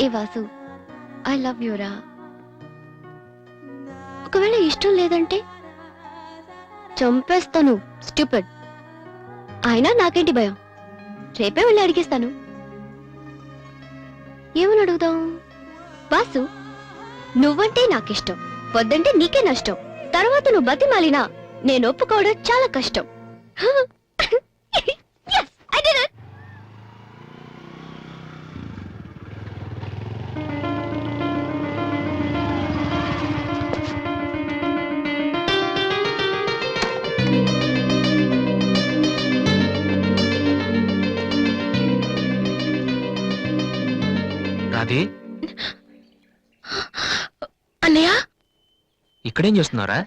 ఏ వాసు, ఐ లవ్ యూరా. ఒకవేళ ఇష్టం లేదంటే చంపేస్తాను. స్టూపిడ్. అయినా నాకేంటి భయం? రేపే వెళ్ళి అడిగేస్తాను. ఏమని అడుగుదాం? వాసు, నువ్వంటే నాకిష్టం, వద్దంటే నీకే నష్టం. తర్వాత నువ్వు బతిమాలినా నేను ఒప్పుకోవడం చాలా కష్టం. Yes, I did it. Radhe, అన్నయ్య, ఇక్కడేం చేస్తున్నారా?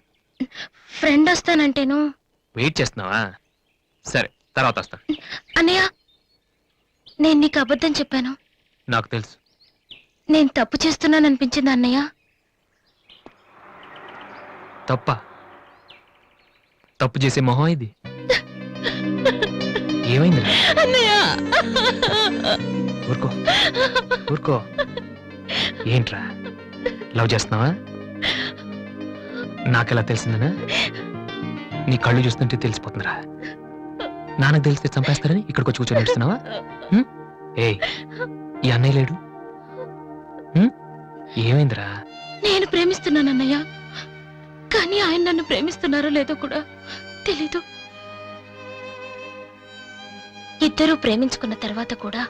ఫ్రెండ్ వస్తానంటేను. వెయిట్ చేస్తున్నావా? సరే, తర్వాత వస్తా. అన్నయ్య, నేను నీకు అబద్ధం చెప్పాను. నాకు తెలుసు. నేను తప్పు చేస్తున్నాను అనిపించింది అన్నయ్య. తప్ప? తప్పు చేసే మొహం ఇది. ఏమైంది? అన్నయ్య, ఊరుకో ఊరుకో. ఏంట్రా, లవ్ చేస్తున్నావా? నాకెలా తెలిసిందనా? నీ కళ్ళు చూస్తుంటే తెలిసిపోతుందిరా. నాన్నకు తెలిస్తే చంపేస్తారని ఇక్కడికి వచ్చి కూర్చొని ఏడుస్తున్నావా? ఏయ్, ఈ అన్నయ్య లేడు? ఏమైందిరా? నేను ప్రేమిస్తున్నాను అన్నయ్య, కానీ ఆయన నన్ను ప్రేమిస్తున్నారో లేదో కూడా తెలీదు. ఇద్దరూ ప్రేమించుకున్న తర్వాత కూడా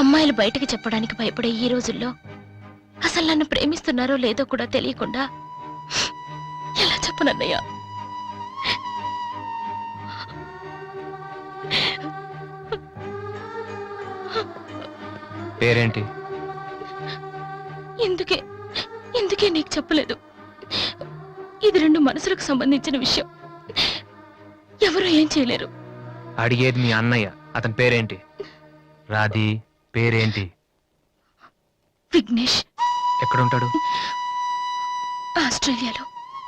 అమ్మాయిలు బయటకు చెప్పడానికి భయపడే ఈ రోజుల్లో అసలు నన్ను ప్రేమిస్తున్నారో లేదో కూడా తెలియకుండా ఎలా చెప్పనన్నయ్య? పేరేంటి? ఎందుకే నీకు చెప్పలేదు. ఇది రెండు మనసులకు సంబంధించిన విషయం. ఎవరు ఏం చేయలేరు. అడిగేది మీ అన్నయ్య. అతని పేరేంటి? రాధి పేరేంటి? విఘ్నేష్. ఎక్కడుంటాడు? ఆస్ట్రేలియాలో.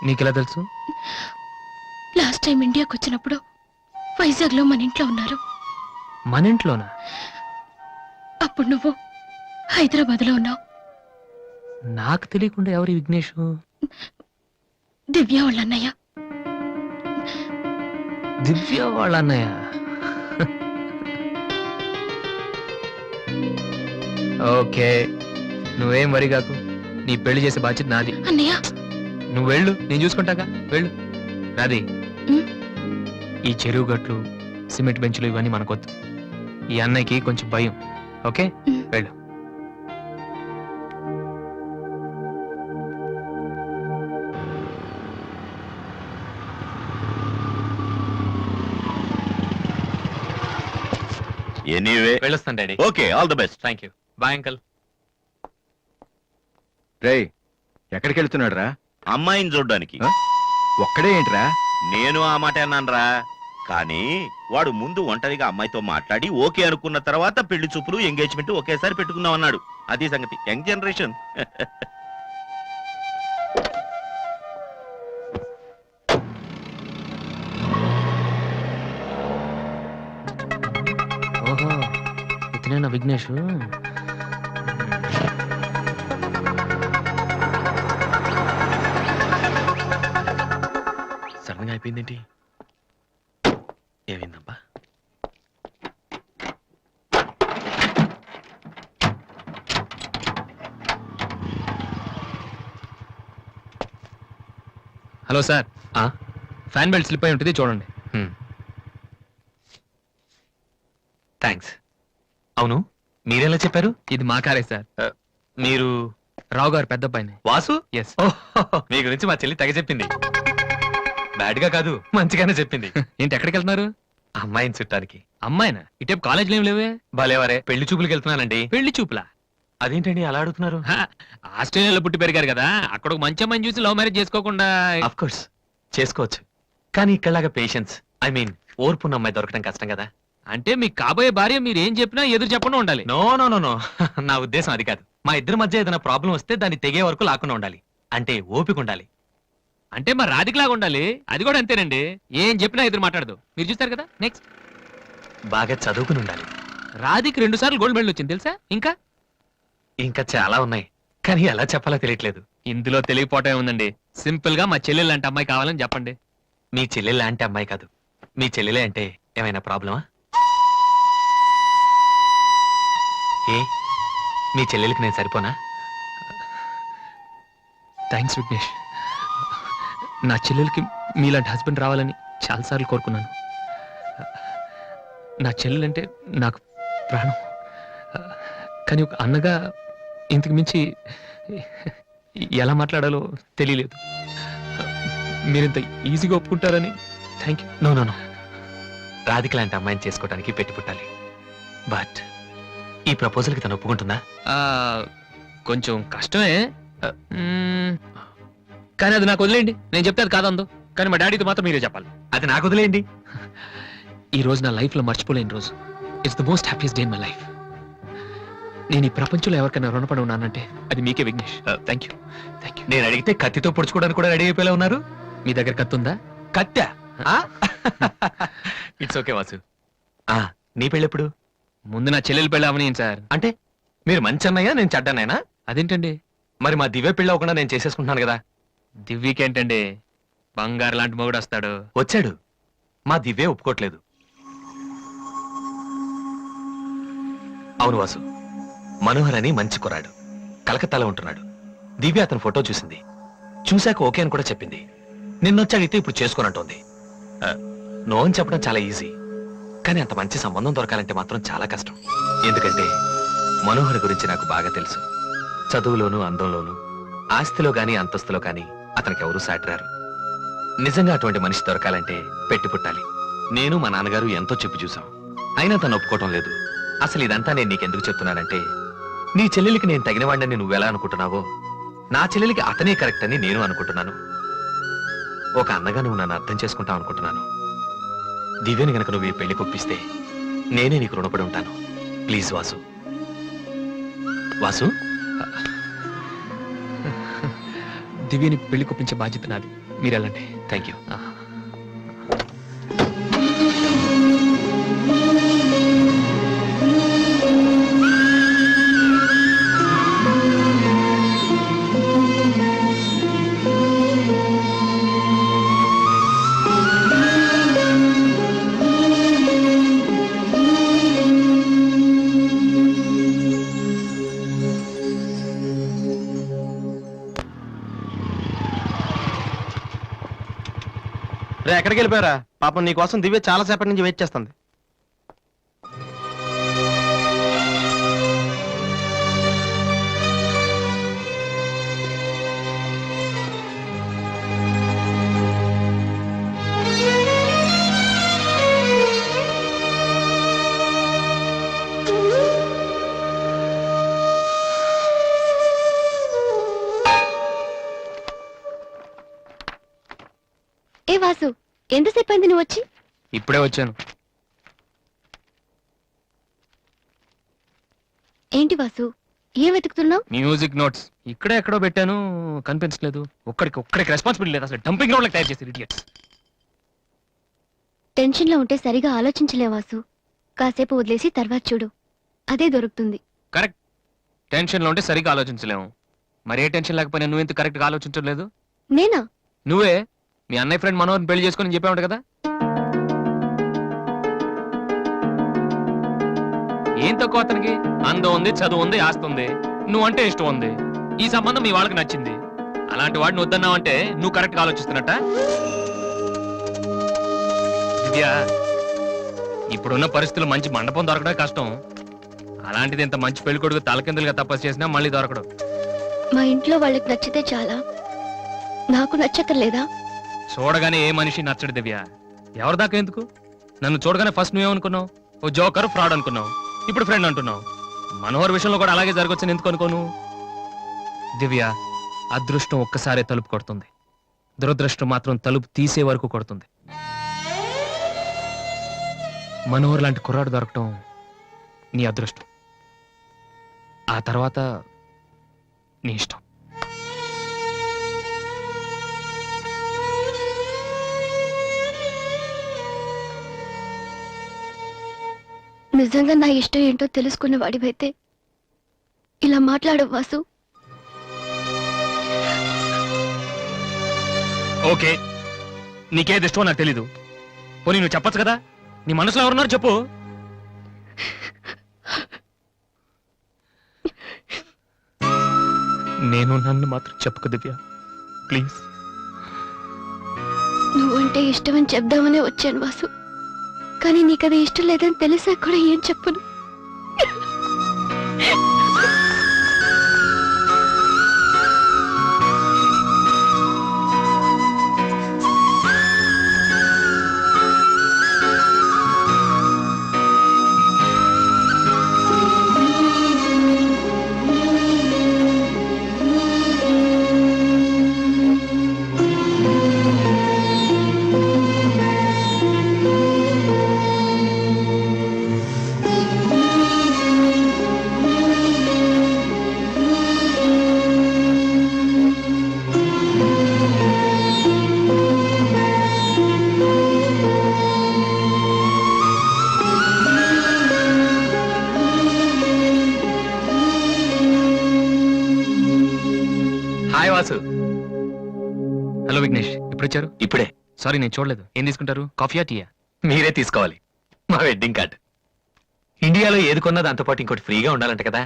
నీకెలా తెలుసు? లాస్ట్ టైం ఇండియాకి వచ్చినప్పుడు వైజాగ్ లో మన ఇంట్లో ఉన్నారు. మన ఇంట్లోనా? అప్పుడు నువ్వు హైదరాబాద్ లో ఉన్నావు. నాకు తెలియకుండా ఎవరి విఘ్నేష్? దివ్య వాళ్ళ అన్నయ్య. దివ్య వాళ్ళ అన్నయ్య. ఓకే, నువ్వేం వరి కాకు. నీ పెళ్లి చేసే బాధ్యత నాది. అన్నయ్య, నువ్వు వెళ్ళు, నేను చూసుకుంటాగా. వెళ్ళు రాది. ఈ చెరువు గట్లు, సిమెంట్ బెంచ్లు ఇవన్నీ మనకొద్దు. ఈ అన్నయ్యకి కొంచెం భయం. ఓకే, వెళ్ళు. ఎనీవే వెళ్ళొస్తాను daddy. Okay, all the best. Thank you. Bye uncle. రేయ్, ఎక్కడికి వెళ్తున్నాడు రా? అమ్మాయిని చూడ్డానికి. ఒక్కడే ఏంట్రా? నేను ఆ మాట అన్నానురా, కానీ వాడు ముందు ఒంటరిగా అమ్మాయితో మాట్లాడి ఓకే అనుకున్న తర్వాత పెళ్లి చూపులు, ఎంగేజ్మెంట్ ఒకేసారి పెట్టుకుందాం అన్నాడు. అది సంగతి. Young generation. ఓహో, ఇతనేనా విఘ్నేష్? సడన్ గా అయిపోయిందేంటి? ఏమైందబ్బా? Hello sir, fan belt slip అయి ఉంటుంది చూడండి. థ్యాంక్స్. అవును, మీరెలా చెప్పారు? ఇది మా కారే సార్. మీరు రావు గారు పెద్ద అబ్బాయిని. వాసు? ఎస్. మీ గురించి మా చెల్లి తెగ చెప్పింది. బ్యాడ్ గా కాదు, మంచిగానే చెప్పింది. ఏంటి ఎక్కడికి వెళ్తున్నారు? అమ్మాయిని చుట్టానికి. అమ్మాయినా? ఇటేపు కాలేజీలో ఏం లేవే. భలేవరే, పెళ్లి చూపులకు వెళ్తున్నానండి. పెళ్లి చూపులా? అదేంటండి అలా అడుగుతున్నారు? ఆస్ట్రేలియాలో పుట్టి పెరిగారు కదా, అక్కడ ఒక మంచి అమ్మాయిని చూసి లవ్ మ్యారేజ్ చేసుకోకుండా. ఆఫ్ కోర్స్ చేసుకోవచ్చు, కానీ ఇక్కడలాగా పేషెన్స్, ఐ మీన్ ఓర్పున్న అమ్మాయి దొరకడం కష్టం కదా. అంటే మీకు కాబోయే భార్య మీరు ఏం చెప్పినా ఎదురు చెప్పకుండా ఉండాలి. నో నో నో నో, నా ఉద్దేశం అది కాదు. మా ఇద్దరి మధ్య ఏదైనా ప్రాబ్లం వస్తే దాన్ని తెగే వరకు లాకుండా ఉండాలి. అంటే ఓపిక ఉండాలి. అంటే మరి రాధికలాగా ఉండాలి. అది కూడా అంతేనండి, ఏం చెప్పినా ఎదురు మాట్లాడదు. మీరు చూస్తారు కదా. నెక్స్ట్, బాగా చదువుకుని ఉండాలి. రాధికి 2 సార్లు గోల్డ్ మెడల్ వచ్చింది తెలుసా? ఇంకా చాలా ఉన్నాయి, కానీ ఎలా చెప్పాలో తెలియట్లేదు. ఇందులో తెలియపోవటం ఉందండి. సింపుల్ గా మా చెల్లెలు లాంటి అమ్మాయి కావాలని చెప్పండి. మీ చెల్లెలు లాంటి అమ్మాయి కాదు, మీ చెల్లెలే అంటే ఏమైనా ప్రాబ్లమా? ఏ, మీ చెల్లెలకి నేను సరిపోనా? థ్యాంక్స్ విఘ్నేష్. నా చెల్లెలకి మీలాంటి హస్బెండ్ రావాలని చాలాసార్లు కోరుకున్నాను. నా చెల్లెలంటే నాకు ప్రాణం. కానీ ఒక అన్నగా ఇంతకు మించి ఎలా మాట్లాడాలో తెలియలేదు. మీరింత ఈజీగా ఒప్పుకుంటారని thank you. No no no, Radhika లాంటి అమ్మాయిని చేసుకోవడానికి పెట్టి పుట్టాలి. బట్ ఈ ప్రపోజల్కి తను ఒప్పుకుంటుందా? కొంచెం కష్టమే, కానీ అది నాకు వదిలేయండి. నేను చెప్తే అది కాదందో, కానీ మా డాడీతో మాత్రం మీరే చెప్పాలి. అది నాకు వదిలేయండి. ఈ రోజు నా లైఫ్లో మర్చిపోలేని రోజు. It's the most happiest day in my life. నేను ఈ ప్రపంచంలో ఎవరికైనా రుణపడి ఉన్నానంటే అది మీకే విఘ్నేష్. Thank you. నేను అడిగితే కత్తితో పొడుచుకోవడానికి కూడా రెడీ అయిపోయేలా ఉన్నారు. మీ దగ్గర కత్తి ఉందా? కత్తా? It's okay Vasu. నీ పెళ్ళెప్పుడు? ముందు నా చెల్లెలు పెళ్ళి అవనీయండి సార్. అంటే మీరు మంచి అన్నయ్య, నేను చెడ్డన్నయ్యనా? అదేంటండి? మరి మా దివ్య పెళ్ళి అవ్వకుండా నేను చేసేసుకుంటున్నాను కదా. దివ్యకేంటండి, బంగారు లాంటి మొగుడు వస్తాడు. వచ్చాడు, మా దివ్యే ఒప్పుకోట్లేదు. అవును వాసు, మనోహర్ అని మంచి కుర్రాడు, కలకత్తాలో ఉంటున్నాడు. దివ్య అతని ఫోటో చూసింది, చూశాక ఓకే అని కూడా చెప్పింది. నిన్నొచ్చి అడిగితే ఇప్పుడు చేసుకోనంటోంది. నో అని చెప్పడం చాలా ఈజీ, కానీ అంత మంచి సంబంధం దొరకాలంటే మాత్రం చాలా కష్టం. ఎందుకంటే మనోహర్ గురించి నాకు బాగా తెలుసు. చదువులోను, అందంలోను, ఆస్తిలో గాని అంతస్తులో గాని అతనికి ఎవరూ సాటిరారు. నిజంగా అటువంటి మనిషి దొరకాలంటే పెట్టి పుట్టాలి. నేను మా నాన్నగారు ఎంతో చెప్పి చూసాం, అయినా తను ఒప్పుకోవటం లేదు. అసలు ఇదంతా నేను నీకెందుకు చెప్తున్నానంటే, నీ చెల్లెలికి నేను తగినవాడిని నువ్వెలా అనుకుంటున్నావో, నా చెల్లెలికి అతనే కరెక్ట్ అని నేను అనుకుంటున్నాను. ఒక అన్నగా నువ్వు నన్ను అర్థం చేసుకుంటావు అనుకుంటున్నాను. దివ్యని గనక నువ్వు ఈ పెళ్లి కొప్పిస్తే నేనే నీకు రుణపడి ఉంటాను. ప్లీజ్ వాసు. వాసు, దివ్యని పెళ్లి కొప్పించే బాధ్యత నాది. మీరు వెళ్ళండి. Thank you. రే, ఎక్కడికి వెళ్ళిపోయారా? పాపం నీ కోసం దివ్య చాలా సేపటి నుంచి వెయిట్ చేస్తుంది. ఏ వాసు, ఎంతసేపు అయింది నువ్వు వచ్చి? ఇప్పుడే వచ్చాను. ఏంటి వాసు, ఏం వెతుకుతున్నావు? మ్యూజిక్ నోట్స్ ఇక్కడే ఎక్కడో పెట్టాను, కనిపించలేదు. ఒక్కడికి రెస్పాన్సిబిలిటీ లేదు. అసలు డంపింగ్ గ్రౌండ్ తయారు చేసి ఇడియట్స్. టెన్షన్ లో ఉంటే సరిగా ఆలోచించలే వాసు. కాసేపు వదిలేసి తర్వాత చూడు, అదే దొరుకుతుంది. కరెక్ట్. టెన్షన్ లో ఉంటే సరిగ్గా ఆలోచించలేము. మరి ఏ టెన్షన్ లేకపోయినా నువ్వు ఎందుకు కరెక్ట్ గా ఆలోచించలేదు? నేనా? నువ్వే మీ అన్నయ్య ఫ్రెండ్ మనోహర్ని పెళ్లి చేసుకొని చెప్పావు కదా. ఏం తక్కువ అతనికి? అందం ఉంది, చదువు ఉంది, ఆస్తి ఉంది, నువ్వంటే ఇష్టం ఉంది. ఈ సంబంధం మీ వాళ్ళకి నచ్చింది. అలాంటి వాడిని వద్దన్నావంటే నువ్వు కరెక్ట్ గా ఆలోచిస్తున్నట్ట. దివ్య, ఇప్పుడున్న పరిస్థితులు మంచి మండపం దొరకడం కష్టం. అలాంటిది ఇంత మంచి పెళ్లి కొడుకు తలకిందులుగా తపస్సు చేసినా మళ్ళీ దొరకడం. మా ఇంట్లో వాళ్ళకి నచ్చితే చాలా, నాకు నచ్చక్కర్లేదా? చూడగానే ఏ మనిషి నచ్చడు దివ్య. ఎవరి దాకా ఎందుకు? నన్ను చూడగానే ఫస్ట్ నువ్వేమనుకున్నావు? ఓ జోకర్, ఫ్రాడ్ అనుకున్నావు. ఇప్పుడు ఫ్రెండ్ అంటున్నావు. మనోహర్ విషయంలో కూడా అలాగే జరగొచ్చని ఎందుకు అనుకోను? దివ్య, అదృష్టం ఒక్కసారే తలుపు కొడుతుంది, దురదృష్టం మాత్రం తలుపు తీసే వరకు కొడుతుంది. మనోహర్ లాంటి కుర్రాడు దొరకటం నీ అదృష్టం. ఆ తర్వాత నీ ఇష్టం. నిజంగా నా ఇష్టం ఏంటో తెలుసుకునే వాడివైతే ఇలా మాట్లాడవు వాసు. ఓకే, నీకేది ఇష్టమో నాకు తెలీదు. పోనీ నువ్వు చెప్పచ్చు కదా, నీ మనసులో ఎవరున్నారు చెప్పు. నేను నన్ను మాత్రం చెప్పుకు దివ్య, ప్లీజ్. నువ్వంటే ఇష్టమని చెప్దామనే వచ్చాను వాసు, కానీ నీకది ఇష్టం లేదని తెలిసా కూడా ఏం చెప్పను. హాయ్ వాసు. హలో విఘ్నేష్, ఇప్పుడు వచ్చారు? ఇప్పుడే. సారీ, నేను చూడలేదు. ఏం తీసుకుంటారు, కాఫీయా టీయా? మీరే తీసుకోవాలి. మా వెడ్డింగ్ కార్డ్. ఇండియాలో ఏది కొన్నా దాంతో పాటు ఇంకోటి ఫ్రీగా ఉండాలంట కదా,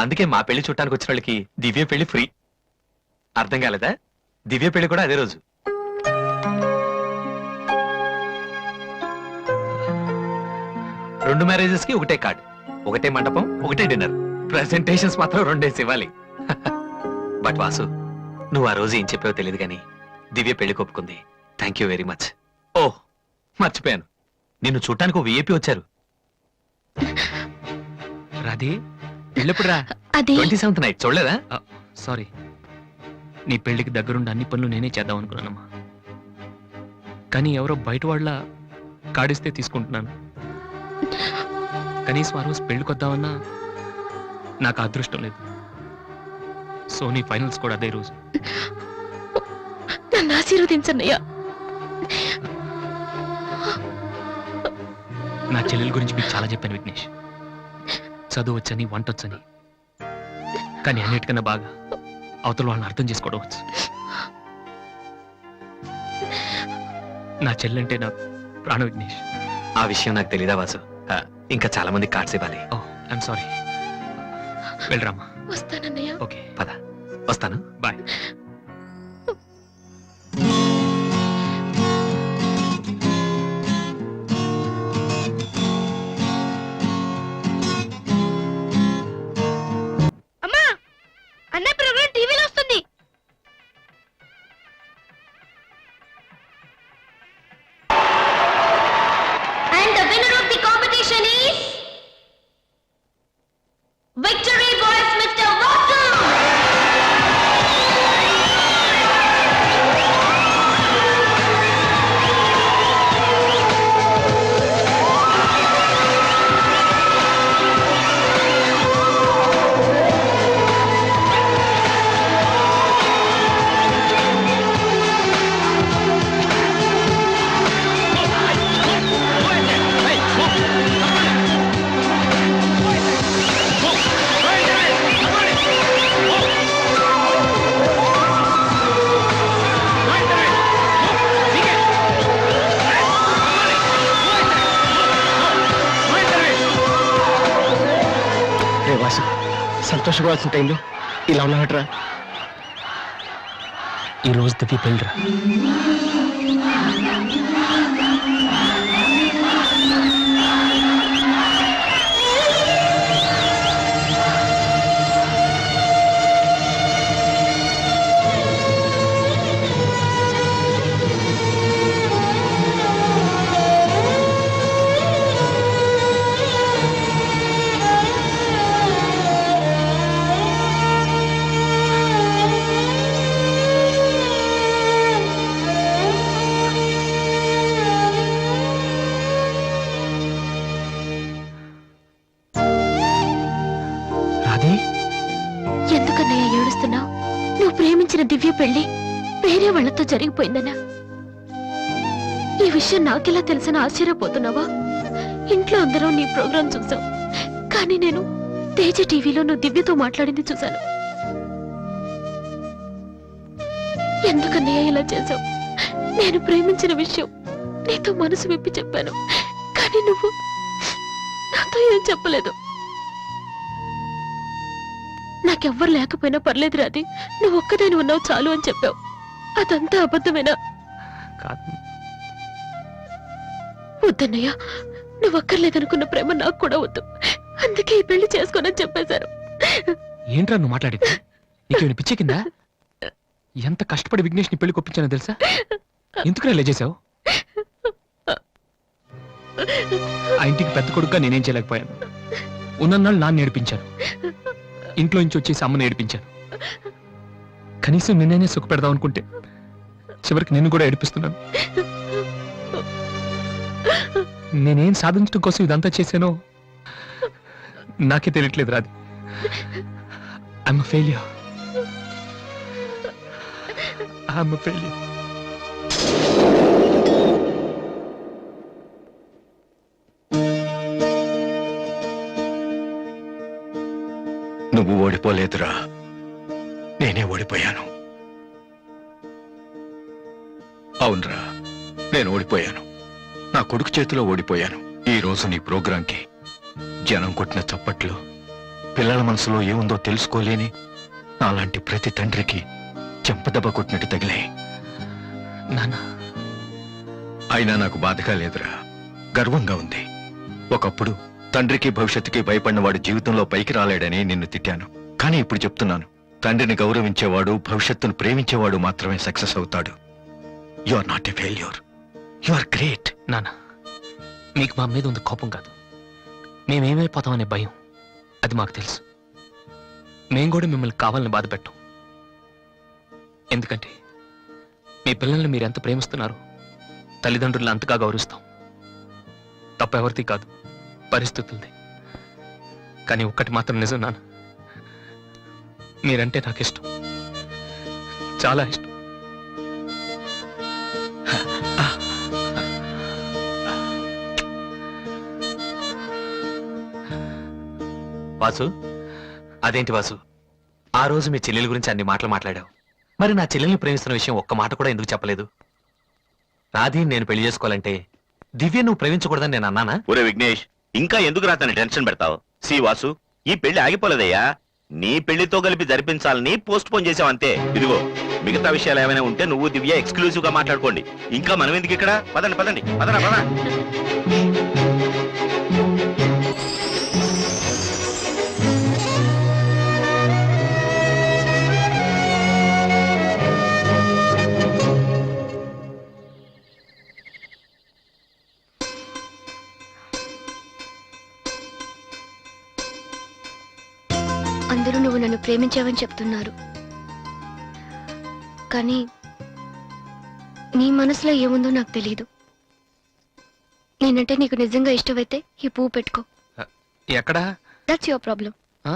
అందుకే మా పెళ్లి చుట్టానికి వచ్చిన వాళ్ళకి దివ్య పెళ్లి ఫ్రీ. అర్థం కాలేదా? దివ్య పెళ్లి కూడా అదే రోజు. రెండు మ్యారేజెస్ కి ఒకటే కార్డ్, ఒకటే మండపం, ఒకటే డిన్నర్. ప్రెసెంటేషన్స్ మాత్రం రెండేసి ఇవ్వాలి. బట్ వాసు, నువ్వు ఆ రోజు ఏం చెప్పావో తెలియదు కానీ దివ్య పెళ్లి కొప్పుకుంది. Thank you very much. ఓ మర్చిపోయాను, నిన్ను చూడటానికి ఒక విఐపి వచ్చారు. రాధే, వెళ్ళప్పుడు రా. 27th నైట్ చూడలేదా? సారీ, నీ పెళ్లికి దగ్గరుండి అన్ని పనులు నేనే చేద్దాం అనుకున్నానమ్మా. కానీ ఎవరో బయట వాళ్ళ కాడిస్తే తీసుకుంటున్నాను. కనీసం ఆ రోజు పెళ్లికొద్దామన్నా నాకు అదృష్టం లేదు. సో నీ ఫైనల్స్ కూడా అదే రోజు. నన్ను ఆశీర్వదించన్నయ్యా. నా చెల్లెల గురించి మీకు చాలా చెప్పాను విఘ్నేష్. చదువు వచ్చని, వంట వచ్చని, కానీ అన్నిటికన్నా బాగా అవతల వాళ్ళని అర్థం చేసుకోవడం వచ్చు. నా చెల్లెంటే నా ప్రాణ విఘ్నేష్. ఆ విషయం నాకు తెలీదా వాసు? ఇంకా చాలా మంది కార్డ్స్ ఇవ్వాలి. ఓ ఐఎమ్ సారీ. వెళ్ళరామా. వస్తానన్నయ్య. ఓకే పద, వస్తాను. బాయ్. అమ్మా, అన్న ప్రోగ్రామ్ టీవీలో వస్తుంది. And the winner of the competition is Victory Boys Mr. Vasu. సంతోషపడాల్సిన టైంలో ఇలా ఉన్నాడరా. ఈ రోజు దివ్య పెళ్ళిరా. రాధే, ఎందుకన్నయ్య ఏడుస్తున్నావు? నువ్వు ప్రేమించిన దివ్య పెళ్లి వేరే వాళ్లతో జరిగిపోయిందనా? ఈ విషయం నాకెలా తెలుసని ఆశ్చర్యపోతున్నావా? ఇంట్లో అందరం నీ ప్రోగ్రాం చూసాం, కానీ నేను తేజ టీవీలో నువ్వు దివ్యతో మాట్లాడింది చూశాను. ఎందుకన్నయ్య ఇలా చేశావు? నేను ప్రేమించిన విషయం నీతో మనసు విప్పి చెప్పాను, కానీ నువ్వు నాతో ఏం చెప్పలేదు. నాకెవ్వరు లేకపోయినా పర్లేదు రాది, నువ్వు ఒక్కదాని ఉన్నావు చాలు అని చెప్పావు. అదంతా అబద్ధమేనా? కాదు. వద్దన్నయ్య, నువ్వు అక్కర్లేదనుకున్న ప్రేమ నాకు కూడా వద్దు. అందుకే ఈ పెళ్లి చేసుకోనని చెప్పేశారు. ఏంట్రా నువ్వు మాట్లాడింది? నీకేమైనా పిచ్చే కిందా? ఎంత కష్టపడి విఘ్నేష్ ని పెళ్లి కొప్పించానో తెలుసా? ఎందుకు ఇలా చేసావు? ఆ ఇంటికి పెద్ద కొడుకుగా నేనేం చేయలేకపోయాను. ఉన్నన్నాళ్ళు నాన్న నేర్పించాను, ఇంట్లో నుంచి వచ్చేసి అమ్మని ఏడిపించాను. కనీసం నిన్నే సుఖ పెడదాం అనుకుంటే చివరికి నిన్ను కూడా ఏడిపిస్తున్నాను. నేనేం సాధించడం కోసం ఇదంతా చేశానో నాకే తెలియట్లేదు రాది. I'm a failure. I'm a failure. నువ్వు ఓడిపోలేదురా, నేనే ఓడిపోయాను. అవునరా, నేను ఓడిపోయాను. నా కొడుకు చేతిలో ఓడిపోయాను. ఈ రోజు నీ ప్రోగ్రాంకి జనం కొట్టిన చప్పట్లు, పిల్లల మనసులో ఏముందో తెలుసుకోలేని నాలాంటి ప్రతి తండ్రికి చెంపదెబ్బ కొట్టినట్టు తగిలాయి. నాన్న, అయినా నాకు బాధగా లేదురా, గర్వంగా ఉంది. ఒకప్పుడు తండ్రికి భవిష్యత్తుకి భయపడిన వాడు జీవితంలో పైకి రాలేడని నిన్ను తిట్టాను. కానీ ఇప్పుడు చెప్తున్నాను, తండ్రిని గౌరవించేవాడు, భవిష్యత్తును ప్రేమించేవాడు మాత్రమే సక్సెస్ అవుతాడు. You are not a failure, you are great. నాన్న, మీకు మా మీద ఉంది కోపం కాదు, మేమేమైపోతామనే భయం. అది మాకు తెలుసు. మేం కూడా మిమ్మల్ని కావాలని బాధ పెట్టాం. ఎందుకంటే మీ పిల్లల్ని మీరు ఎంత ప్రేమిస్తున్నారు, తల్లిదండ్రులను అంతగా గౌరవిస్తాం. తప్పెవరిది కాదు, పరిస్థితులది. కానీ ఒక్కటి మాత్రం నిజం నాన్న, మీరంటే నాకు ఇష్టం, చాలా ఇష్టం. వాసు, అదేంటి వాసు, ఆ రోజు మీ చెల్లెల గురించి అన్ని మాటలు మాట్లాడావు. మరి నా చెల్లెల్ని ప్రేమిస్తున్న విషయం ఒక్క మాట కూడా ఎందుకు చెప్పలేదు? రాధీని నేను పెళ్లి చేసుకోవాలంటే దివ్య నువ్వు ప్రేమించకూడదని నేను అన్నానా? ఒరే విఘ్నేష్, ఇంకా ఎందుకు రాతని టెన్షన్ పెడతావు? సి వాసు, ఈ పెళ్లి ఆగిపోలేదయ్యా. నీ పెళ్లితో కలిపి జరిపించాలని పోస్ట్ పోన్ చేసావంతే. ఇదిగో, మిగతా విషయాలు ఏమైనా ఉంటే నువ్వు దివ్య ఎక్స్క్లూజివ్ గా మాట్లాడుకోండి. ఇంకా మనం ఎందుకు ఇక్కడ? పదండి పదండి, పదరా పద. అందరూ నువ్వు నన్ను ప్రేమించావని చెప్తున్నారు, కానీ నీ మనసులో ఏముందో నాకు తెలియదు. నేనంటే నీకు నిజంగా ఇష్టమైతే ఈ పువ్వు పెట్టుకో. ఎక్కడా? That's your problem. ఆ?